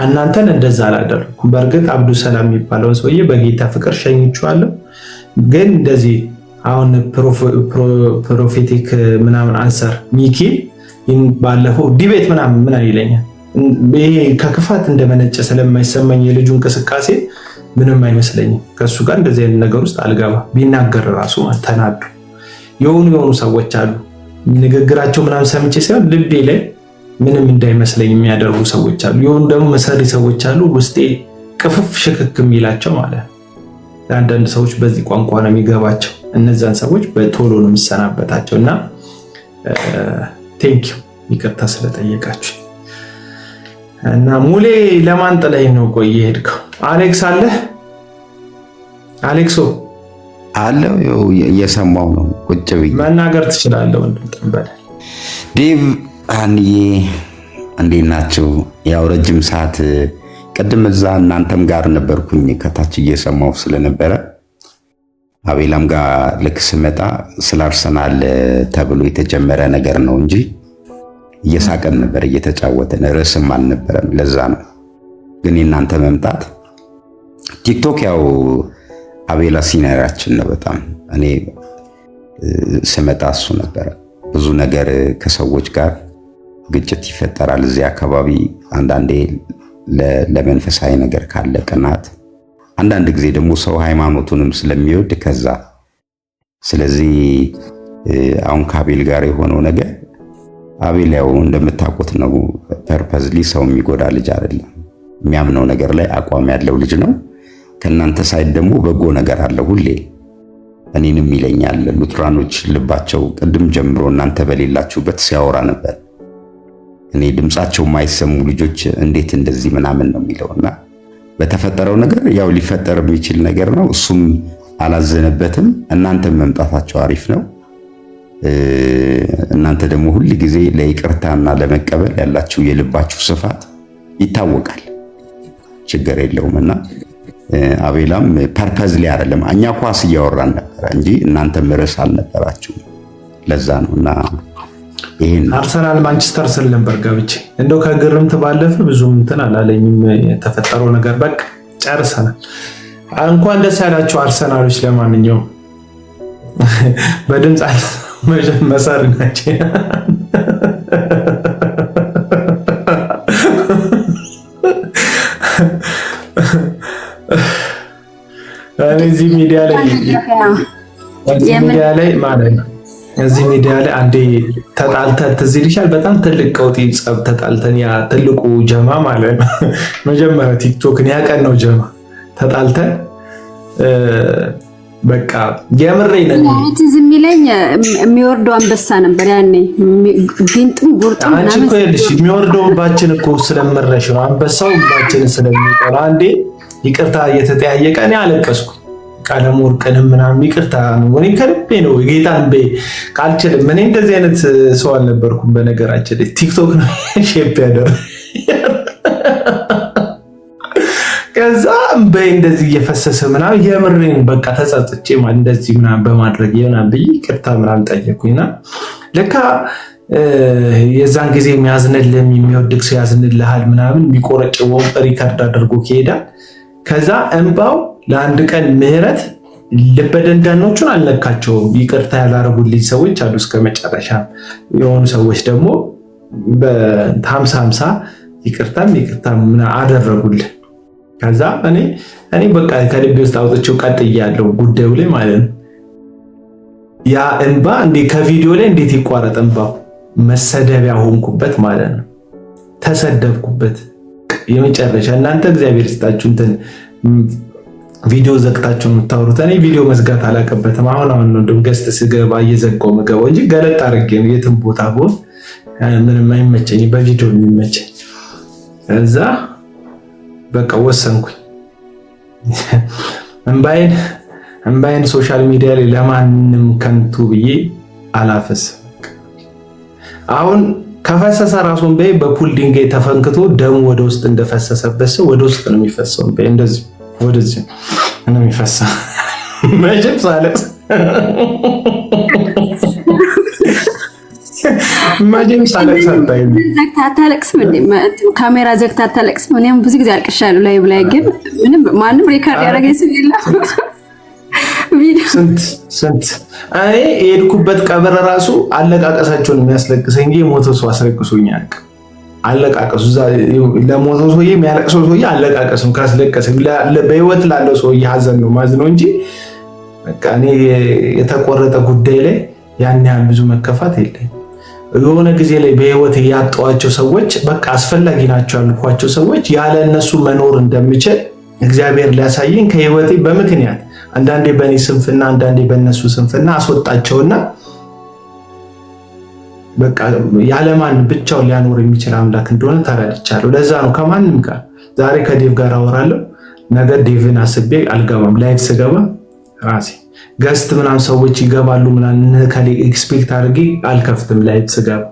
እናንተን እንደዛ አላደረኩም። በእርግጥ አብዱ ሰላም የሚባለው ሰውዬ በጌታ ፍቅር ሸኝቼዋለሁ። ግን እንደዚህ አሁን ፕሮፌቲክ ምናምን አንሰር ሚኪ ባለፈው ዲቤት ምናምን ምን ይለኛል። ይሄ ከክፋት እንደመነጨ ስለማይሰማኝ የልጁ እንቅስቃሴ ምንም አይመስለኝም። ከሱ ጋር እንደዚህ አይነት ነገር ውስጥ አልገባ። ቢናገር ራሱ ተናዱ የሆኑ ሰዎች አሉ። ንግግራቸው ምናምን ሰምቼ ሳይሆን ልቤ ላይ ምንም እንዳይመስለኝ የሚያደርጉ ሰዎች አሉ። የሆኑ ደግሞ መሰሪ ሰዎች አሉ። ውስጤ ቅፍፍ ሽክክ የሚላቸው ማለት ነው። አንዳንድ ሰዎች በዚህ ቋንቋ ነው የሚገባቸው። እነዛን ሰዎች በቶሎ ነው የምሰናበታቸው እና ቴንክ ዩ ይቅርታ ስለጠየቃችሁ እና ሙሌ ለማን ጥለኸኝ ነው? ቆይ ሄድከው? አሌክስ አለ? አሌክሶ አለው እየሰማው ነው። ቁጭ ብዬ መናገር ትችላለህ ወንድም ጠንበል። ዴቭ አንዬ እንዴት ናችሁ? ያው ረጅም ሰዓት ቅድም እዛ እናንተም ጋር ነበርኩኝ ከታች እየሰማው ስለነበረ አቤላም ጋር ልክ ስመጣ ስለ አርሰናል ተብሎ የተጀመረ ነገር ነው እንጂ እየሳቀን ነበር እየተጫወተን፣ ርዕስም አልነበረም። ለዛ ነው ግን የእናንተ መምጣት ቲክቶክ ያው አቤላ ሲኒየራችን ነው በጣም። እኔ ስመጣ እሱ ነበረ። ብዙ ነገር ከሰዎች ጋር ግጭት ይፈጠራል እዚህ አካባቢ። አንዳንዴ ለመንፈሳዊ ነገር ካለ ቅናት፣ አንዳንድ ጊዜ ደግሞ ሰው ሃይማኖቱንም ስለሚወድ ከዛ። ስለዚህ አሁን ከአቤል ጋር የሆነው ነገር አቤል ያው እንደምታውቁት ነው ፐርፐዝሊ ሰው የሚጎዳ ልጅ አይደለም። የሚያምነው ነገር ላይ አቋም ያለው ልጅ ነው። ከእናንተ ሳይድ ደግሞ በጎ ነገር አለ ሁሌ። እኔንም ይለኛል ሉትራኖች ልባቸው ቅድም ጀምሮ እናንተ በሌላችሁበት ሲያወራ ነበር። እኔ ድምጻቸው የማይሰሙ ልጆች እንዴት እንደዚህ ምናምን ነው የሚለውና በተፈጠረው ነገር ያው ሊፈጠር የሚችል ነገር ነው። እሱም አላዘነበትም። እናንተም መምጣታቸው አሪፍ ነው። እናንተ ደግሞ ሁሉ ጊዜ ለይቅርታና ለመቀበል ያላችሁ የልባችሁ ስፋት ይታወቃል። ችግር የለውምና አቤላም ፐርፐዝሊ አይደለም። እኛ ኳስ እያወራን ነበር እንጂ እናንተም ርዕስ አልነበራችሁም። ለዛ ነውና ይሄን አርሰናል ማንቸስተር ስል ነበር ገብቼ እንደው ከግርምት ባለፈ ብዙም እንትን አላለኝም የተፈጠረው ነገር። በቃ ጨርሰናል። እንኳን ደስ ያላችሁ አርሰናሎች። ለማንኛውም በድምጽ መሰር ናቸው። እዚህ ሚዲያ ላይ ማለት ነው እዚህ ሚዲያ ላይ አንዴ ተጣልተን ትዝ ይልሻል። በጣም ትልቅ ቀውጢ ጸብ ተጣልተን ያ ትልቁ ጀማ ማለት ነው መጀመሪያ ቲክቶክን ያቀነው ጀማ ተጣልተን በቃ የምሬን ነው። ትዝ የሚለኝ የሚወርደው አንበሳ ነበር ያኔ ቢንጥም ጉርጥም አንቺ እኮ ይልሽ የሚወርደው ባችን እኮ ስለምረሽ ነው አንበሳው ባችን ስለሚቆላ አንዴ ይቅርታ እየተጠያየቀ እኔ አለቀስኩ። ቀለም ወርቅንም ምናምን ይቅርታ ነው እኔ ከልቤ ነው ጌታን ካልችልም እኔ እንደዚህ አይነት ሰው አልነበርኩም። በነገራችን ላይ ቲክቶክ ነው ሼፕ ያደረ ከዛ እንደዚህ እየፈሰሰ ምናምን የምሬን በቃ ተጸጽቼ ማለት እንደዚህ ምናምን በማድረግ ይሆናል ብዬ ይቅርታ ምናምን ጠየቁኝና ለካ የዛን ጊዜ የሚያዝንልህ የሚወድቅ ሰው ያዝንልሃል ምናምን የሚቆረጭው ሪከርድ አድርጎ ከሄዳል። ከዛ እንባው ለአንድ ቀን ምህረት ልበደንዳኖቹን አልነካቸውም። ይቅርታ ያላረጉልኝ ሰዎች አሉ እስከ መጨረሻ። የሆኑ ሰዎች ደግሞ በ50-50 ይቅርታም አደረጉልህ። ከዛ እኔ በቃ ከልቤ ውስጥ አውጥቼው ቀጥያለሁ ጉዳዩ ላይ ማለት ነው። ያ እንባ ከቪዲዮ ላይ እንዴት ይቋረጥ? እንባው መሰደቢያ ሆንኩበት ማለት ነው። ተሰደብኩበት የመጨረሻ። እናንተ እግዚአብሔር ይስጣችሁ እንትን ቪዲዮ ዘግታችሁ የምታወሩት። እኔ ቪዲዮ መዝጋት አላውቅበትም። አሁን ነው እንደውም ገስት ስገባ እየዘጋው ምገባው እንጂ ገለጥ አድርጌ ነው የትም ቦታ ብሆን ምንም አይመቸኝ፣ በቪዲዮ የሚመቸኝ። እዛ በቃ ወሰንኩኝ እምባይን ሶሻል ሚዲያ ላይ ለማንም ከንቱ ብዬ አላፈስም። አሁን ከፈሰሰ ራሱን በፑል ድንጋይ ተፈንክቶ ደሙ ወደ ውስጥ እንደፈሰሰበት ሰው ወደ ውስጥ ነው የሚፈሰው። እንደዚህ ወደዚህ ነው የሚፈሰው። መቼም ሳለቅስ ዘግታ አታለቅስም እንዴ? ካሜራ ዘግታ አታለቅስም? እኔም ብዙ ጊዜ አልቅሻለሁ ላይ ብላይ፣ ግን ምንም ማንም ሪካርድ ያደረገኝ ሰው የለም። ስንት እኔ የሄድኩበት ቀብር ራሱ አለቃቀሳቸውን የሚያስለቅሰኝ እንጂ የሞተ ሰው አስለቅሶኝ አያውቅም። አለቃቀሱ ለሞተ ሰውዬ የሚያለቅሰው ሰውዬ አለቃቀሱም ካስለቀሰኝ በህይወት ላለው ሰውዬ ሀዘን ነው ማዝነው እንጂ በቃ እኔ የተቆረጠ ጉዳይ ላይ ያን ያህል ብዙ መከፋት የለኝም። የሆነ ጊዜ ላይ በህይወት ያጣኋቸው ሰዎች በቃ አስፈላጊ ናቸው ያልኳቸው ሰዎች ያለ እነሱ መኖር እንደምችል እግዚአብሔር ሊያሳየኝ ከህይወቴ በምክንያት አንዳንዴ በእኔ ስንፍና አንዳንዴ በእነሱ ስንፍና አስወጣቸውና በቃ ያለማን ብቻውን ሊያኖር የሚችል አምላክ እንደሆነ ተረድቻለሁ። ለዛ ነው ከማንም ጋር ዛሬ ከዴቭ ጋር አወራለሁ፣ ነገ ዴቭን አስቤ አልገባም። ላይፍ ስገባ ራሴ ገስት ምናምን ሰዎች ይገባሉ ምናምን ከሌ ኤክስፔክት አድርጌ አልከፍትም። ላይፍ ስገባ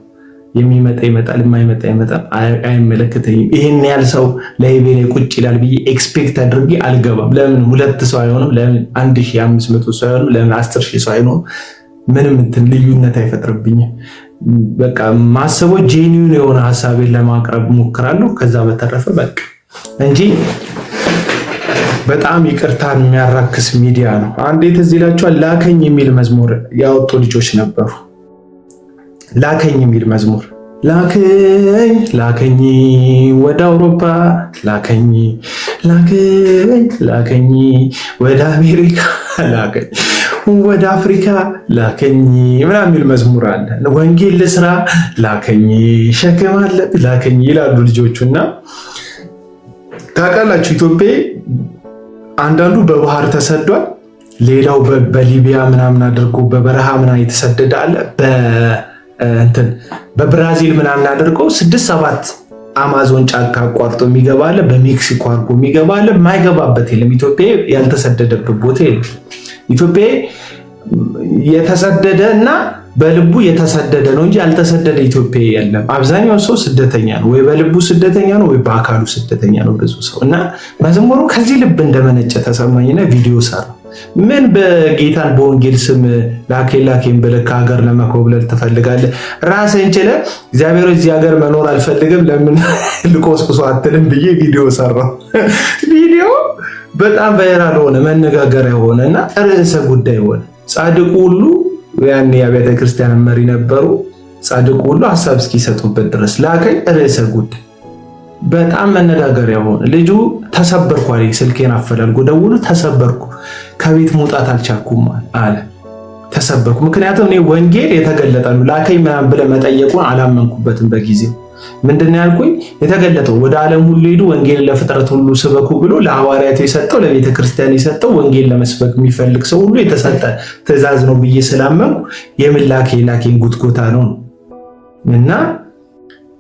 የሚመጣ ይመጣል፣ የማይመጣ ይመጣል፣ አይመለከተኝም። ይሄን ያህል ሰው ላይቭ ላይ ቁጭ ይላል ብዬ ኤክስፔክት አድርጌ አልገባም። ለምን 2 ሰው አይሆንም? ለምን 1500 ሰው አይሆንም? ለምን 10000 ሰው አይሆንም? ምንም እንትን ልዩነት አይፈጥርብኝም። በቃ ማሰቦ ጄኒውን የሆነ ሐሳቤን ለማቅረብ ሞክራለሁ። ከዛ በተረፈ በቃ እንጂ በጣም ይቅርታን የሚያራክስ ሚዲያ ነው። አንዴ ትዝ ይላችኋል ላከኝ የሚል መዝሙር ያወጡ ልጆች ነበሩ። ላከኝ የሚል መዝሙር ላከኝ ወደ አውሮፓ ላከኝ ወደ አሜሪካ ላከኝ ወደ አፍሪካ ላከኝ ምናምን የሚል መዝሙር አለ። ወንጌል ለስራ ላከኝ ሸክም አለብኝ ላከኝ ይላሉ ልጆቹና ታውቃላችሁ ኢትዮጵያ አንዳንዱ በባህር ተሰዷል። ሌላው በሊቢያ ምናምን አድርጎ በበረሃ ምናምን የተሰደደ አለ። በብራዚል ምናምን አድርገው 6-7 አማዞን ጫካ አቋርጦ የሚገባ አለ። በሜክሲኮ አድርጎ የሚገባ አለ። የማይገባበት የለም። ኢትዮጵያ ያልተሰደደበት ቦታ የለም። ኢትዮጵያ የተሰደደ እና በልቡ የተሰደደ ነው እንጂ ያልተሰደደ ኢትዮጵያ የለም። አብዛኛው ሰው ስደተኛ ነው፣ ወይ በልቡ ስደተኛ ነው፣ ወይ በአካሉ ስደተኛ ነው ብዙ ሰው እና መዝሙሩ ከዚህ ልብ እንደመነጨ ተሰማኝና ቪዲዮ ሰራ። ምን በጌታን በወንጌል ስም ላኬን ብለህ ከሀገር ለመኮብለል ትፈልጋለህ? ራስህን ችለህ እግዚአብሔር እዚህ ሀገር መኖር አልፈልግም ለምን ልቆስቁሶ አትልም ብዬ ቪዲዮ ሰራው። ቪዲዮ በጣም ቫይራል ሆነ፣ መነጋገሪያ ሆነ እና ርዕሰ ጉዳይ ሆነ። ጻድቁ ሁሉ ያኔ የቤተ ክርስቲያን መሪ ነበሩ። ጻድቁ ሁሉ ሀሳብ እስኪሰጡበት ድረስ ላከኝ ርዕሰ ጉዳይ በጣም መነጋገሪያ ሆነ። ልጁ ተሰበርኩ አለ። ስልኬን አፈላልጎ ደውሎ ተሰበርኩ፣ ከቤት መውጣት አልቻልኩም አለ። ተሰበርኩ ምክንያቱም እኔ ወንጌል የተገለጠ ነው። ላከኝ ምናምን ብለህ መጠየቁን አላመንኩበትም በጊዜው። ምንድነው ያልኩኝ? የተገለጠው ወደ ዓለም ሁሉ ሄዱ ወንጌል ለፍጥረት ሁሉ ስበኩ ብሎ ለሐዋርያት የሰጠው ለቤተ ክርስቲያን የሰጠው ወንጌል ለመስበክ የሚፈልግ ሰው ሁሉ የተሰጠ ትእዛዝ ነው ብዬ ስላመንኩ የምን ላከኝ ጉትጎታ ነው እና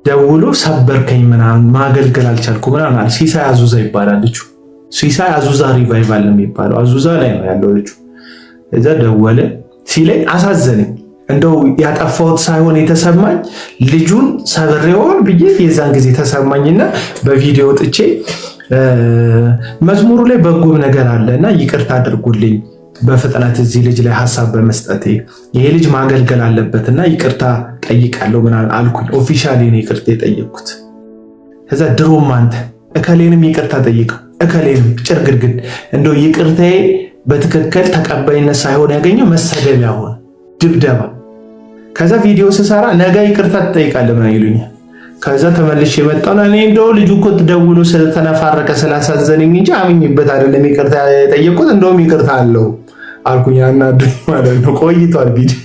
ደውሎ ሰበርከኝ ምናምን ማገልገል አልቻልኩ ምናምን አለ። ሲሳይ አዙዛ ይባላል ልጁ። ሲሳይ አዙዛ ሪቫይቫል ነው የሚባለው። አዙዛ ላይ ነው ያለው ልጁ። እዛ ደወለ ሲለኝ አሳዘነኝ። እንደው ያጠፋሁት ሳይሆን የተሰማኝ ልጁን ሰብሬውን ብዬ የዛን ጊዜ ተሰማኝና በቪዲዮ ጥቼ መዝሙሩ ላይ በጎም ነገር አለና ይቅርታ አድርጉልኝ በፍጥነት እዚህ ልጅ ላይ ሐሳብ በመስጠቴ ይሄ ልጅ ማገልገል አለበትና ይቅርታ ጠይቃለሁ ምናምን አልኩኝ። ኦፊሻሊ ነው ይቅርታ የጠየቅኩት። ከዛ ድሮም አንተ እከሌንም ይቅርታ ጠይቀው እከሌንም ጭርግድግድ እንደው ይቅርታዬ በትክክል ተቀባይነት ሳይሆን ያገኘው መሰደቢያ ሆነ፣ ድብደባ። ከዛ ቪዲዮ ስሰራ ነገ ይቅርታ ትጠይቃለህ ምናምን ይሉኛል። ከዛ ተመልሼ የመጣው እኔ እንደው ልጁ እኮ ደውሎ ስለተነፋረቀ ስላሳዘነኝ እንጂ አምኜበት አይደለም ይቅርታ የጠየቅኩት፣ እንደውም ይቅርታ አለው አልኩኝ። አናዱኝ ማለት ነው። ቆይቷል ቪዲዮ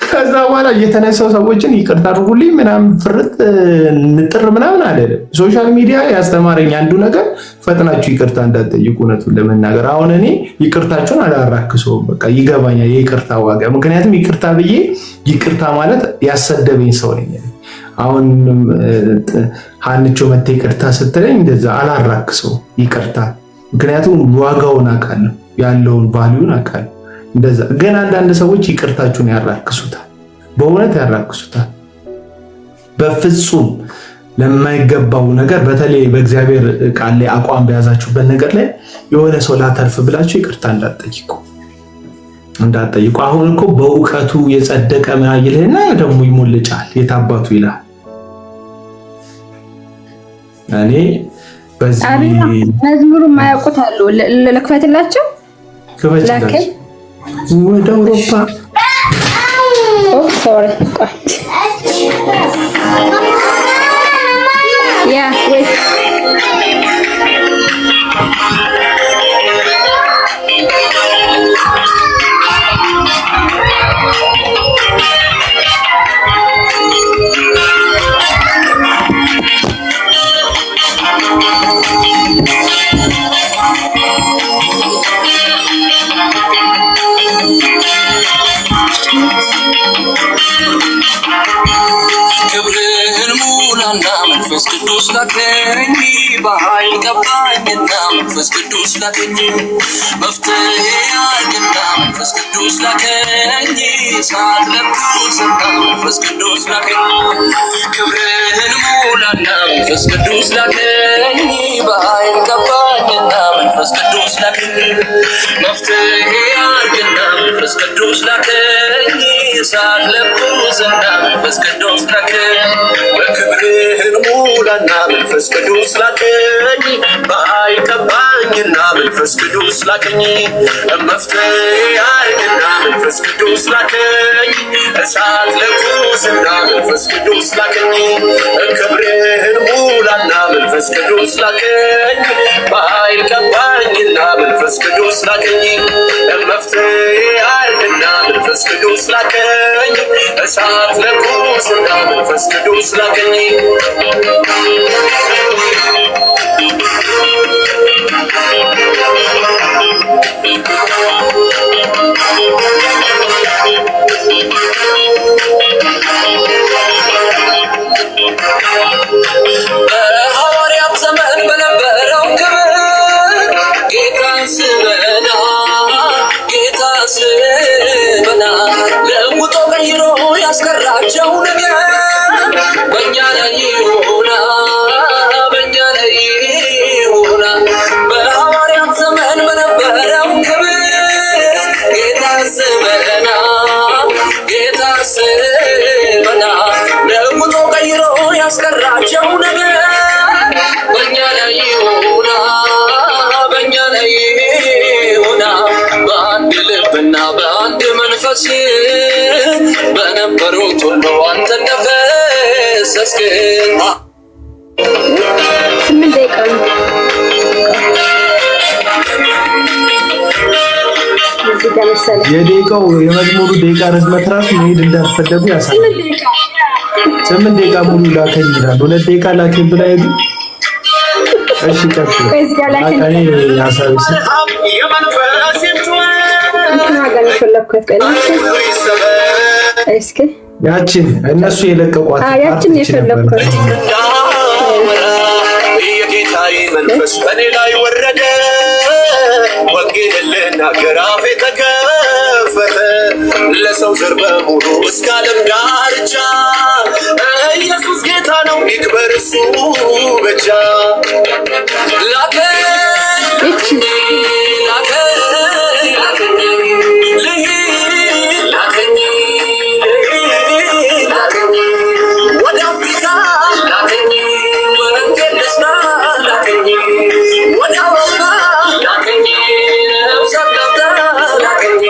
ከዛ በኋላ እየተነሳው ሰዎችን ይቅርታ አድርጉልኝ ምናምን ፍርጥ ንጥር ምናምን አለ። ሶሻል ሚዲያ ያስተማረኝ አንዱ ነገር ፈጥናችሁ ይቅርታ እንዳትጠይቁ። እውነቱን ለመናገር አሁን እኔ ይቅርታችሁን አላራክሰውም። በቃ ይገባኛል የይቅርታ ዋጋ። ምክንያቱም ይቅርታ ብዬ ይቅርታ ማለት ያሰደበኝ ሰው ነኝ። አሁን ሀንቾ መቴ ይቅርታ ስትለኝ እንደዛ አላራክሰው ይቅርታ። ምክንያቱም ዋጋውን አውቃለሁ፣ ያለውን ቫልዩን አውቃለሁ። እንደዛ ግን አንዳንድ ሰዎች ይቅርታችሁን ያራክሱታል፣ በእውነት ያራክሱታል። በፍጹም ለማይገባው ነገር በተለይ በእግዚአብሔር ቃል ላይ አቋም በያዛችሁበት ነገር ላይ የሆነ ሰው ላተርፍ ብላችሁ ይቅርታ እንዳትጠይቁ። አሁን እኮ በእውቀቱ የጸደቀ ምናምን ይልህና ደግሞ ይሞልጫል የታባቱ ይላል። እኔ በዚህ መዝሙሩ የማያውቁት አሉ። ልክፈትላቸው ክፈችላቸው ወደ አውሮፓ ሶሪ ያ ወይ ክብርህን ሙላና መንፈስ ቅዱስ ላከኝ፣ በኃይል ቀባኝና መንፈስ ቅዱስ ላከኝ፣ መፍትሄ አርግና መንፈስ ቅዱስ ላከኝ፣ እሳት ለኩስና መንፈስ ቅዱስ ላከኝ። ክብርህን ሙላና መንፈስ ቅዱስ ላከኝ፣ በኃይል ቀባኝና መንፈስ ቅዱስ ላከኝ፣ መፍትሄ አርግና መንፈስ ቅዱስ ላከኝ፣ እሳት ለኩስና መንፈስ ቅዱስ ላከኝ። በክብርህን ሙላና መንፈስ ቅዱስ ላከኝ፣ በኃይል ቀባኝና መንፈስ ቅዱስ ላከኝ፣ መፍትሄ አርግና መንፈስ ቅዱስ ላከኝ፣ እሳት ለኩስና መንፈስ ቅዱስ ላከኝ። ክብርህን ሙላና መንፈስ ቅዱስ ላከኝ፣ በኃይል ቀባኝና መንፈስ ቅዱስ ላከኝ፣ መፍትሄ አርግና መንፈስ ቅዱስ ላከኝ፣ እሳት ለኩስና መንፈስ ቅዱስ ላከኝ። በሐዋርያት ዘመን በነበረው ክብር ጌታን ስበና ለውጦ ቀይሮ ያስቀራቸው ነገር በእኛ ላይ ይሆና በሐዋርያት ዘመን በነበረው ክብር ጌታን ስበና ለውጦ ቀይሮ ያስቀራቸው ነገር በእኛ ላይ ይሆና በአንድ ልብና በአንድ መንፈስ በነበሩት ሁሉ አንተ እንደፈሰስክ 8 ደቂቃ የደቂቃው የመዝሙሩ ደቂቃ ርዝመት ራሱ መሄድ እንዳልፈለጉ ያሳያል። 8 ደቂቃ ሙሉ ላከኝ ይላል። 2 ደቂቃ ላከኝ ብላ ሄዱ። እሺ ቀጥሉ። ያችን እነሱ የለቀቋት ያችን የፈለኩት የጌታዬ መንፈስ በኔ ላይ ወረደ፣ ወንጌልን ልናገር አፌ ተከፈተ፣ ለሰው ዘር በሙሉ እስከ ዓለም ዳርቻ ኢየሱስ ጌታ ነው ይክበር እሱ ብቻ። ላከኝ ወደ አፍሪካ ላከኝ፣ ወንጌል ልስራ ላከኝ፣ ወደ አውሮፓ ላከኝ፣ ነፍሳት ገብታ ላከኝ።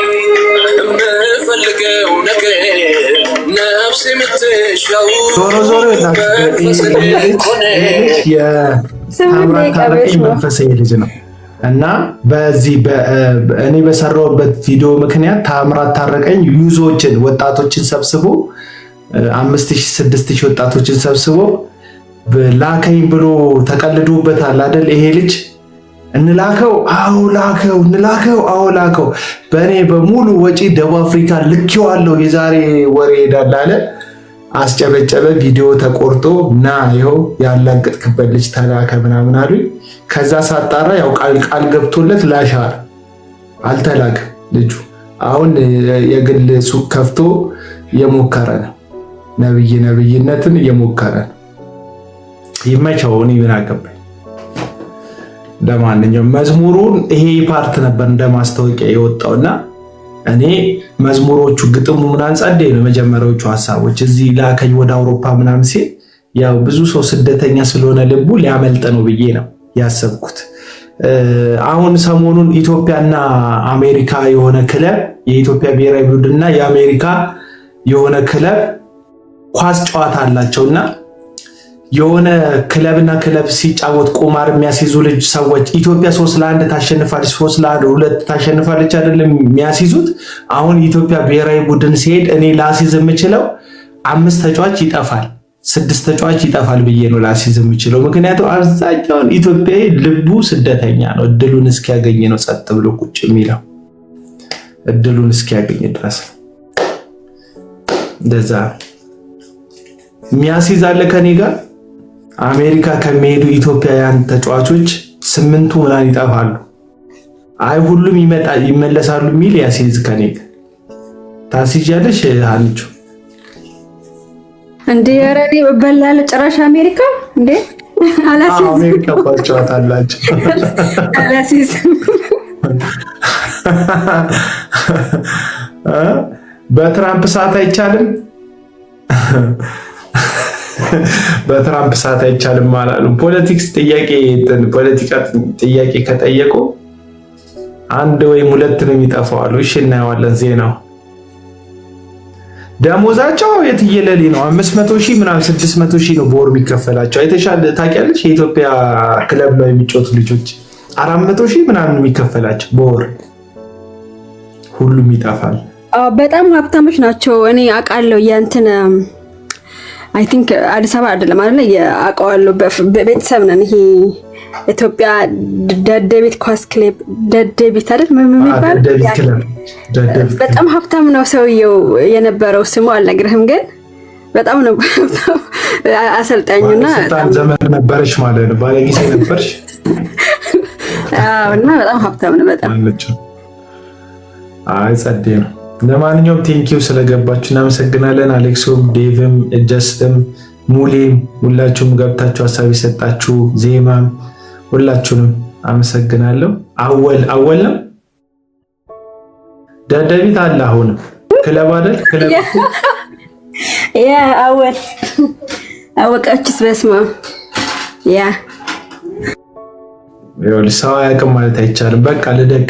የምፈልገው ነገር ነፍስ የምትሻው ዞሮ የታምራት ታረቀኝ መንፈሳዊ ልጅ ነው። እና በዚህ እኔ በሰራሁበት ቪዲዮ ምክንያት ታምራት ታረቀኝ ዩዞችን ወጣቶችን ሰብስቦ 5000 6000 ወጣቶችን ሰብስቦ ላከኝ ብሎ ተቀልዶበታል አይደል? ይሄ ልጅ እንላከው፣ አዎ ላከው፣ እንላከው፣ አዎ ላከው፣ በእኔ በሙሉ ወጪ ደቡብ አፍሪካ ልኬዋለሁ፣ የዛሬ ወሬ ሄዳል አለ። አስጨበጨበ። ቪዲዮ ተቆርጦ እና ይኸው ያላገጥክበት ልጅ ተላከ ምናምን አሉኝ። ከዛ ሳጣራ ያው ቃል ገብቶለት ላሻር አልተላከም ልጁ። አሁን የግል ሱቅ ከፍቶ እየሞከረ ነው። ነብይነትን እየሞከረ ነው። ይመቸው። እኔ ምን አገባኝ። ለማንኛውም መዝሙሩን ይሄ ፓርት ነበር እንደ ማስታወቂያ የወጣውና እኔ መዝሙሮቹ ግጥሙ ምናምን ጸዴ ነው። መጀመሪያዎቹ ሐሳቦች እዚህ ላከኝ ወደ አውሮፓ ምናምን ሲል ያው ብዙ ሰው ስደተኛ ስለሆነ ልቡ ሊያመልጥ ነው ብዬ ነው ያሰብኩት። አሁን ሰሞኑን ኢትዮጵያና አሜሪካ የሆነ ክለብ የኢትዮጵያ ብሔራዊ ቡድንና የአሜሪካ የሆነ ክለብ ኳስ ጨዋታ አላቸውና የሆነ ክለብና ክለብ ሲጫወት ቁማር የሚያስይዙ ልጅ ሰዎች ኢትዮጵያ 3-1 ታሸንፋለች 3-2 ታሸንፋለች አይደለም የሚያስይዙት። አሁን ኢትዮጵያ ብሔራዊ ቡድን ሲሄድ እኔ ላሲዝ የምችለው 5 ተጫዋች ይጠፋል 6 ተጫዋች ይጠፋል ብዬ ነው ላሲዝ የምችለው። ምክንያቱም አብዛኛውን ኢትዮጵያዊ ልቡ ስደተኛ ነው። እድሉን እስኪያገኝ ነው ጸጥ ብሎ ቁጭ የሚለው እድሉን እስኪያገኝ ድረስ እንደዛ የሚያስይዝ አለ ከኔ ጋር። አሜሪካ ከሚሄዱ ኢትዮጵያውያን ተጫዋቾች 8ቱ ምናምን ይጠፋሉ። አይ ሁሉም ይመለሳሉ የሚል ያስይዝ ከኔ ጋር ታስይዣለሽ አንቺ እንዴ? ያረኔ በላለ ጭራሽ አሜሪካ እንዴ አላሲዝ አሜሪካ ቋጫታ አላችሁ አላሲዝ በትራምፕ ሰዓት አይቻልም። በትራምፕ ሰዓት አይቻልም አላሉ። ፖለቲካ ጥያቄ ከጠየቁ 1 ወይም 2 ነው የሚጠፋው አሉ። እሺ እናየዋለን። ዜናው ደሞዛቸው የትየለሌ ነው። 500,000 ምናምን 600,000 ነው በወር የሚከፈላቸው። አይተሻል ታውቂያለሽ? የኢትዮጵያ ክለብ ላይ የሚጫወቱ ልጆች 400,000 ምናምን የሚከፈላቸው በወር። ሁሉም ይጠፋል። በጣም ሀብታሞች ናቸው። እኔ አውቃለሁ የእንትን አይ ቲንክ አዲስ አበባ አይደለም አይደል? ያውቀዋለሁ። በቤተሰብ ነን። ይሄ ኢትዮጵያ ደደቢት ኳስ ክለብ ደደቢት አይደል? ምን ይባላል? በጣም ሀብታም ነው ሰውየው። የነበረው ስሙ አልነግርህም፣ ግን በጣም ነው አሰልጣኙና በጣም ዘመን ነበርሽ ማለት ነው። ባለጊዜ ነበርሽ። አዎ። እና በጣም ሀብታም ነው በጣም። አይ ጸዴ ነው። ለማንኛውም ቴንኪው ስለገባችሁ እናመሰግናለን። አሌክሶም፣ ዴቭም፣ ጀስትም፣ ሙሌም ሁላችሁም ገብታችሁ ሀሳብ የሰጣችሁ ዜማም ሁላችሁንም አመሰግናለሁ። አወል ነው ደደቢት አለ አሁንም ክለብ አይደል? ክለብ ያ አወል አወቃችሁስ? በስመ አብ ያ ሰው አያውቅም ማለት አይቻልም። በቃ ልደግ